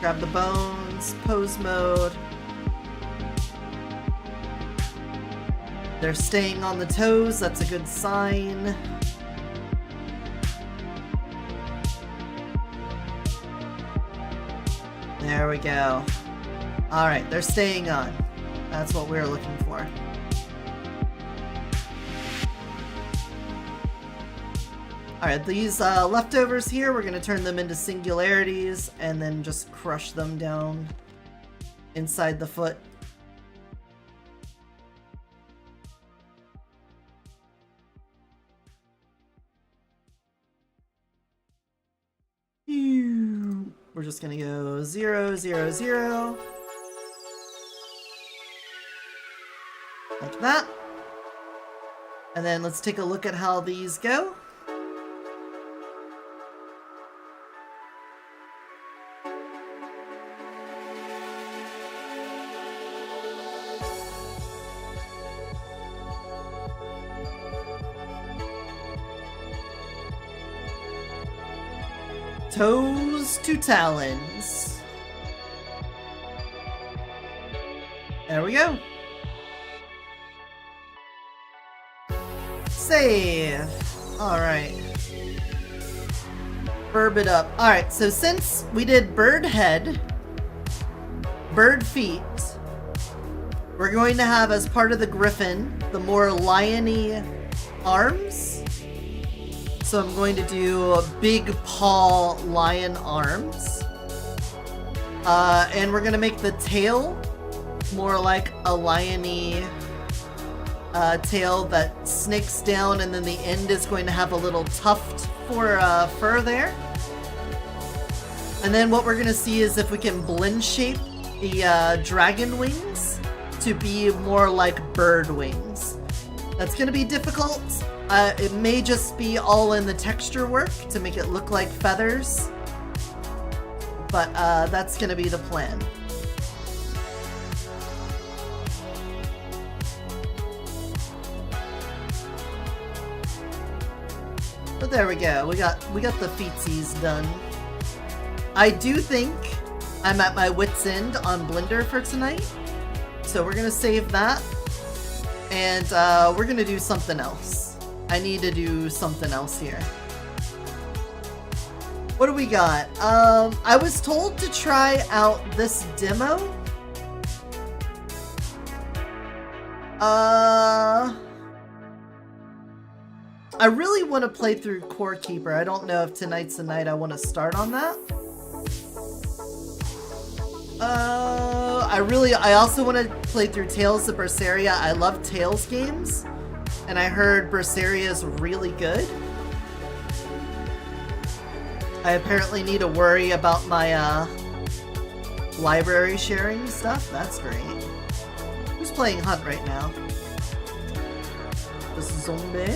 Grab the bones, pose mode. They're staying on the toes, that's a good sign. There we go. Alright, they're staying on. That's what we're looking for. Alright, these leftovers here, we're going to turn them into singularities and then just crush them down inside the foot. We're just going to go 0, 0, 0. Like that. And then let's take a look at how these go. Toes to talons. There we go. Save. Alright. Burb it up. Alright, so since we did bird head, bird feet, we're going to have as part of the griffin the more lion-y arms. So I'm going to do big paw lion arms. And we're going to make the tail more like a lion-y tail that snakes down, and then the end is going to have a little tuft for fur there. And then what we're going to see is if we can blend shape the dragon wings to be more like bird wings. That's going to be difficult. It may just be all in the texture work to make it look like feathers, but that's going to be the plan. But there we go. We got the feetsies done. I do think I'm at my wit's end on Blender for tonight, so we're gonna save that, and we're gonna do something else. I need to do something else here. What do we got? I was told to try out this demo. I really want to play through Core Keeper. I don't know if tonight's the night I want to start on that. I also want to play through Tales of Berseria. I love Tales games, and I heard Berseria is really good. I apparently need to worry about my library sharing stuff. That's great. Who's playing Hunt right now? The zombie?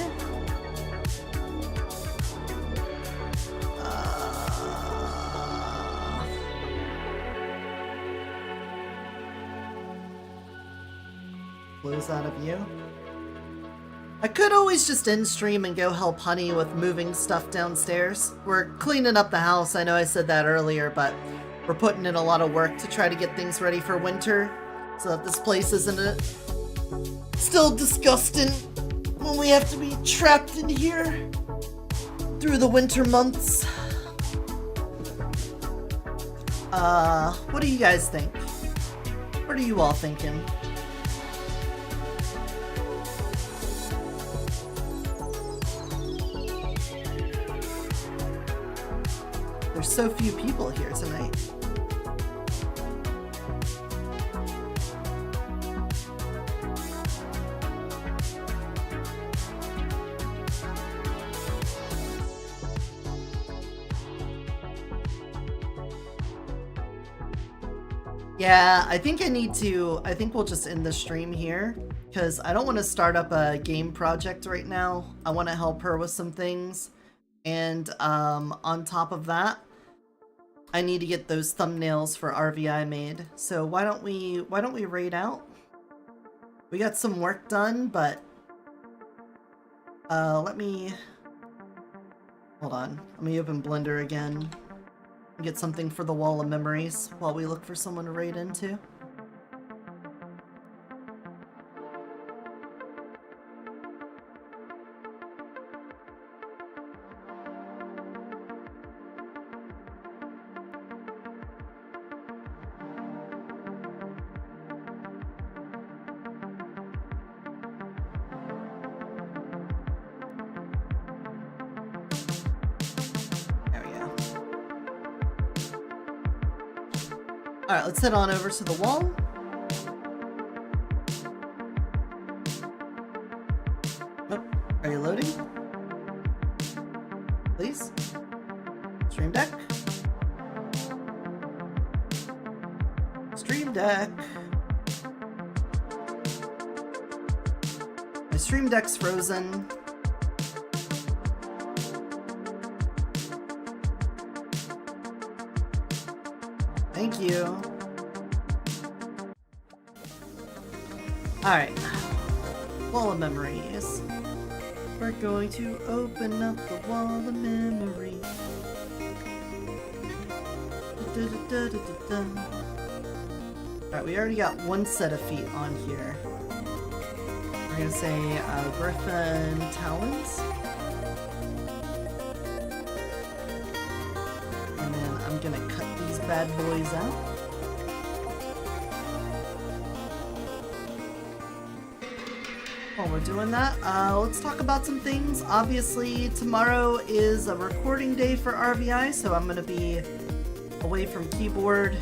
Close out of view. I could always just end stream and go help Honey with moving stuff downstairs. We're cleaning up the house. I know I said that earlier, but we're putting in a lot of work to try to get things ready for winter so that this place isn't still disgusting when we have to be trapped in here through the winter months. What do you guys think? What are you all thinking? There's so few people here tonight. Yeah, I think we'll just end the stream here because I don't want to start up a game project right now. I want to help her with some things. And on top of that, I need to get those thumbnails for RVI made. So why don't we raid out? We got some work done, but let me hold on. Let me open Blender again. Get something for the wall of memories while we look for someone to raid into. Alright, let's head on over to the wall. Oh, are you loading? Please? Stream Deck? Stream Deck! My Stream Deck's frozen. Thank you. Alright. Wall of memories. We're going to open up the wall of memories. Alright, we already got one set of feet on here. We're gonna say Griffon Talons. And then I'm gonna cut these bad boys out. While we're doing that, let's talk about some things. Obviously, tomorrow is a recording day for RVI, so I'm gonna be away from keyboard,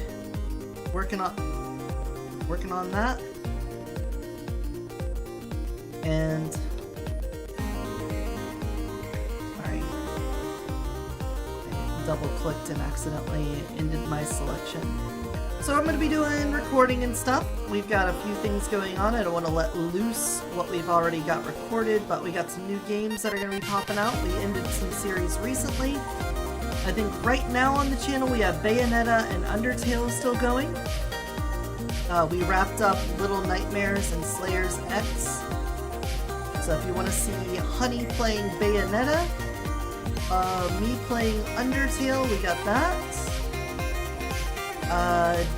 working on that. And alright. Double clicked and accidentally ended my selection. So I'm going to be doing recording and stuff. We've got a few things going on. I don't want to let loose what we've already got recorded, but we got some new games that are going to be popping out. We ended some series recently. I think right now on the channel we have Bayonetta and Undertale still going. We wrapped up Little Nightmares and Slayers X. So if you want to see Honey playing Bayonetta, me playing Undertale, we got that.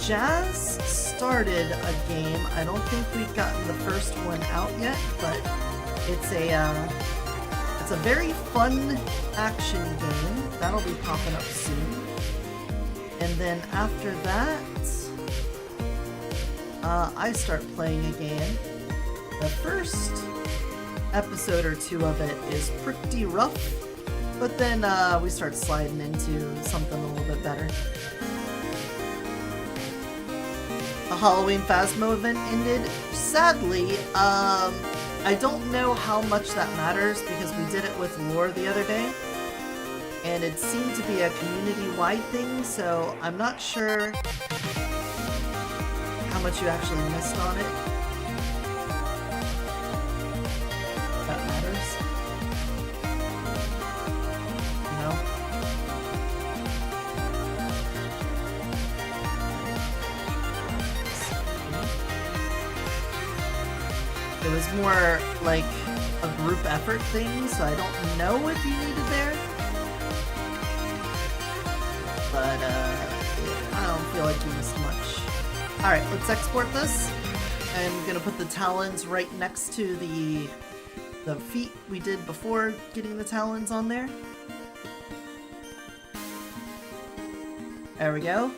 Jazz started a game. I don't think we've gotten the first one out yet, but it's a very fun action game. That'll be popping up soon. And then after that, I start playing a game. The first episode or two of it is pretty rough, but then we start sliding into something a little bit better. The Halloween Phasmo event ended. Sadly, I don't know how much that matters because we did it with Lore the other day, and it seemed to be a community-wide thing, so I'm not sure how much you actually missed on it. That matters. You know? It was more like a group effort thing, so I don't know if you needed there. But, I don't feel like you missed much. Alright, let's export this. I'm gonna put the talons right next to the feet we did before getting the talons on there. There we go.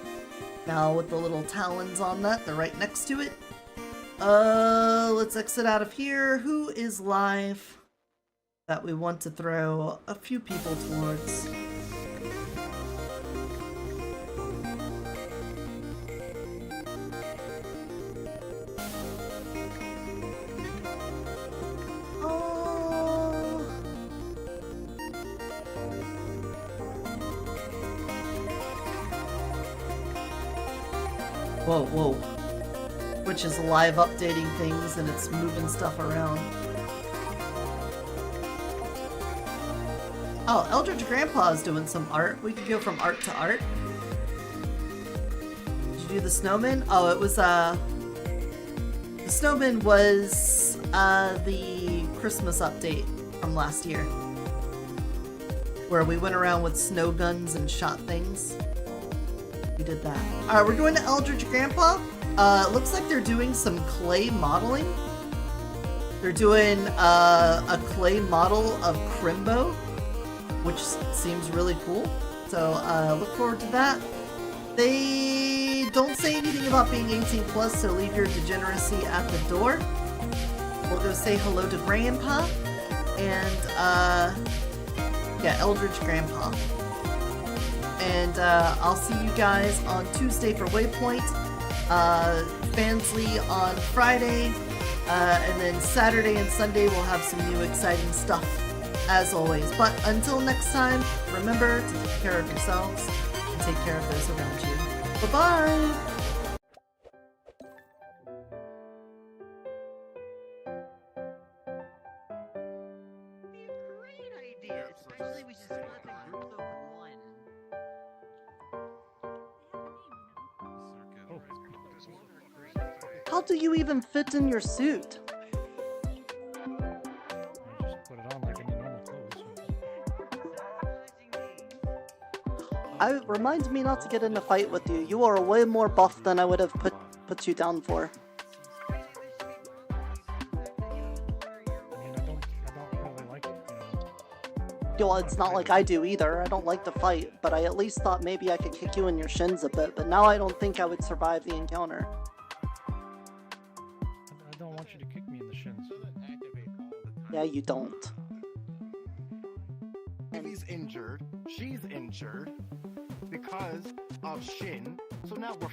Now with the little talons on that, they're right next to it. Let's exit out of here. Who is live that we want to throw a few people towards? Whoa, whoa. Which is live updating things and it's moving stuff around. Oh, Eldritch Grandpa is doing some art. We could go from art to art. Did you do the snowman? Oh, it was, the snowman was, the Christmas update from last year. Where we went around with snow guns and shot things. We did that. Alright, we're going to Eldritch Grandpa. It looks like they're doing some clay modeling. They're doing, a clay model of Crimbo, which seems really cool. So, look forward to that. They don't say anything about being 18 plus, so leave your degeneracy at the door. We'll go say hello to Grandpa. And, yeah, Eldritch Grandpa. And, I'll see you guys on Tuesday for Waypoint. Fansly on Friday. And then Saturday and Sunday we'll have some new exciting stuff. As always. But until next time, remember to take care of yourselves and take care of those around you. Bye-bye! Great idea, especially we should split the groups of one. How do you even fit in your suit? It reminds me not to get in a fight with you. You are way more buff than I would have put you down for. I don't really like it, Well, it's not like I do either. I don't like to fight, but I at least thought maybe I could kick you in your shins a bit, but now I don't think I would survive the encounter. I don't want you to kick me in the shins. Yeah, you don't. If he's injured, she's injured because of Shin, so now we're